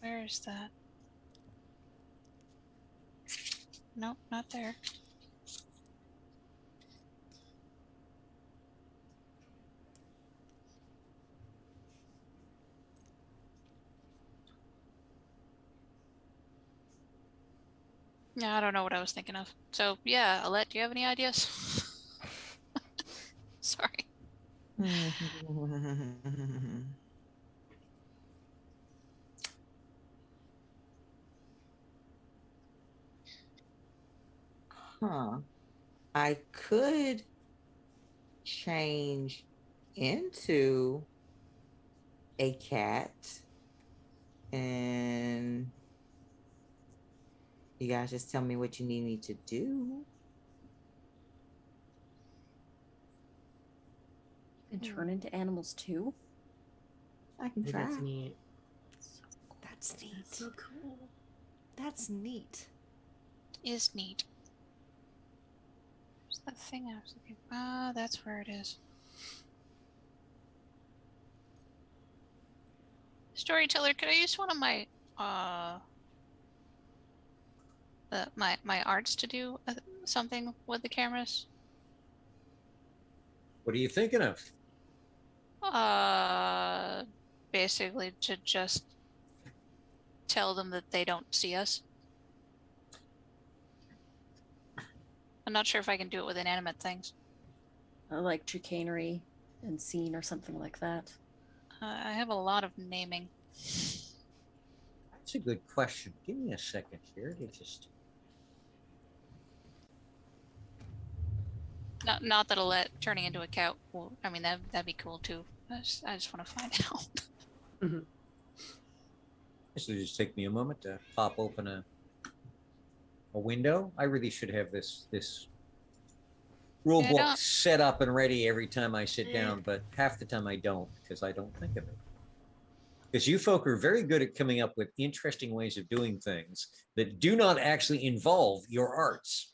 Where is that? Nope, not there. Yeah, I don't know what I was thinking of. So yeah, Alette, do you have any ideas? Sorry. Huh. I could change into a cat and you guys just tell me what you need me to do. You can turn into animals too. I can Oh, try. that's neat. That's neat. That's so cool. That's neat. Is neat. Where's that thing I was looking? Ah, that's where it is. Storyteller, could I use one of my my arts to do something with the cameras? What are you thinking of? Basically to just tell them that they don't see us. I'm not sure if I can do it with inanimate things. Like chicanery and scene or something like that. I have a lot of naming. That's a good question. Give me a second here to just. Not that I'll let turning into a cat. Well, I mean that'd be cool too. I just want to find out. This will just take me a moment to pop open a window. I really should have this rule Yeah, book set up and ready every time I sit Yeah. down, but half the time I don't because I don't think of it. Because you folk are very good at coming up with interesting ways of doing things that do not actually involve your arts.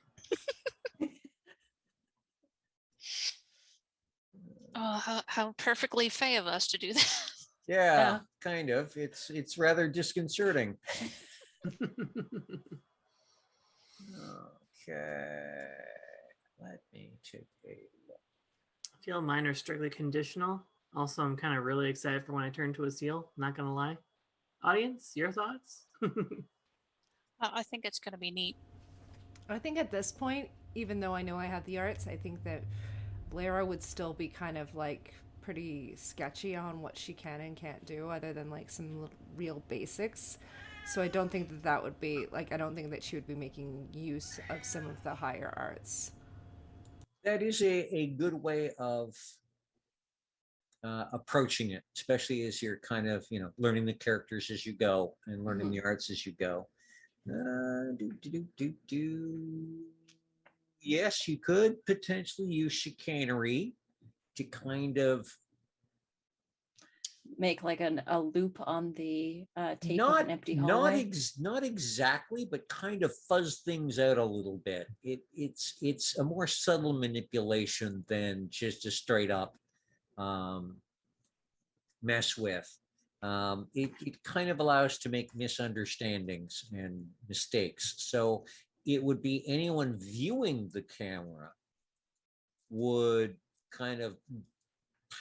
Oh, how perfectly Fey of us to do that. Yeah, Yeah. kind of. It's rather disconcerting. Okay, let me take a look. I feel mine are strictly conditional. Also, I'm kind of really excited for when I turn to a seal. Not gonna lie. Audience, your thoughts? I think it's gonna be neat. I think at this point, even though I know I have the arts, I think that Lara would still be kind of like pretty sketchy on what she can and can't do, other than like some real basics. So I don't think that that would be like, I don't think that she would be making use of some of the higher arts. That is a good way of approaching it, especially as you're kind of, learning the characters as you go and learning the arts as you go. Yes, you could potentially use chicanery to kind of Make like a loop on the tape of not an empty not hallway. not exactly, but kind of fuzz things out a little bit. It's a more subtle manipulation than just a straight up mess with. It kind of allows to make misunderstandings and mistakes. So it would be anyone viewing the camera would kind of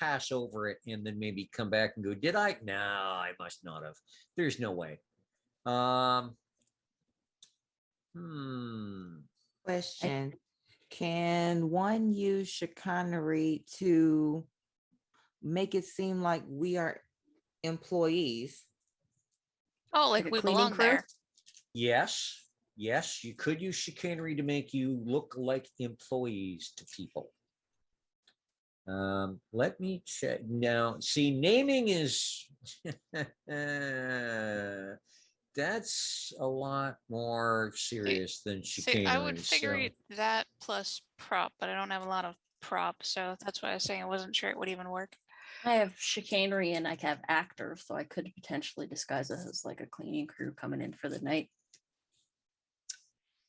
pass over it and then maybe come back and go, did I? No, I must not have. There's no way. Question. Can one use chicanery to make it seem like we are employees? Oh, like Like a we cleaning belong crew? there. Yes, you could use chicanery to make you look like employees to people. Let me check now. See, naming is that's a lot more serious than chicanery. See, I would figure So that plus prop, but I don't have a lot of prop, so that's why I was saying I wasn't sure it would even work. I have chicanery and I have actors, so I could potentially disguise it as like a cleaning crew coming in for the night.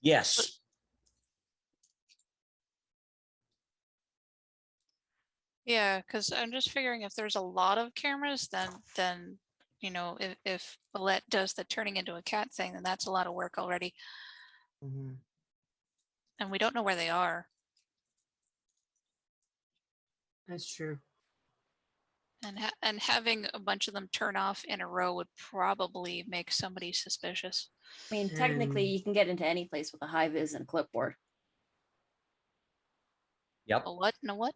yes. Yeah, because I'm just figuring if there's a lot of cameras, then if Alette does the turning into a cat thing, then that's a lot of work already, Mhm. and we don't know where they are. That's true. And having a bunch of them turn off in a row would probably make somebody suspicious. I mean, technically, And- you can get into any place with a high vis and a clipboard. Yep. A what? No what?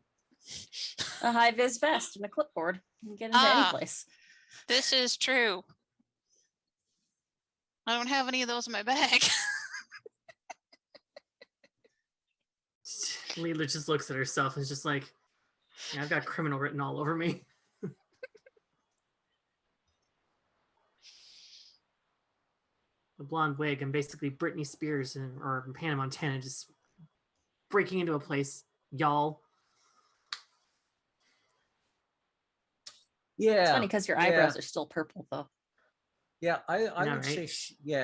A high vis vest and a clipboard. You can get into any Ah. place. This is true. I don't have any of those in my bag. Leela just looks at herself and is just like, yeah, I've got criminal written all over me. The blonde wig and basically Britney Spears or Hannah Montana just breaking into a place, y'all. Yeah. It's funny because your eyebrows are still purple, though. Yeah, I Yeah, would say,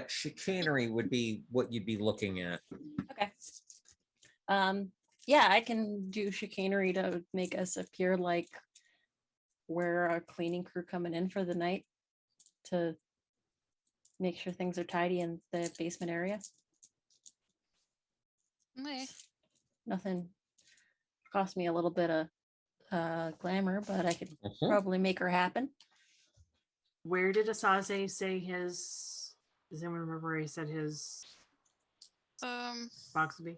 chicanery would be what you'd be looking at. Okay. Yeah, I can do chicanery to make us appear like we're a cleaning crew coming in for the night to make sure things are tidy in the basement area. Okay. Nothing cost me a little bit of glamour, but I could Mhm. probably make her happen. Where did Asaze say his? Does anyone remember where he said his box would be?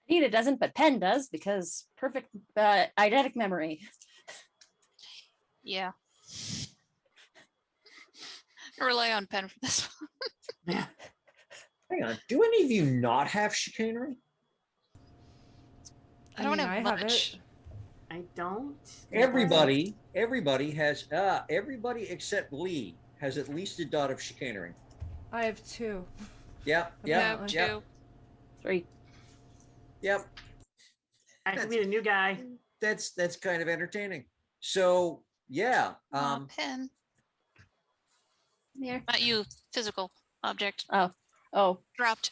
Anita doesn't, but Penn does because perfect eidetic memory. Yeah. I rely on Penn for this one. Yeah. Hang on. Do any of you not have chicanery? I don't mean, have I have much. it. I don't. Everybody has, everybody except Lee has at least a dot of chicanery. I have 2. Yep, I yep, have Yeah. two. 3. yep. I could be the new guy. That's kind of entertaining. So yeah, Penn. Here. Not you, physical object. Oh, Dropped.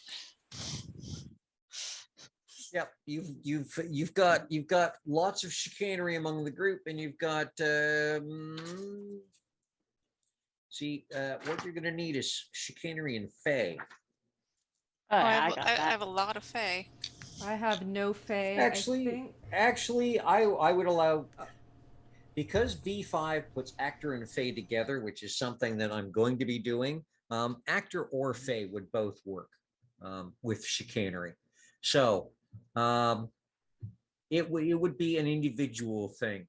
yep. You've got lots of chicanery among the group, and you've got see what you're gonna need is chicanery and fey. Oh, I got I that. have a lot of Fae. I have no Fae. Actually, I think. Actually, I would allow, because V5 puts actor and Fae together, which is something that I'm going to be doing. Actor or Fae would both work with chicanery. So it would be an individual thing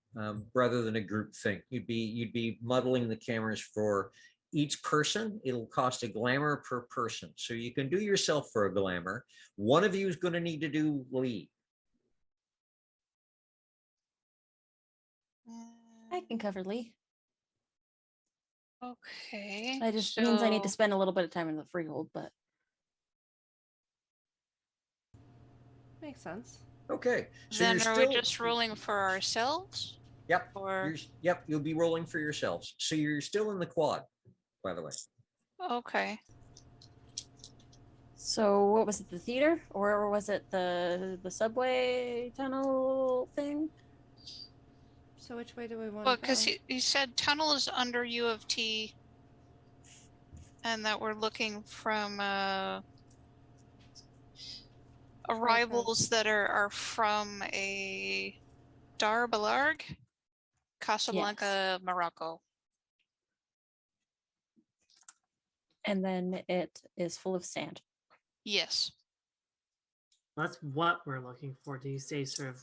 rather than a group thing. You'd be muddling the cameras for each person. It'll cost a glamour per person. So you can do yourself for a glamour. One of you is going to need to do lead. I can cover Lee. Okay. That just means I need to so- spend a little bit of time in the freehold, but Makes sense. Okay. So Then you're are still, we just rolling for ourselves? Yep. Or Yep. You'll be rolling for yourselves. So you're still in the quad, by the way. okay. so what was it, the theater or was it the subway tunnel thing? So which way do we want Well, to go? because he said tunnel is under U of T, and that we're looking from arrivals that are from a Dar Balarg, Casablanca, Morocco. And then it is full of sand. Yes. That's what we're looking for. Do you say sort of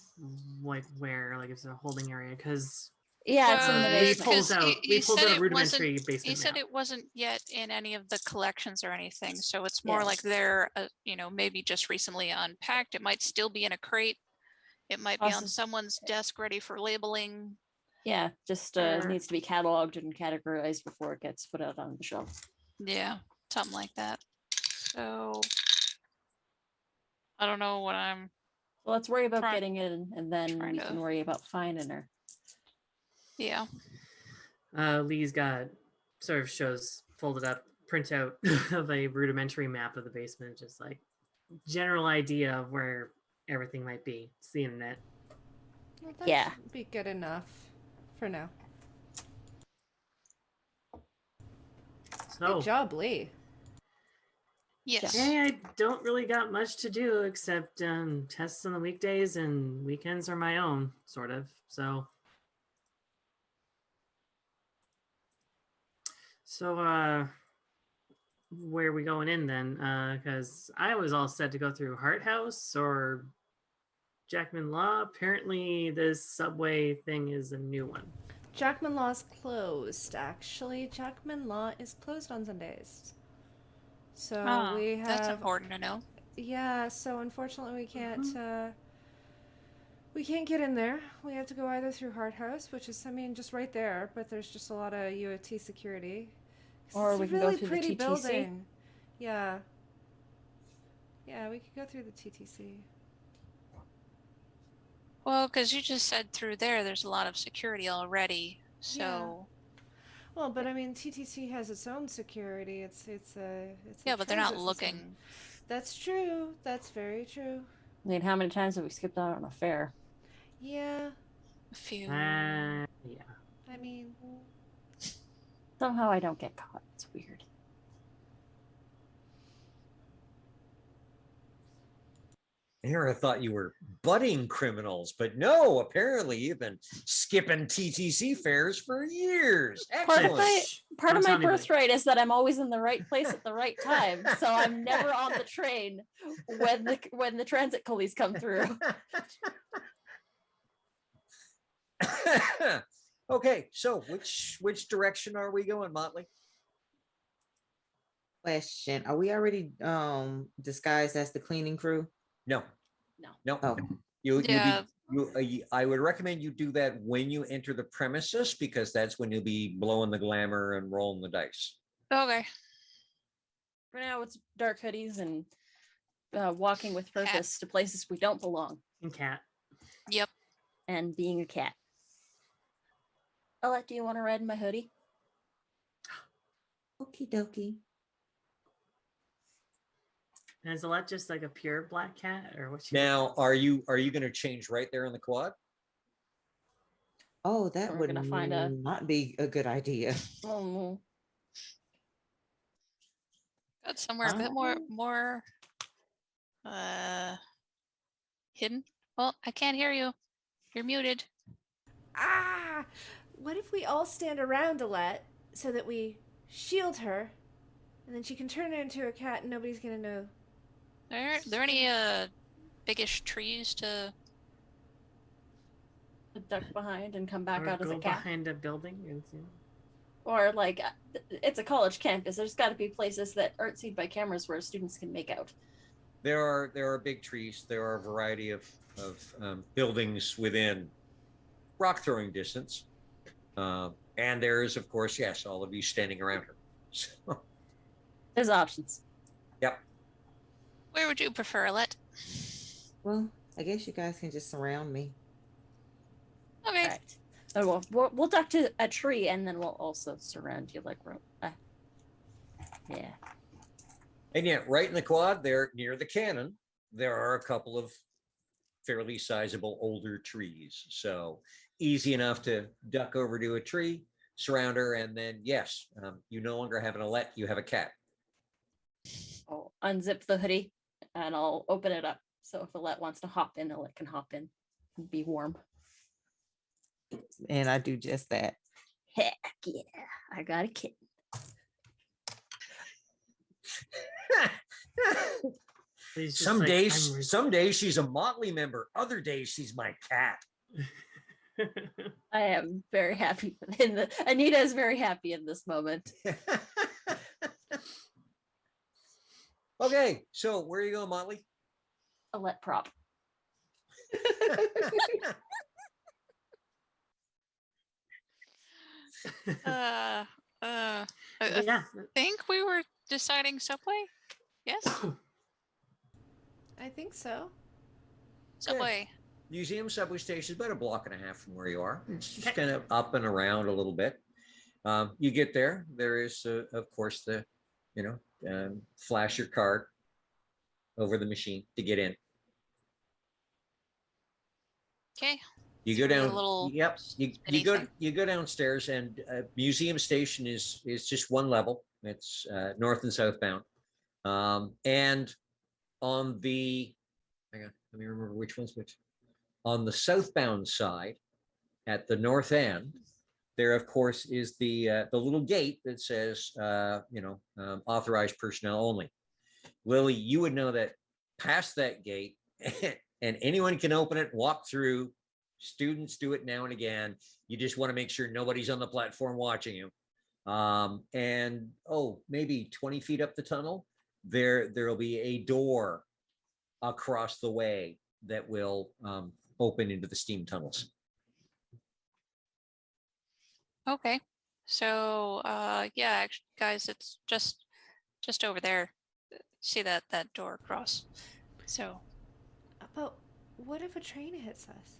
like where, like it's a holding area? Because Yeah, it's in the Well, we basement. pulled 'cause out he we pulled said out a it rudimentary wasn't- basement He said map. it wasn't yet in any of the collections or anything, so it's more Yeah. like they're, maybe just recently unpacked. It might still be in a crate. It might be on Possi- someone's desk ready for labeling. Yeah, just Or- needs to be cataloged and categorized before it gets put out on the shelf. Yeah, something like that. So I don't know what I'm. So let's worry about Try- getting it, and then trying we to- can worry about finding her. Yeah. Lee's got sort of shows folded up printout of a rudimentary map of the basement, just like general idea of where everything might be. It's the internet. Well, that Yeah. should be good enough for now. So Good job, Lee. Yes. yeah, I don't really got much to do except tests on the weekdays and weekends are my own, sort of. So So, where are we going in then? Because I was all set to go through Hart House or Jackman Law. Apparently, this subway thing is a new one. Jackman Law's closed. Actually, Jackman Law is closed on Sundays. So Oh, we have. that's important to know. Yeah. So unfortunately, we can't get in there. We have to go either through Hart House, which is, I mean, just right there, but there's just a lot of UOT security. Or It's we a can go really through the pretty TTC. building. Yeah. Yeah, we could go through the TTC. Well, because you just said through there's a lot of security already. So Well, but I mean, TTC has its own security. It's a yeah, but they're not transit system. looking. That's true. That's very true. I mean, how many times have we skipped out on a fare? Yeah. A few. Yeah. I mean, Somehow I don't get caught. It's weird. Here I thought you were budding criminals, but no, apparently you've been skipping TTC fares for years. Part of Excellent. my part Don't of tell my anybody. birthright is that I'm always in the right place at the right time, so I'm never on the train when the transit coolies come through. Okay, so which direction are we going, Motley? Question: Are we already disguised as the cleaning crew? No. No. Oh, I would recommend you do that when you enter the premises, because that's when you'll be blowing the glamour and rolling the dice. Okay. For now, it's dark hoodies and walking with purpose to places we don't belong, And cat. Yep. and being a cat. Alette, do you want to ride in my hoodie? okie dokie. And is that just like a pure black cat, or what? Now, are you going to change right there in the quad? Oh, that We're would gonna find a- not be a good idea. Oh, Got somewhere a bit more hidden. Well, I can't hear you. You're muted. ah! What if we all stand around Alette so that we shield her, and then she can turn into a cat and nobody's gonna know? Are there any biggish trees to? duck behind and come back Or out as go a cat. behind a building and Or like, it's a college campus. There's got to be places that aren't seen by cameras where students can make out. There are big trees. There are a variety of buildings within rock throwing distance, and there is, of course, yes, all of you standing around her. So, There's options. yep. Where would you prefer, Alette? Well, I guess you guys can just surround me. Okay. All right. So we'll duck to a tree and then we'll also surround you like yeah. And yet, right in the quad there, near the cannon, there are a couple of fairly sizable older trees. So easy enough to duck over to a tree, surround her, and then yes, you no longer have an Alette, you have a cat. I'll unzip the hoodie and I'll open it up. So if Alette wants to hop in, Alette can hop in and be warm. And I do just that. Heck yeah, I got a kitten. he's just Some like, days she's a Motley member. Other days she's my cat. I am very happy Anita is very happy in this moment. Okay, so where are you going, Motley? Alette prop. I yeah. think we were deciding subway. Yes, I think so. subway. Museum subway station is about a block and a half from where you are. It's just kind of up and around a little bit. You get there. There is, of course, the, flash your card over the machine to get in. Okay. You go Through the down. little Yep. You spinny go thing. you go downstairs, and museum station is just one level. It's north and southbound, and on the, hang on, let me remember which one's which. On the southbound side, at the north end, there, of course, is the little gate that says, authorized personnel only. Lily, you would know that past that gate, and anyone can open it, walk through. Students do it now and again. You just want to make sure nobody's on the platform watching you. And maybe 20 feet up the tunnel, there'll be a door across the way that will open into the steam tunnels. Okay. So yeah, actually, guys, it's just over there. See that door across. So But what if a train hits us?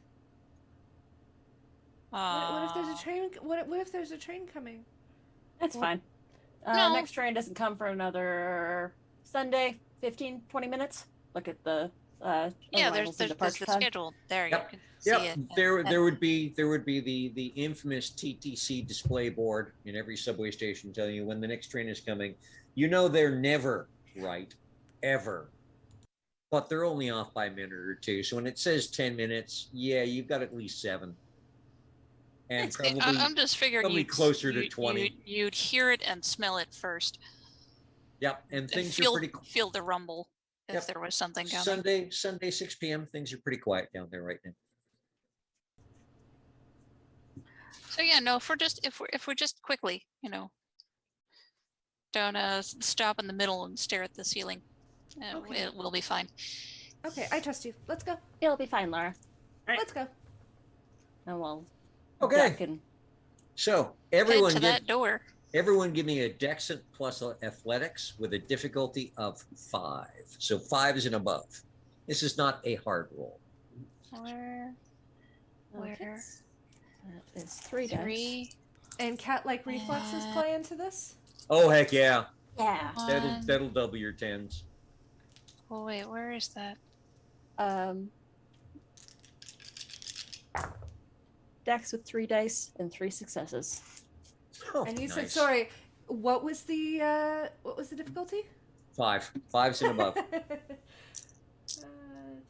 What if there's a train? What if there's a train coming? That's fine. No. Next train doesn't come for another Sunday, 15, 20 minutes. Look at the yeah, arrivals and there's departure the time. schedule there. Yep. You can see it. There would be the infamous TTC display board in every subway station telling you when the next train is coming. You know they're never right, ever. But they're only off by a minute or two. So when it says 10 minutes, yeah, you've got at least 7. And probably I'm just figuring probably closer to 20. You'd hear it and smell it first. Yep, and things feel, are pretty feel the rumble if Yep. there was something coming. Sunday 6 p.m. Things are pretty quiet down there right now. So yeah, no, if we're just quickly, don't stop in the middle and stare at the ceiling. Okay. It will be fine. Okay, I trust you. Let's go. It'll be fine, Laura. Right. Let's go. And we'll Okay. duck and So Head to that door. everyone give me a Dexent plus athletics with a difficulty of 5. So 5 is and above. This is not a hard roll. Where? Okay. That is 3 dice. 3. And cat-like reflexes play into this? Oh heck yeah. Yeah. That'll double your 10s. Oh wait, where is that? Dex with 3 dice and 3 successes. Oh, And you said, nice. sorry, what was the difficulty? 5. 5's and above.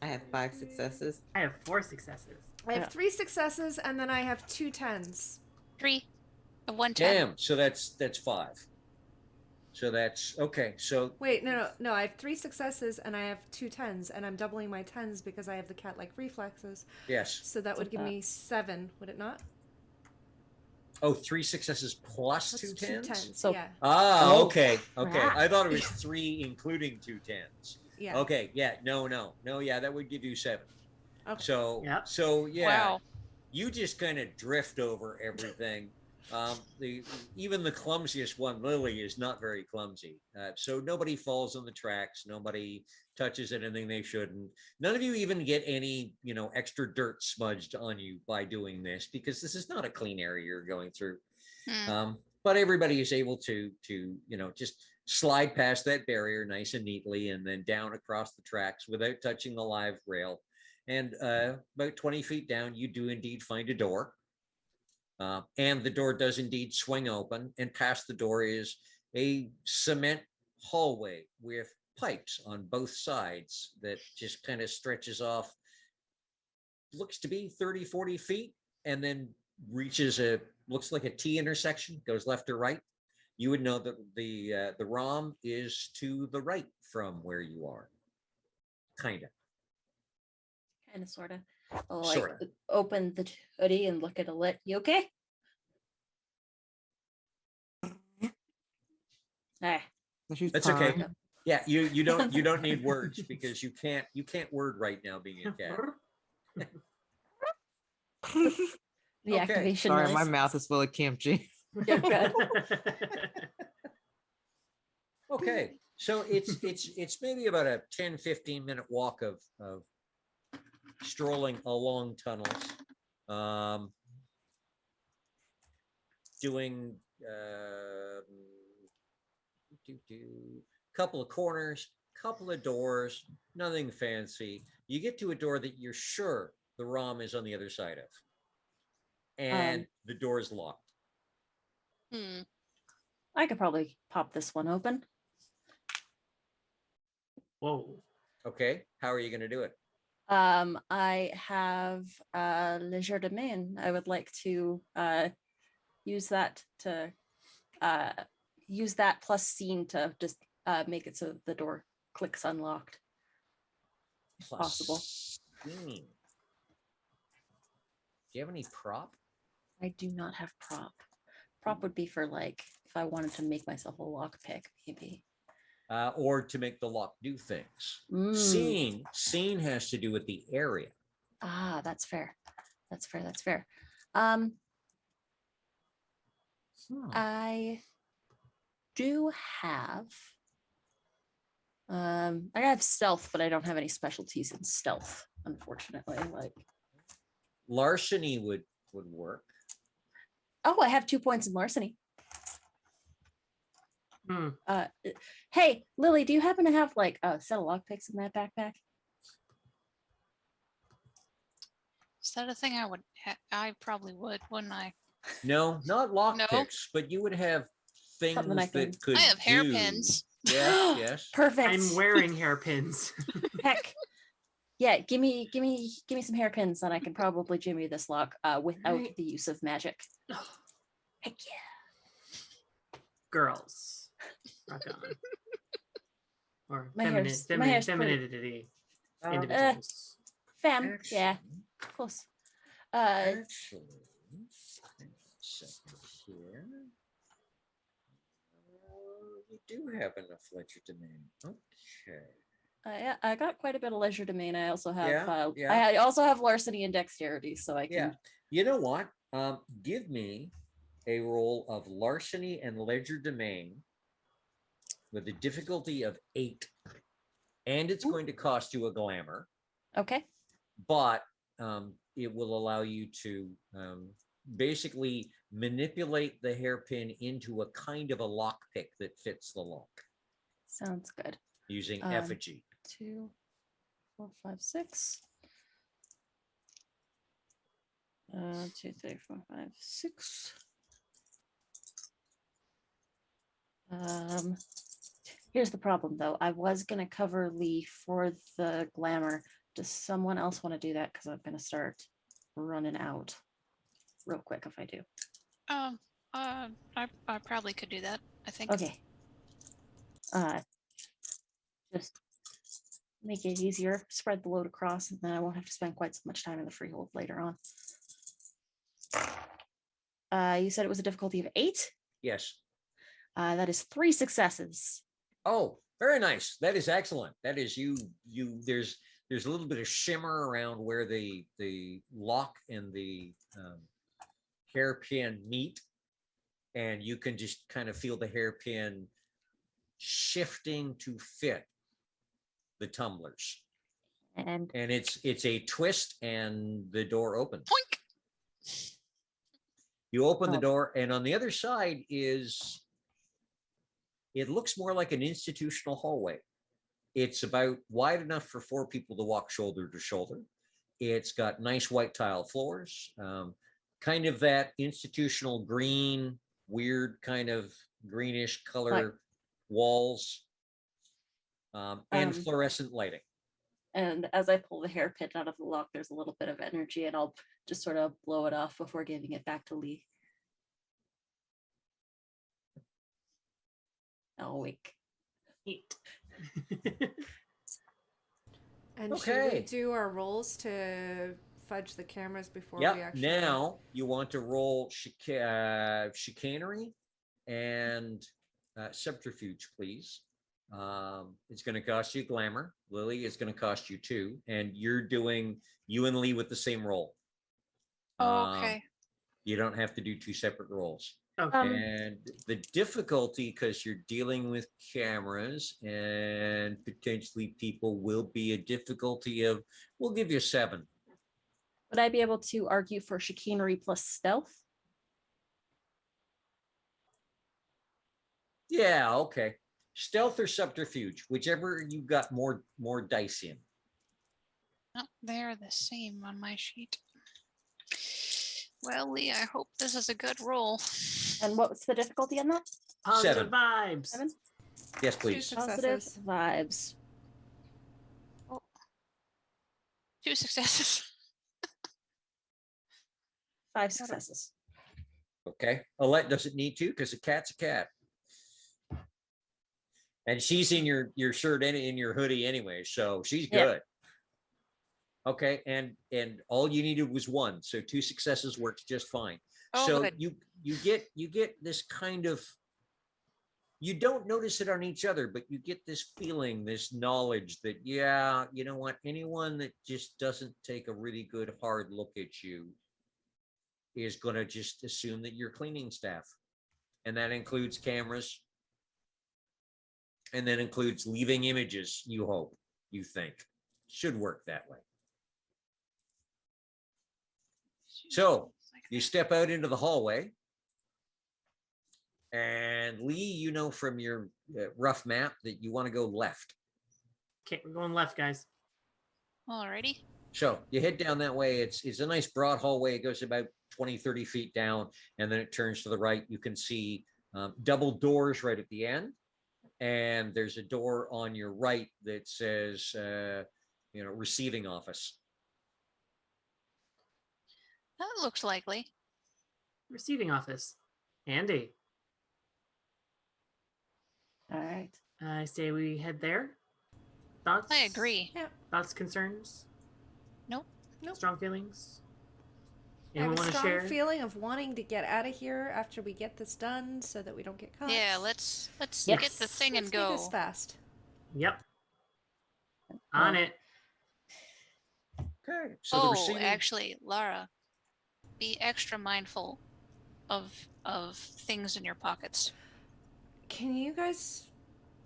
I have 5 successes. I have 4 successes. I have 3 successes, and then I have 2 10s. 3. 1 10. Damn. So that's 5. So that's okay. So Wait, no. I have 3 successes, and I have 2 10s, and I'm doubling my 10s because I have the cat-like reflexes. yes. So that would give me 7, would it not? Oh, 3 successes plus That's 2 2 10s. 10s, So- yeah. Ah, okay. crap. I thought it was 3 including 2 10s. Yeah. Okay, yeah, no, yeah, that would give you 7. Okay. So, Yep. so yeah, Wow. you just kind of drift over everything. Even the clumsiest one, Lily, is not very clumsy. So nobody falls on the tracks. Nobody touches anything they shouldn't. None of you even get any, extra dirt smudged on you by doing this because this is not a clean area you're going through. But everybody is able to just slide past that barrier nice and neatly and then down across the tracks without touching the live rail. And about 20 feet down, you do indeed find a door. And the door does indeed swing open, and past the door is a cement hallway with pipes on both sides that just kind of stretches off, looks to be 30, 40 feet, and then reaches looks like a T intersection, goes left or right. You would know that the ROM is to the right from where you are. Kind of. Sort of. I'll Sorta. open the hoodie and look at Alit. You okay? Ah, She's That's okay. fine. Yeah, you don't need words because you can't word right now being a cat. the Okay. activation Sorry, noise. my mouth is full of kimchi. Yeah, good. Okay, so it's maybe about a 10-15 minute walk of strolling along tunnels, doing couple of corners, couple of doors, nothing fancy. You get to a door that you're sure the ROM is on the other side of, and the door is locked. I could probably pop this one open. Whoa. Okay, how are you going to do it? I have leisure de main. I would like to use that to use that plus scene to just make it so the door clicks unlocked. Plus Possible. scene. Do you have any prop? I do not have prop. Prop would be for like if I wanted to make myself a lockpick, maybe. Or to make the lock do things. Mm. Scene has to do with the area. Ah, that's fair. That's fair. That's fair. I do have I have stealth, but I don't have any specialties in stealth, unfortunately. Like Larceny would work. oh, I have 2 points in larceny. Hmm. Hey, Lily, do you happen to have like a set of lockpicks in that backpack? Is that a thing I would? I probably would, wouldn't I? No, not lock No. picks, but you would have things Something I can- that could I have do. hairpins. Yes, yes. Perfect. I'm wearing hairpins. Heck. Yeah, give me some hairpins and I can probably jimmy this lock without Right. the use of magic. Heck yeah. Girls. Rock on. Or My hair's pretty. femininity. Um, Individuals. Femme. Yeah, Actually- close. Actually, set this here. You do have enough ledger domain. Okay. Yeah, I got quite a bit of leisure domain. I also have Yeah. I also have larceny and dexterity, so I can Yeah. You know what? Give me a roll of larceny and ledger domain with a difficulty of 8. And it's going to cost you a glamour, okay. but it will allow you to basically manipulate the hairpin into a kind of a lockpick that fits the lock Sounds good. using Um, effigy. 2, 4, 5, 6. 2, 3, 4, 5, 6. Here's the problem though. I was gonna cover Lee for the glamour. Does someone else want to do that? Because I'm gonna start running out real quick if I do. I probably could do that. I think. Okay. Just make it easier. Spread the load across, and then I won't have to spend quite so much time in the freehold later on. You said it was a difficulty of 8. Yes. That is 3 successes. Oh, very nice. That is excellent. That is you. There's a little bit of shimmer around where the lock and the hairpin meet, and you can just kind of feel the hairpin shifting to fit the tumblers. And it's a twist, and the door opens. Poink. You open the Oh. door, and on the other side is, it looks more like an institutional hallway. It's about wide enough for 4 people to walk shoulder to shoulder. It's got nice white tile floors, kind of that institutional green, weird kind of greenish color walls, and fluorescent lighting. And as I pull the hairpin out of the lock, there's a little bit of energy, and I'll just sort of blow it off before giving it back to Lee. I'll wink. Eat. And should we Okay. do our rolls to fudge the cameras before we Yep. actually? Now you want to roll chicanery and subterfuge, please. It's going to cost you glamour. Lily is going to cost you 2, and you're doing you and Lee with the same roll. Oh, okay. You don't have to do 2 separate rolls. Okay. And the difficulty, because you're dealing with cameras and potentially people, will be a difficulty of, we'll give you 7. Would I be able to argue for chicanery plus stealth? Yeah, okay. Stealth or subterfuge, whichever you got more dice in. Oh, they're the same on my sheet. Well, Lee, I hope this is a good roll. And what's the difficulty on that? Positive 7. vibes. 7? Yes, 2 please. Positive successes. vibes. 2 successes. 5 successes. Okay. Alette doesn't need to because a cat's a cat. And she's in your shirt and in your hoodie anyway, so she's Yeah. good. Okay, and all you needed was one, so 2 successes works just fine. Oh, So good. you get this kind of, you don't notice it on each other, but you get this feeling, this knowledge that, yeah, you know what, anyone that just doesn't take a really good hard look at you is going to just assume that you're cleaning staff, and that includes cameras, and that includes leaving images. You hope, you think, should work that way. So you step out into the hallway, and Lee, you know from your rough map that you want to go left. Okay, we're going left, guys. Alrighty. So you head down that way. It's a nice broad hallway. It goes about 20, 30 feet down, and then it turns to the right. You can see double doors right at the end. And there's a door on your right that says, receiving office. That looks likely. Receiving office. Andy. All right. I say we head there. Thoughts? I agree. Yeah. Thoughts, concerns? Nope. Nope. Strong feelings? I have Anyone a want to strong share? feeling of wanting to get out of here after we get this done so that we don't get caught. Yeah, let's Yep. get the thing Let's and do go. this fast. Yep. On it. Okay. So the Oh, receiving, actually, Lara, be extra mindful of things in your pockets. Can you guys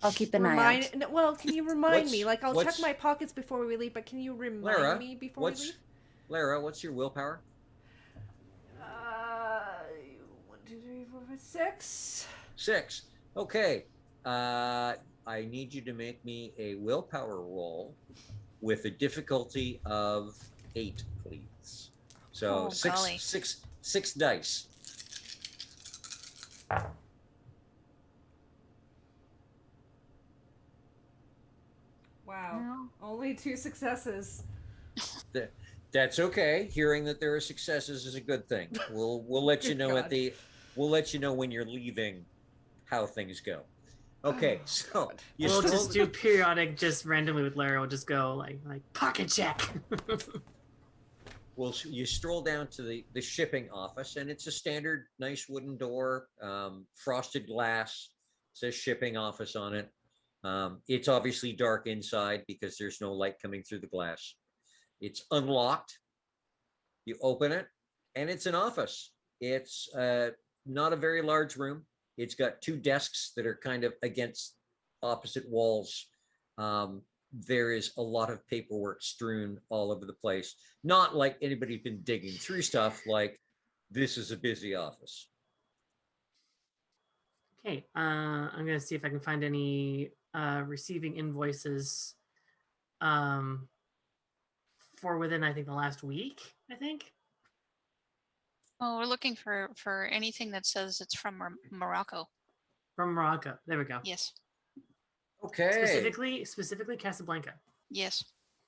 I'll keep an eye out. no, well, can you remind me? What's- Like, I'll check what's- my pockets before we leave, but can you remind Lara, me before we what's leave? Lara? What's your willpower? 1, 2, 3, 4, 5, 6. 6. Okay. I need you to make me a willpower roll with a difficulty of 8, please. So Oh, six, golly. six dice. Wow. Only 2 successes. That's okay. Hearing that there are successes is a good thing. We'll let you Good know God. we'll let you know when you're leaving how things go. Okay, Oh, so God. you We'll stroll- just do periodic, just randomly with Lara. We'll just go like pocket check. you stroll down to the shipping office, and it's a standard nice wooden door, frosted glass, says shipping office on it. It's obviously dark inside because there's no light coming through the glass. It's unlocked. You open it, and it's an office. It's not a very large room. It's got 2 desks that are kind of against opposite walls. There is a lot of paperwork strewn all over the place. Not like anybody's been digging through stuff. Like, this is a busy office. Okay, I'm gonna see if I can find any receiving invoices for within, I think, the last week. I think. Oh, we're looking for anything that says it's from Morocco. From Morocco. There we go. Yes. Okay. Specifically Casablanca. Yes.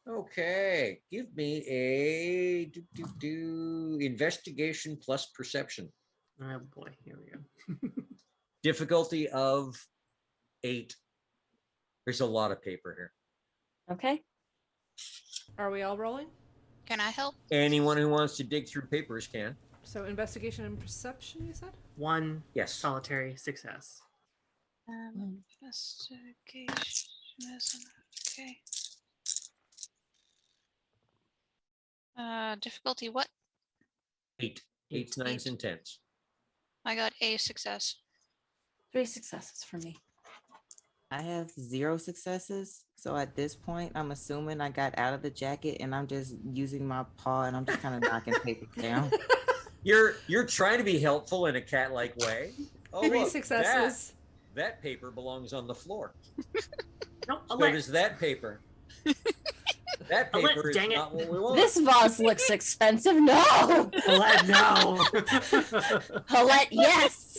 Okay. Give me a investigation plus perception. Oh boy, here we go. Difficulty of 8. There's a lot of paper here. Okay. Are we all rolling? Can I help? Anyone who wants to dig through papers can. So, investigation and perception, you said? 1 Yes. solitary success. Investigation isn't okay. Difficulty what? 8. 8s, 9s, and 10s. I got a success. 3 successes for me. I have 0 successes. So at this point, I'm assuming I got out of the jacket and I'm just using my paw and I'm just kind of knocking paper down. You're trying to be helpful in a cat-like way. Oh, 3 look, successes. That paper belongs on the floor. No, So Alette, does that paper. That Alette, paper is dang it. not what we want. This vase looks expensive. No. Alette, no. Colette, yes.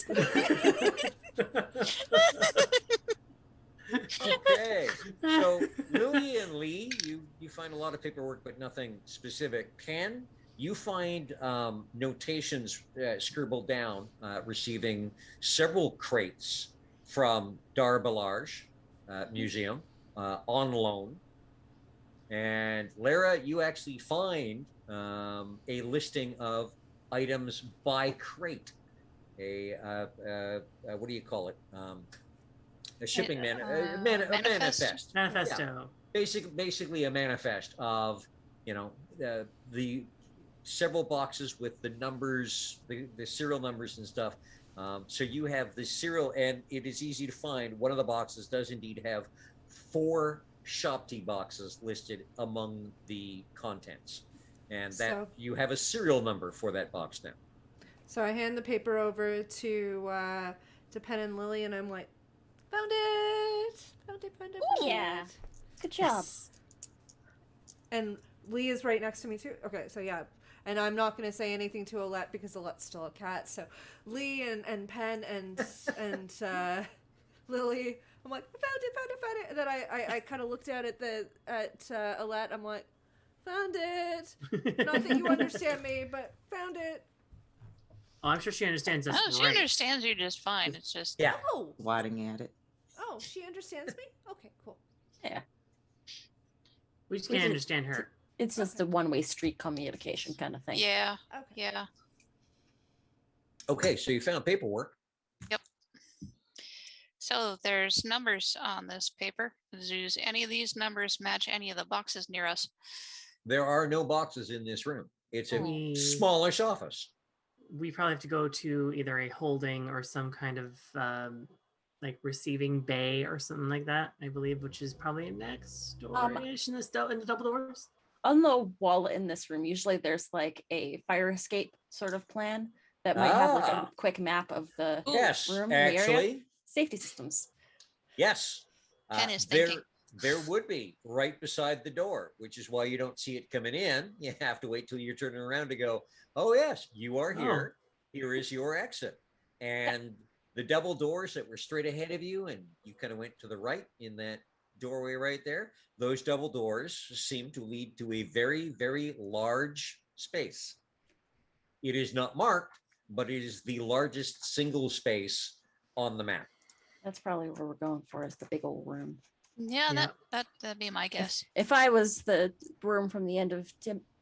Okay, so Lily and Lee, you find a lot of paperwork, but nothing specific. Pen, you find notations scribbled down, receiving several crates from Darbalage Museum on loan. And Lara, you actually find a listing of items by crate. What do you call it? A shipping manifest. Manifesto. Yeah. Basically a manifest of, the several boxes with the numbers, the serial numbers and stuff. So you have the serial, and it is easy to find. One of the boxes does indeed have 4 shop tea boxes listed among the contents, and that you have a serial number for that box now. So I hand the paper over to Penn and Lily, and I'm like, found it. Yeah. Good job. And Lee is right next to me too. Okay, so yeah. And I'm not going to say anything to Alette because Alette's still a cat. So Lee and Penn and Lily, I'm like, found it. And then I kind of looked at Alette. I'm like, found it. Not that you understand me, but found it. Oh, I'm sure she understands us. Oh, she understands you just fine. It's just Swatting at it. Oh, she understands me? Okay, cool. Yeah. We just can't understand her. It's just a one-way street communication kind of thing. yeah, Okay. yeah. Okay, so you found paperwork. Yep. So there's numbers on this paper. Does any of these numbers match any of the boxes near us? There are no boxes in this room. It's a We- smallish office. We probably have to go to either a holding or some kind of like receiving bay or something like that, I believe, which is probably next door-ish in the double doors. On the wall in this room, usually there's like a fire escape sort of plan that might have like a quick map of the Yes, room in the area. actually, Safety systems. yes. Ken is there, thinking. there would be right beside the door, which is why you don't see it coming in. You have to wait till you're turning around to go, oh yes, you are here. Here is your exit. And the double doors that were straight ahead of you, and you kind of went to the right in that doorway right there, those double doors seem to lead to a very, very large space. It is not marked, but it is the largest single space on the map. That's probably what we're going for, is the big old room. Yeah, Yeah. that'd be my guess. If I was the room from the end of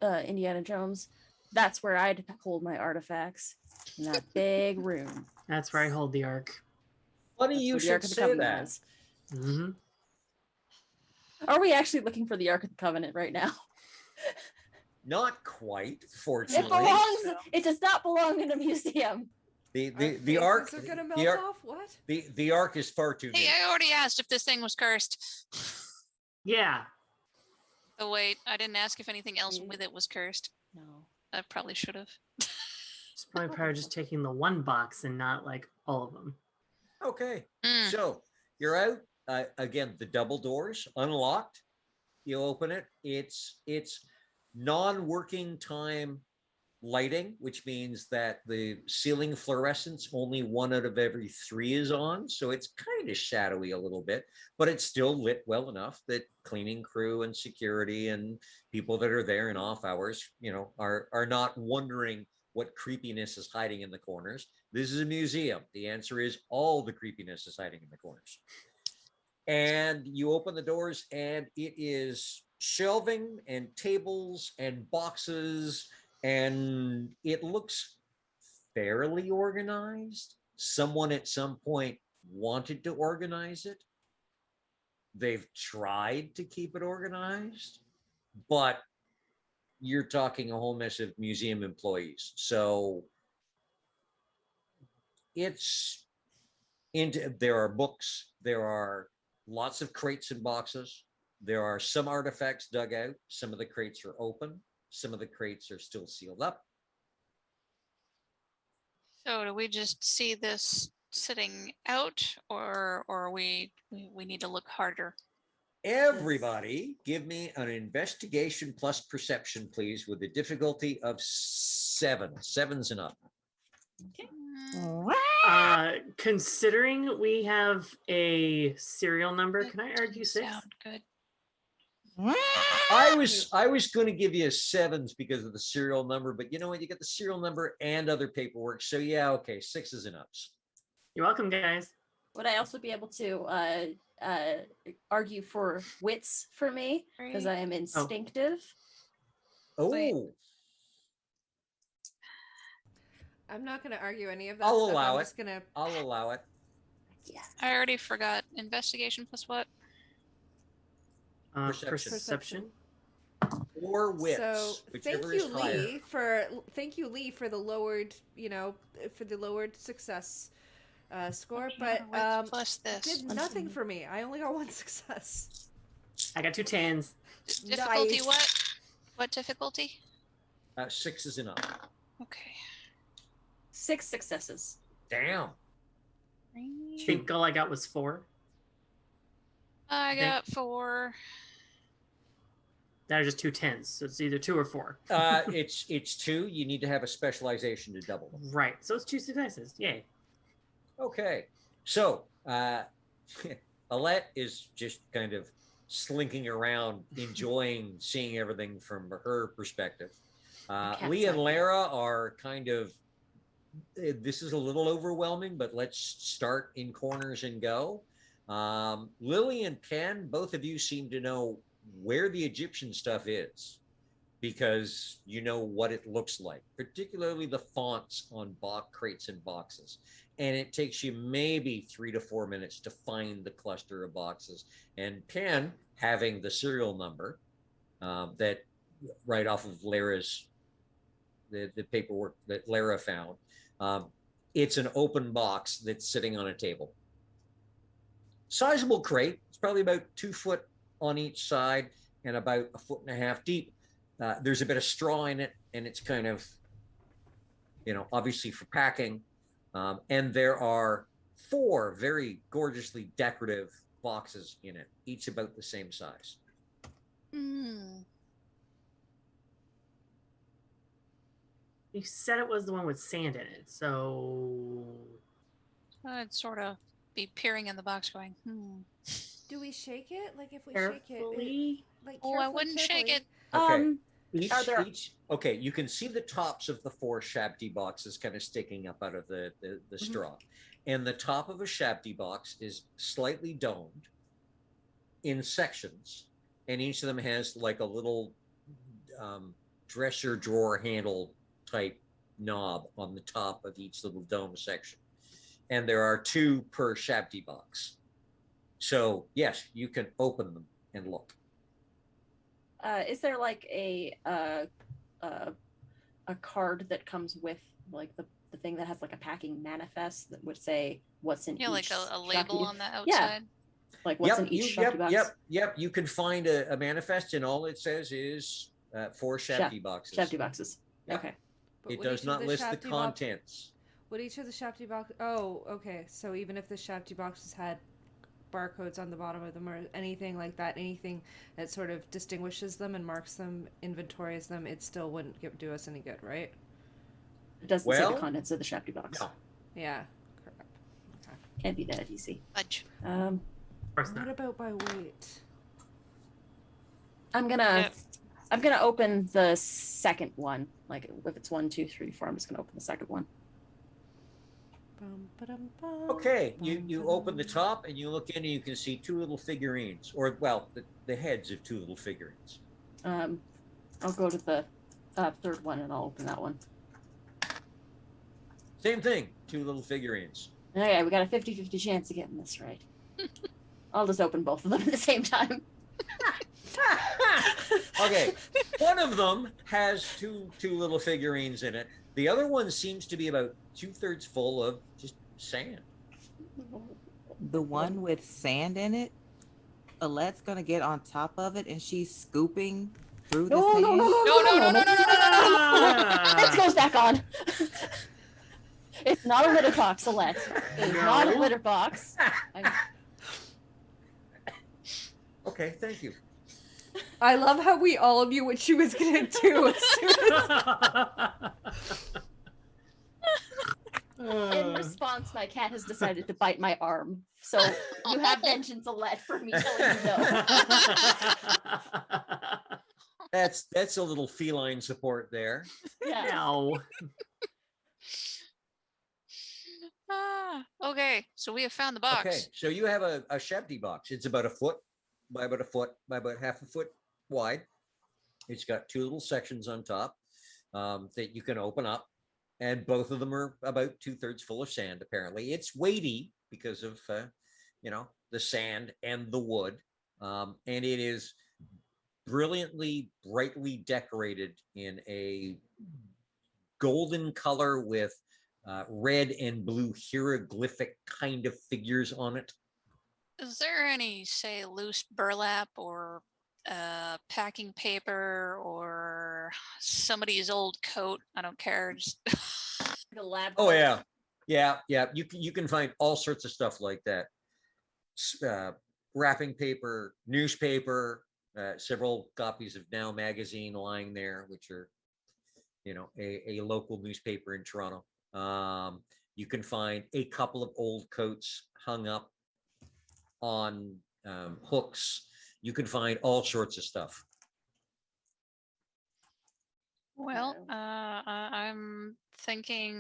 Indiana Jones, that's where I'd hold my artifacts, in that big room. That's where I hold the arc. Funny That's you where the should Ark of the say Covenant that. is. Mm-hmm. Are we actually looking for the Ark of the Covenant right now? Not quite, It fortunately. belongs. It does not belong in a museum. The ark are gonna melt the ark off. What? the ark is far too Hey, new. I already asked if this thing was cursed. Yeah. Oh wait, I didn't ask if anything else with it was cursed. No. I probably should have. It's probably just taking the one box and not like all of them. Okay, Mm. so you're out. Again, the double doors unlocked. You open it. It's non-working time lighting, which means that the ceiling fluorescence, only 1 out of every 3 is on. So it's kind of shadowy a little bit, but it's still lit well enough that cleaning crew and security and people that are there in off hours, are not wondering what creepiness is hiding in the corners. This is a museum. The answer is all the creepiness is hiding in the corners. And you open the doors and it is shelving and tables and boxes, and it looks fairly organized. Someone at some point wanted to organize it. They've tried to keep it organized, but you're talking a whole mess of museum employees. So there are books, there are lots of crates and boxes. There are some artifacts dug out. Some of the crates are open. Some of the crates are still sealed up. So do we just see this sitting out, or we need to look harder? Everybody give me an investigation plus perception, please, with a difficulty of 7. 7's and up. Considering we have a serial number, can I argue 6? Sound good. I was going to give you 7s because of the serial number, but you know what? You get the serial number and other paperwork. So yeah, okay, 6s and ups. You're welcome, guys. Would I also be able to argue for wits for me because I am instinctive? Wait. Oh, I'm not going to argue any of that. I'll stuff. allow I'm it. just gonna. I'll allow it. Yeah. I already forgot. Investigation plus what? Perception. Or wits, So whichever is higher. thank you, Lee, for the lowered, for the lowered success score. But Wits plus this. did nothing for me. I only got 1 success. I got 2 10s. Difficulty Nice. what? What difficulty? 6s and up. Okay. 6 successes. Damn. I think all I got was 4. I got 4. That are just 2 10s. So it's either 2 or 4. It's 2. You need to have a specialization to double them. Right. So it's 2 successes. Yay. Okay. So Alette is just kind of slinking around, enjoying seeing everything from her perspective. Lee and Lara are kind of, this is a little overwhelming, but let's start in corners and go. Lily and Pen, both of you seem to know where the Egyptian stuff is because you know what it looks like, particularly the fonts on crates and boxes. And it takes you maybe 3 to 4 minutes to find the cluster of boxes. And Pen, having the serial number that right off of Lara's, the paperwork that Lara found, it's an open box that's sitting on a table. Sizable crate. It's probably about 2 foot on each side and about 1.5 feet deep. There's a bit of straw in it, and it's kind of, obviously for packing. And there are 4 very gorgeously decorative boxes in it, each about the same size. You said it was the one with sand in it, so I'd sort of be peering in the box going, Do we shake it? Like if we carefully. shake it, like Oh, I wouldn't shake it. Okay. Are there- Okay, you can see the tops of the 4 Shabti boxes kind of sticking up out of the straw. And the top of a Shabti box is slightly domed in sections. And each of them has like a little dresser drawer handle type knob on the top of each little dome section. And there are 2 per Shabti box. So yes, you can open them and look. Is there like a card that comes with like the thing that has like a packing manifest that would say what's in each like a label Shabti? on the outside? Yeah. Like what's in each Shabti box? Yep. You can find a manifest, and all it says is 4 Shabti boxes. Shabti boxes. Yeah. Okay. But It would does each of not list the Shabti contents. Would each of the Shabti box? Oh, okay. So even if the Shabti boxes had barcodes on the bottom of them or anything like that, anything that sort of distinguishes them and marks them, inventories them, it still wouldn't do us any good, right? It doesn't say Well, the contents of the Shabti box. No. Yeah. Crap. Okay. Can't be that easy. Fudge. Of course What not. about by weight? I'm gonna open the second one. Like if it's 1, 2, 3, 4, I'm just gonna open the second one. Bum, ba-dum, bum, Okay, bum, you ba-dum. open the top and you look in and you can see 2 little figurines, or well, the heads of 2 little figurines. I'll go to the third one and I'll open that one. Same thing, 2 little figurines. Okay, we got a 50-50 chance of getting this right. I'll just open both of them at the same time. Okay, one of them has two little figurines in it. The other one seems to be about 2/3 full of just sand. The one with sand in it, Alette's gonna get on top of it and she's scooping through the sand. Ah! This goes back on. It's not a litter box, Alette. It's not a No. litter box. Okay, thank you. I love how we all knew what she was gonna do as soon as In response My cat has decided to bite my arm. So you have vengeance, Alette, for me telling you no. That's a little feline support there. Yeah. No. Okay, so we have found the box. Okay, so you have a Shepty box. It's about a foot by about a foot by about half a foot wide. It's got two little sections on top that you can open up, and both of them are about 2/3 full of sand. Apparently, it's weighty because of the sand and the wood, and it is brilliantly, brightly decorated in a golden color with red and blue hieroglyphic kind of figures on it. Is there any, say, loose burlap or packing paper or somebody's old coat? I don't care. Just The lab Oh coat. yeah. You can find all sorts of stuff like that. Wrapping paper, newspaper, several copies of Now magazine lying there, which are a local newspaper in Toronto. You can find a couple of old coats hung up on hooks. You can find all sorts of stuff. well, I'm thinking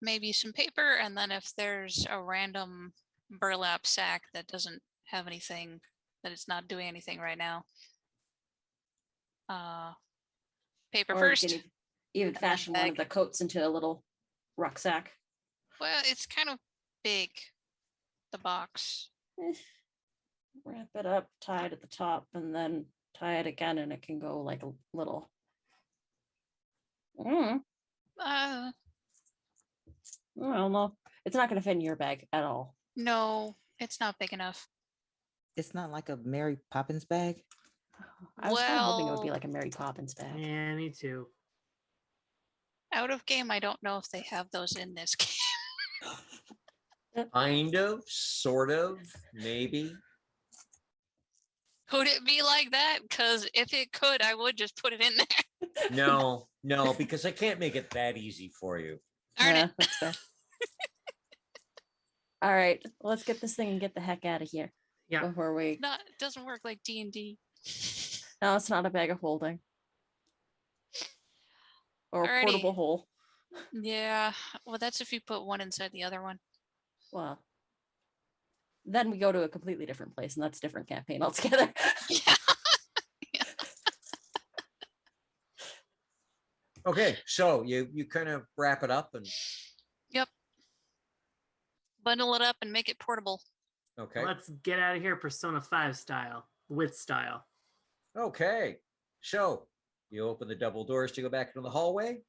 maybe some paper, and then if there's a random burlap sack that doesn't have anything, that it's not doing anything right now. Paper Or you first. can even then fashion one of bag. the coats into a little rucksack. Well, it's kind of big, the box. Wrap it up, tie it at the top, and then tie it again, and it can go like a little. Uh, Well, no, it's not going to fit in your bag at all. no, it's not big enough. It's not like a Mary Poppins bag. I was kind of hoping it would be Well- like a Mary Poppins bag. Yeah, me too. Out of game, I don't know if they have those in this game. Kind of, sort of, maybe. Could it be like that? Because if it could, I would just put it in there. No, because I can't make it that easy for you. Darn Yeah, it. that's fair. All right, let's get this thing and get the heck out of here Yeah. before we. It doesn't work like D&D. No, it's not a bag of holding or a Alrighty. portable hole. Yeah, well, that's if you put one inside the other one. Well, then we go to a completely different place, and that's a different campaign altogether. Yeah. Okay, so you kind of wrap it up and Bundle it up and make it portable. okay. Let's get out of here, Persona 5 style, with style. Okay, so you open the double doors to go back into the hallway,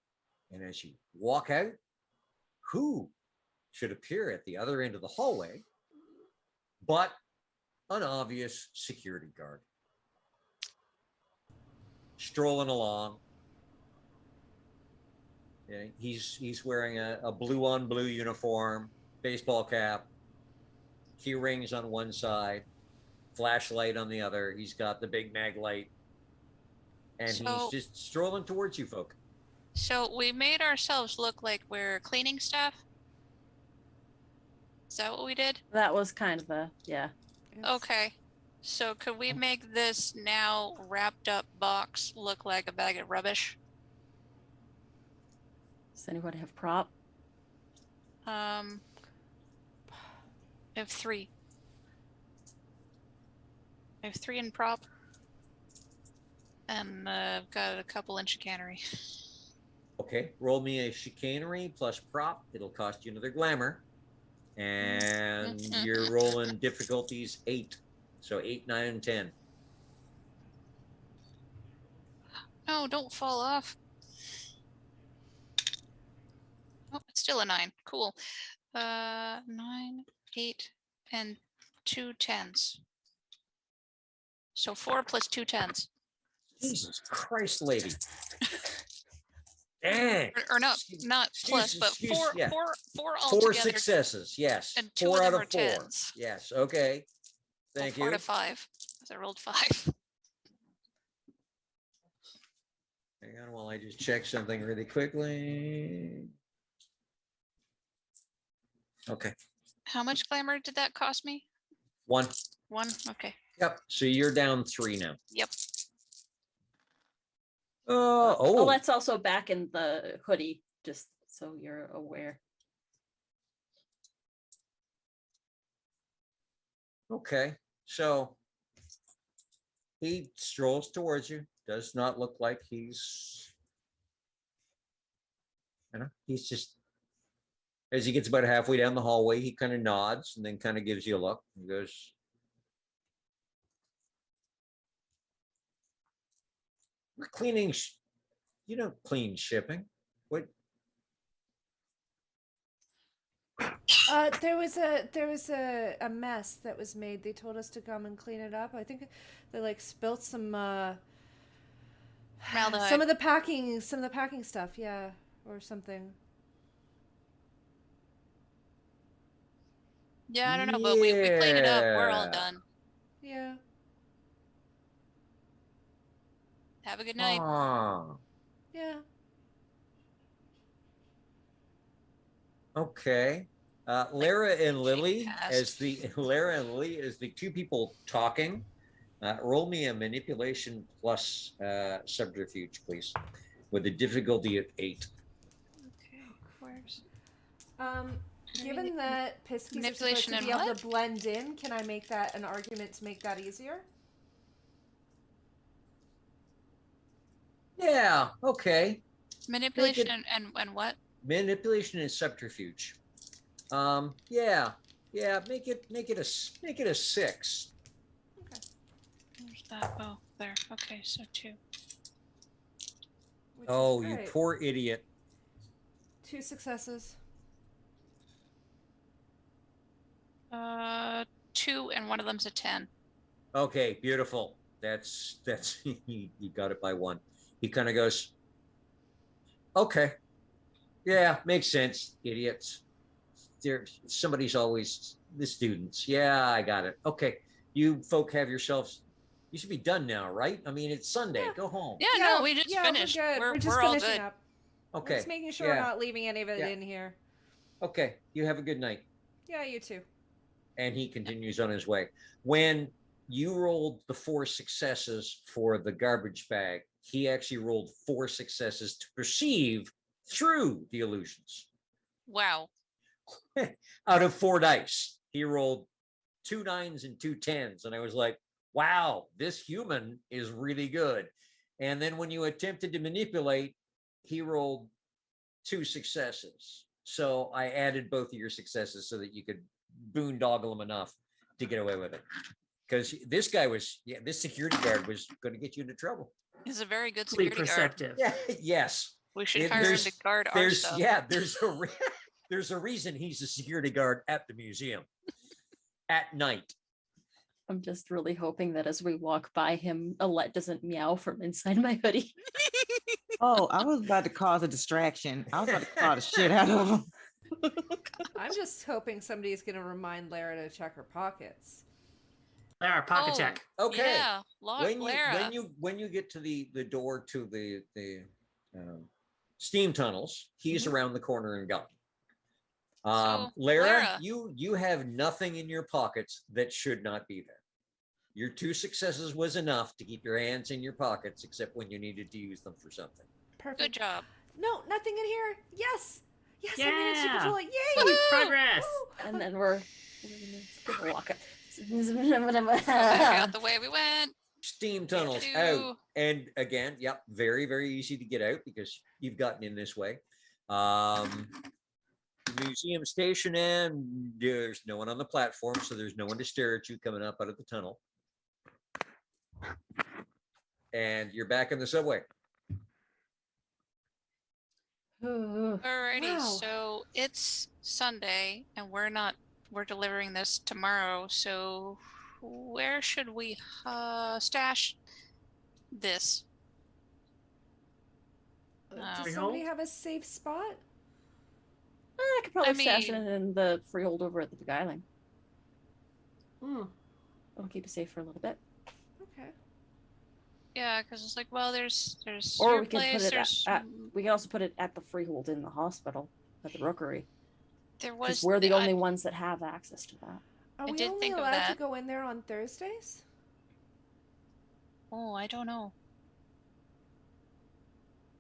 and as you walk out, who should appear at the other end of the hallway but an obvious security guard strolling along. Yeah, he's wearing a blue on blue uniform, baseball cap, key rings on one side, flashlight on the other. He's got the big mag light, and So- he's just strolling towards you folk. So we made ourselves look like we're cleaning stuff. Is that what we did? That was kind of the Yes. Okay. So could we make this now wrapped up box look like a bag of rubbish? Does anybody have prop? I have 3. I have 3 in prop. And I've got a couple in chicanery. Okay, roll me a chicanery plus prop. It'll cost you another glamour. And you're rolling difficulties 8. So 8, 9, and 10. No, don't fall off. Oh, it's still a 9. Cool. 9, 8, and 2 10s. So 4 plus 2 10s. Jesus Christ, lady. Dang. Or no, not plus, but excuse- four, yeah. four 4 altogether. successes, yes. And 2 4 of out them of are 4. 10s. Yes, okay. So Thank 4 you. to 5. So I rolled 5. Hang on while I just check something really quickly. Okay. How much glamour did that cost me? 1. 1? Okay. Yep. So you're down 3 now. Yep. Oh, that's also back in the hoodie, just so you're aware. Okay. So he strolls towards you. Does not look like he's, he's just, as he gets about halfway down the hallway, he kind of nods and then kind of gives you a look and goes, we're cleaning, you don't clean shipping. What? There was a mess that was made. They told us to come and clean it up. I think they like spilt some some of the packing stuff, yeah, or something. Yeah, I don't know, but we cleaned it up. We're all done. Yeah. Have a good night. Yeah. Okay. Lara and Lily as the two people talking. Roll me a manipulation plus subterfuge, please, with a difficulty of 8. Okay, where's Given that Piskies are supposed to be able to blend in, can I make that an argument to make that easier? Yeah. Okay. manipulation and what? Manipulation and subterfuge. Yeah. Make it a 6. Okay. Where's that? Oh, there. Okay, so 2. Oh, you poor idiot. 2 successes. 2, and one of them's a 10. Okay, beautiful. That's you got it by 1. He kind of goes, okay. Yeah, makes sense, idiots. Somebody's always the students. Yeah, I got it. Okay, you folk have yourselves. You should be done now, right? I mean, it's Sunday. Yeah. Go home. Yeah, no, we just finished. We're good. We're just all finishing good. up. Okay. We're just making sure we're not leaving any of it in here. Okay, you have a good night. Yeah, you too. And he continues on his way. When you rolled the 4 successes for the garbage bag, he actually rolled 4 successes to perceive through the illusions. Wow. Out of 4 dice, he rolled 2 9s and 2 10s. And I was like, wow, this human is really good. And then when you attempted to manipulate, he rolled 2 successes. So I added both of your successes so that you could boondoggle him enough to get away with it. Because this guy was, this security guard was going to get you into trouble. He's a very good security perceptive. guard. Yeah, yes. We should hire him to guard our stuff. Yeah, there's a reason he's a security guard at the museum at night. I'm just really hoping that as we walk by him, Alette doesn't meow from inside my hoodie. Oh, I was about to cause a distraction. I was about to call the shit out of him. I'm just hoping somebody's going to remind Lara to check her pockets. Lara, pocket check. Okay. Yeah, Lara. When you get to the door to the steam tunnels, he's around the corner and gone. So, Lara, you have nothing in your pockets that should not be there. Your 2 successes was enough to keep your hands in your pockets, except when you needed to use them for something. Perfect. Good job. No, nothing in here. Yes. Yes, Yeah. I managed to control it. Yay! Woo! Progress. And then we're gonna walk up. Out the way we went. Steam tunnels out. And again, yep, very, very easy to get out because you've gotten in this way. Museum station, and there's no one on the platform, so there's no one to stare at you coming up out of the tunnel. And you're back in the subway. Alrighty, Wow. so it's Sunday and we're delivering this tomorrow, so where should we stash this? Does somebody have a safe spot? I could probably stash it mean- in the freehold over at the beguiling. Hmm. I'll keep it safe for a little bit. Okay. Yeah, because it's like, well, there's Or your we could place, put it there's we can also put it at the freehold in the hospital at the Rookery. There Because was. we're the only ones that have access to that. Are I we did only think of allowed to that. go in there on Thursdays? Oh, I don't know.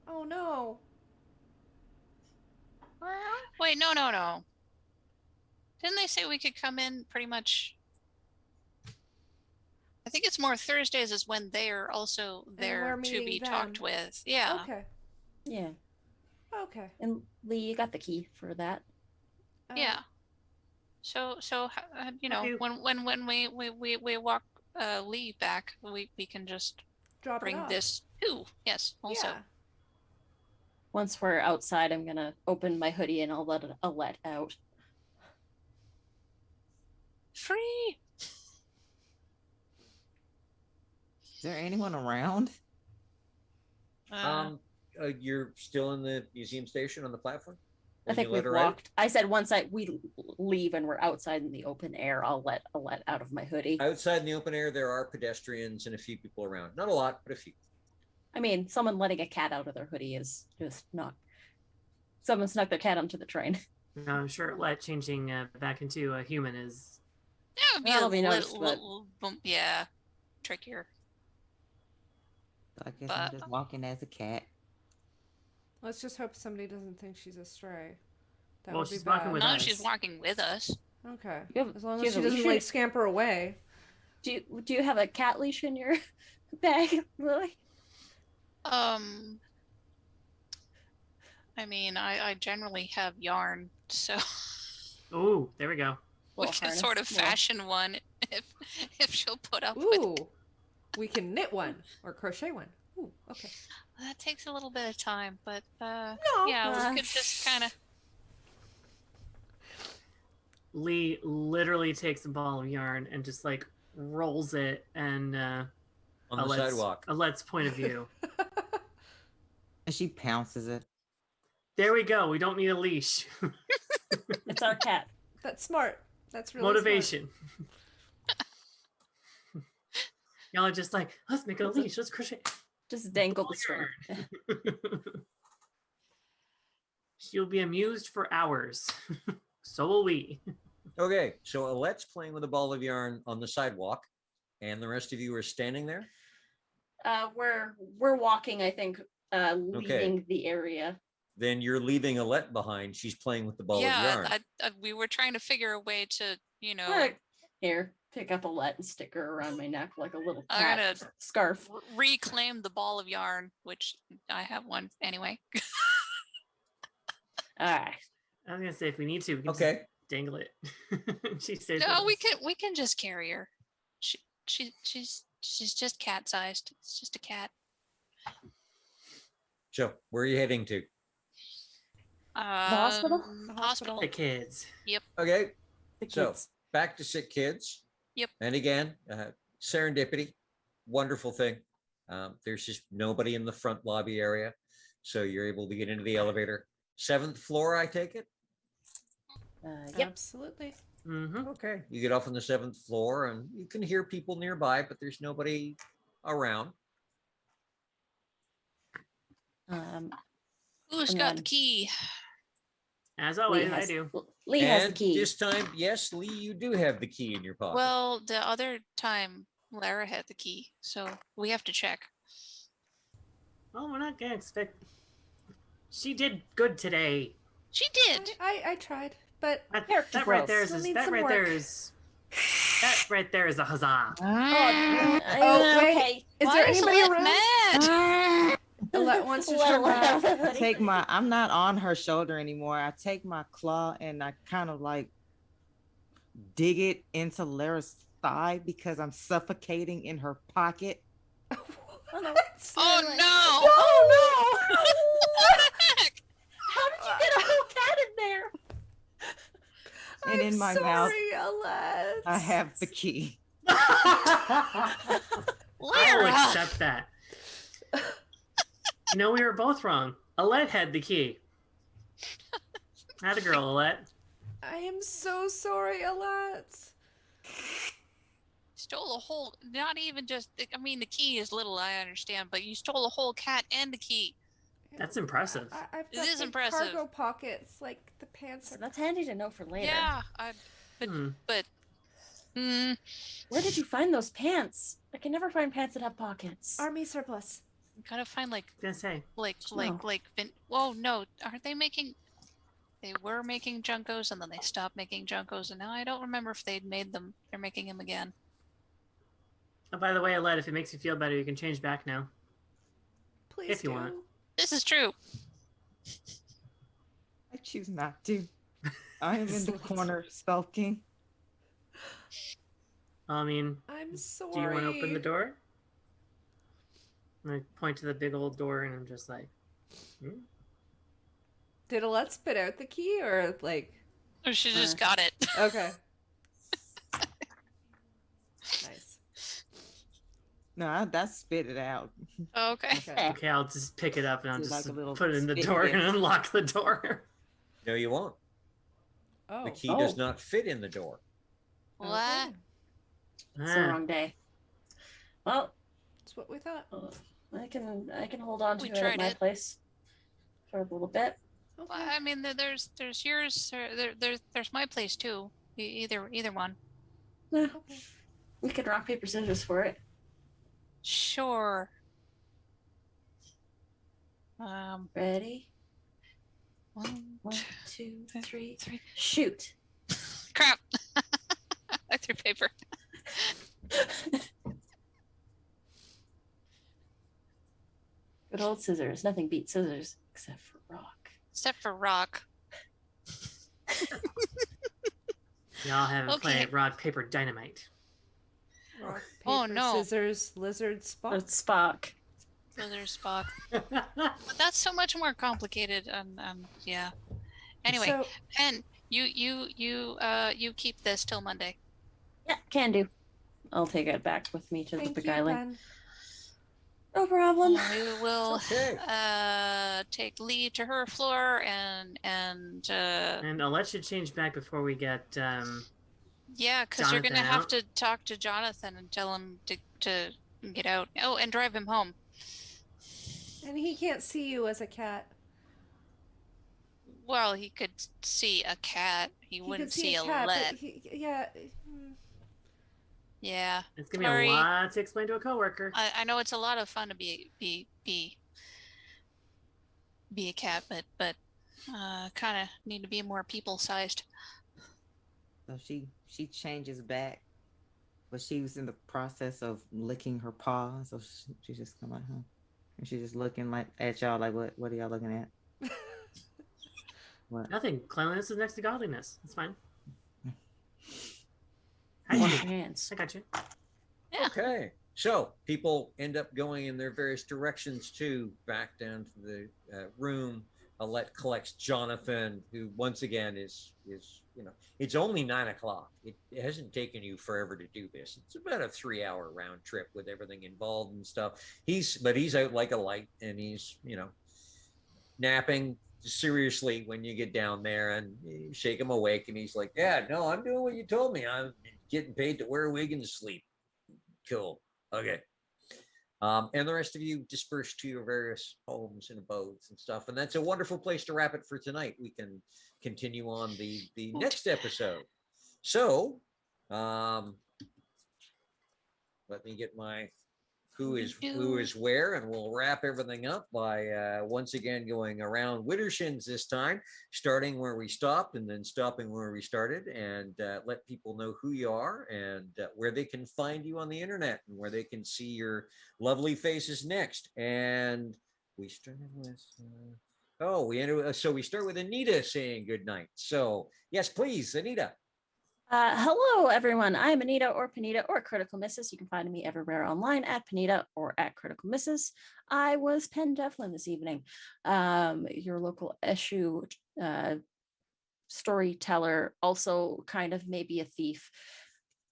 Oh no. Wait, no, no, no. Didn't they say we could come in pretty much? I think it's more Thursdays is when they are also we're there to meeting be them. talked with. Yeah. Okay. Yeah. Okay. And Lee, you got the key for that. Yeah. So you know, Okay. when we walk Lee back, we can just Drop it bring off. this too. Yes. Also. Yeah. Once we're outside, I'm gonna open my hoodie and I'll let out. Free. Is there anyone around? You're still in the museum station on the platform? I When think you let we've her out? walked. I said once we leave and we're outside in the open air, I'll let out of my hoodie. Outside in the open air, there are pedestrians and a few people around. Not a lot, but a few. I mean, someone letting a cat out of their hoodie is just not. Someone snuck their cat onto the train. No, I'm sure changing back into a human is. That would be That'll a be nice, little, yeah, trickier. I guess But- I'm just walking as a cat. Let's just hope somebody doesn't think she's a stray. That Well, would be she's walking bad. with No, us. she's walking with us. Okay. You have- As long you as have she a doesn't leash? like scamper away. Do you have a cat leash in your bag, Lily? I mean, I generally have yarn, so Oh, there we go. we Little can sort of harness. Well, fashion one if she'll put up with Ooh. it. We can knit one or crochet one. Ooh, okay. That takes a little bit of time, but No. yeah, we could just kind of. Lee literally takes a ball of yarn and just like rolls it and On the Alette's- sidewalk. Alette's point of view. And she pounces it. There we go. We don't need a leash. It's our cat. That's smart. That's really Motivation. Y'all are just like, let's make a leash. Let's crochet. Just dangle the string. She'll be amused for hours. So will we. Okay, so Alette's playing with a ball of yarn on the sidewalk, and the rest of you are standing there. We're walking, I think, leaving the area. Then you're leaving Alette behind. She's playing with the ball of Yeah, yarn. we were trying to figure a way to, you know, Alright. Here, pick up a let and stick her around my neck like a little I'm cat gonna scarf. reclaim the ball of yarn, which I have one anyway. All right. I was gonna say if we need to, we can just Okay. dangle it. She stays. No, with us. we can just carry her. She's just cat sized. It's just a cat. So where are you heading to? hospital? The Hospital. The kids. Okay, The so kids. back to sick kids. Yep. And again, serendipity, wonderful thing. There's just nobody in the front lobby area, so you're able to get into the elevator. 7th floor, I take it. Yep. Absolutely. Mm-hmm. Okay, you get off on the 7th floor, and you can hear people nearby, but there's nobody around. Who's And got the then- key? As Lee always, I has, do. Lee has the And key. this time, yes, Lee, you do have the key in your pocket. Well, the other time Lara had the key, so we have to check. Well, we're not gonna expect. She did good today. She did. I tried, but Character That right growth. there Still is. needs That some right work. there is. That right there is a huzzah. Oh, wait. Okay. is Why there is anybody Alette around? mad? Alette wants to Let turn her have back. the hoodie. Take my, I'm not on her shoulder anymore. I take my claw and I kind of like dig it into Lara's thigh because I'm suffocating in her pocket. What? Oh no! Oh no! What the heck? How did you get a whole cat in there? And in my mouth, Sorry, Alette. I have the key. I will Lara! accept that. You know, we were both wrong. Alette had the key. Had a girl, Alette. I am so sorry, Alette. Stole a whole, not even just, I mean, the key is little, I understand, but you stole a whole cat and the key. That's impressive. I've It got is big impressive. cargo pockets, like the pants So are. that's handy to know for later. Yeah, Hmm. Where did you find those pants? I can never find pants that have pockets. Army surplus. gotta find like Gonna say. well, no, aren't they making? They were making Junkos and then they stopped making Junkos, and now I don't remember if they'd made them. They're making them again. Oh, by the way, Alette, if it makes you feel better, you can change back now. Please If you do. want. This is true. I choose not to. I am in the corner sulking. I mean, I'm sorry. do you want to open the door? And I point to the big old door, and I'm just like, Did Alette spit out the key or like? Oh, she just got it. Okay. Nice. No, that's spit it out. Okay. okay, I'll just pick it up and I'll Do just like a little put it in the spit door and gift. unlock the door. No, you won't. Oh. The key does not fit in the door. What? Okay. It's the wrong day. Well, That's what we thought. I can hold on to We it at tried my it. place for a little bit. Okay. Well, I mean, there's yours. There's my place too. Either one. Eh, Okay. we could rock paper scissors for it. Sure. Ready? One, 1, 2, 3. three. Shoot. Crap. I threw paper. Good old scissors. Nothing beats scissors except for rock. Except for rock. Y'all haven't Okay. played rock, paper, dynamite. Rock, Oh, paper, no. Scissors, lizard, Spock. It's Spock. So there's Spock. But that's so much more complicated. Yeah. Anyway, So, Pen, you keep this till Monday. Yeah, can do. I'll take it back with me to thank the you, island. Ben. No problem. We will Okay. take Lee to her floor and And I'll let you change back before we get. yeah, because you're gonna Jonathan have out. to talk to Jonathan and tell him to get out. Oh, and drive him home. And he can't see you as a cat. Well, he could see a cat. He wouldn't could see see a a cat, let. but yeah. Yeah, It's gonna Sorry. be a lot to explain to a coworker. I know it's a lot of fun to be a cat, but kind of need to be more people sized. So she changes back, but she was in the process of licking her paw, so she just come like, huh? And she's just looking like at y'all like, what are y'all looking at? What? Nothing. Cleanliness is next to godliness. It's fine. Hi, Wash Jimmy. your hands. I got you. Yeah. Okay. So people end up going in their various directions too, back down to the room. Alette collects Jonathan, who once again is it's only 9 o'clock. It hasn't taken you forever to do this. It's about a 3-hour round trip with everything involved and stuff. He's out like a light, and he's napping seriously when you get down there and you shake him awake, and he's like, yeah, no, I'm doing what you told me. I'm getting paid to wear a wig and sleep. Cool. Okay. And the rest of you disperse to your various homes and abodes and stuff. And that's a wonderful place to wrap it for tonight. We can continue on the next episode. So let me get my who is where, and we'll wrap everything up by once again going around Widdershins this time, starting where we stopped and then stopping where we started, and let people know who you are and where they can find you on the internet and where they can see your lovely faces next. And we started with so we start with Anita saying good night. So yes, please, Anita. Hello, everyone. I'm Anita or Panita or Critical Misses. You can find me everywhere online at Panita or at Critical Misses. I was Penn Devlin this evening, your local issue storyteller, also kind of maybe a thief.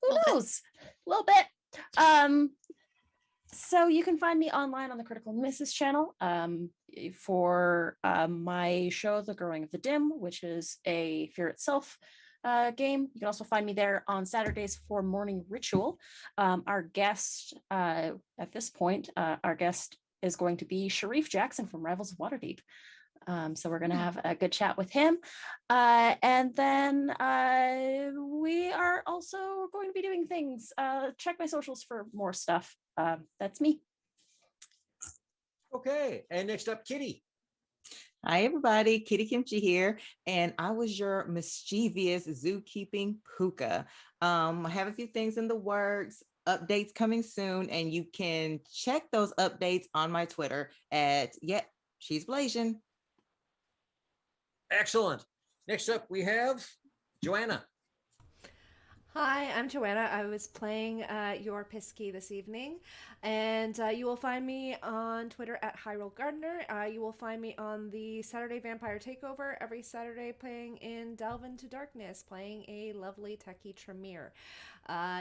Who knows? A little bit. So you can find me online on the Critical Misses channel for my show, The Growing of the Dim, which is a Fear Itself game. You can also find me there on Saturdays for Morning Ritual. Our guest at this point, our guest is going to be Sharif Jackson from Rivals of Waterdeep. So we're going to have a good chat with him. And then we are also going to be doing things. Check my socials for more stuff. That's me. Okay. And next up, Kitty. Hi, everybody. Kitty Kimchi here, and I was your mischievous zookeeping puka. I have a few things in the works, updates coming soon, and you can check those updates on my Twitter at, she's Blasian. Excellent. Next up, we have Joanna. Hi, I'm Joanna. I was playing your Pisky this evening, and you will find me on Twitter at Hyrule Gardener. You will find me on the Saturday Vampire Takeover every Saturday playing in Delve into Darkness, playing a lovely techie Tremere.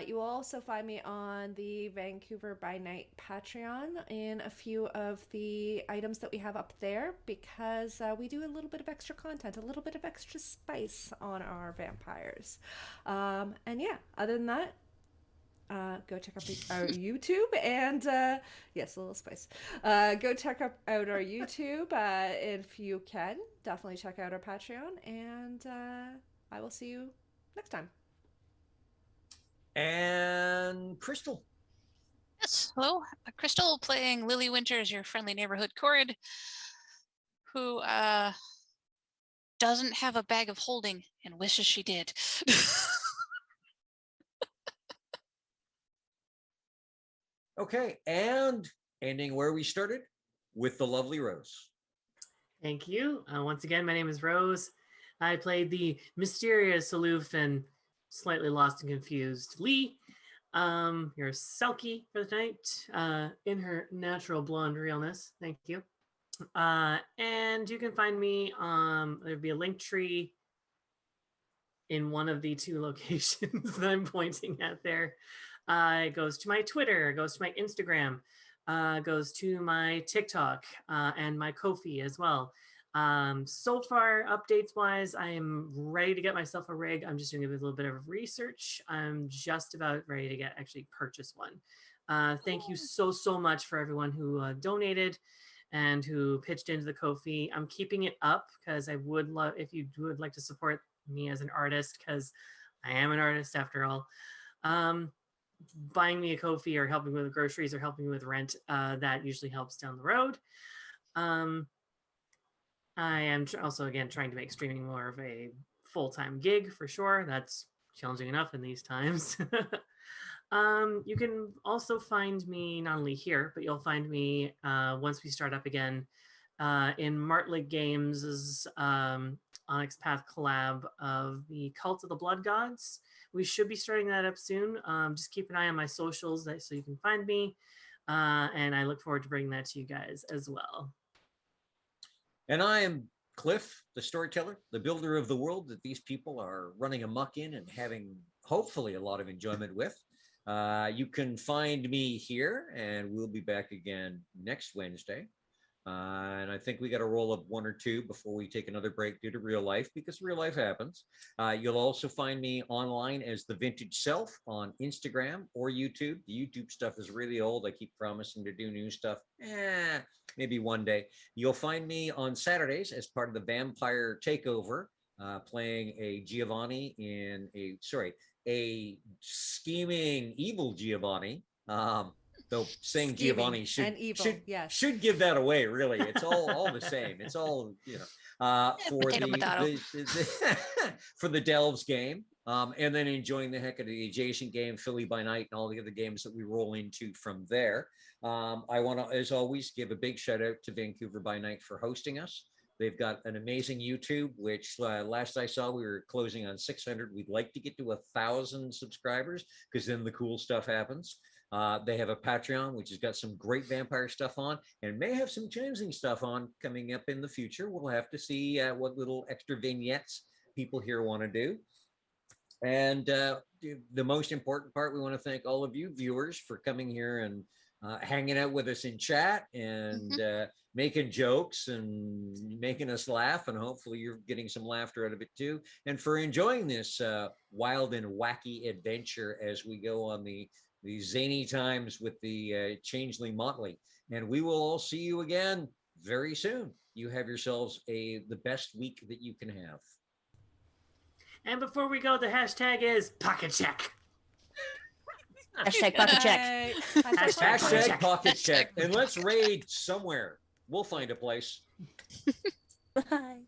You will also find me on the Vancouver by Night Patreon in a few of the items that we have up there, because we do a little bit of extra content, a little bit of extra spice on our vampires. And yeah, other than that, go check out our YouTube and yes, a little spice. Go check out our YouTube if you can. Definitely check out our Patreon, and I will see you next time. And Crystal. Yes, hello. Crystal playing Lily Winters, your friendly neighborhood Corid, who doesn't have a bag of holding and wishes she did. Okay, and ending where we started with the lovely Rose. Thank you. Once again, my name is Rose. I played the mysterious, aloof, and slightly lost and confused Lee. You're Selkie for the night, in her natural blonde realness. Thank you. And you can find me, there'll be a link tree in one of the two locations that I'm pointing at there. It goes to my Twitter, it goes to my Instagram, goes to my TikTok, and my Ko-fi as well. So far, updates wise, I am ready to get myself a rig. I'm just doing a little bit of research. I'm just about ready to actually purchase one. Thank you so much for everyone who donated and who pitched into the Ko-fi. I'm keeping it up because I would love if you would like to support me as an artist, because I am an artist after all. Buying me a Ko-fi or helping me with groceries or helping me with rent, that usually helps down the road. I am also, again, trying to make streaming more of a full-time gig for sure. That's challenging enough in these times. You can also find me not only here, but you'll find me once we start up again in Motley Games' Onyx Path collab of the Cult of the Blood Gods. We should be starting that up soon. Just keep an eye on my socials so you can find me. And I look forward to bringing that to you guys as well. And I am Cliff, the storyteller, the builder of the world that these people are running amok in and having hopefully a lot of enjoyment with. You can find me here, and we'll be back again next Wednesday. And I think we got to roll up one or two before we take another break due to real life, because real life happens. You'll also find me online as The Vintage Self on Instagram or YouTube. The YouTube stuff is really old. I keep promising to do new stuff. Maybe one day. You'll find me on Saturdays as part of the Vampire Takeover, playing a Giovanni in a scheming evil Giovanni. Though saying Scheming Giovanni should give that away. Really, it's all the same. It's all for for the Delves game, and then enjoying the heck of the adjacent game, Philly by Night, and all the other games that we roll into from there. I want to, as always, give a big shout out to Vancouver by Night for hosting us. They've got an amazing YouTube, which last I saw, we were closing on 600. We'd like to get to 1,000 subscribers, because then the cool stuff happens. They have a Patreon, which has got some great vampire stuff on, and may have some Changeling stuff on coming up in the future. We'll have to see what little extra vignettes people here want to do. And the most important part, we want to thank all of you viewers for coming here and hanging out with us in chat and making jokes and making us laugh, and hopefully you're getting some laughter out of it too, and for enjoying this wild and wacky adventure as we go on the zany times with the Changeling Motley. And we will all see you again very soon. You have yourselves the best week that you can have. And before we go, the hashtag is pocket check. Hashtag pocket check. Bye. Hashtag pocket Hashtag check. And let's raid somewhere. We'll find a place. Bye.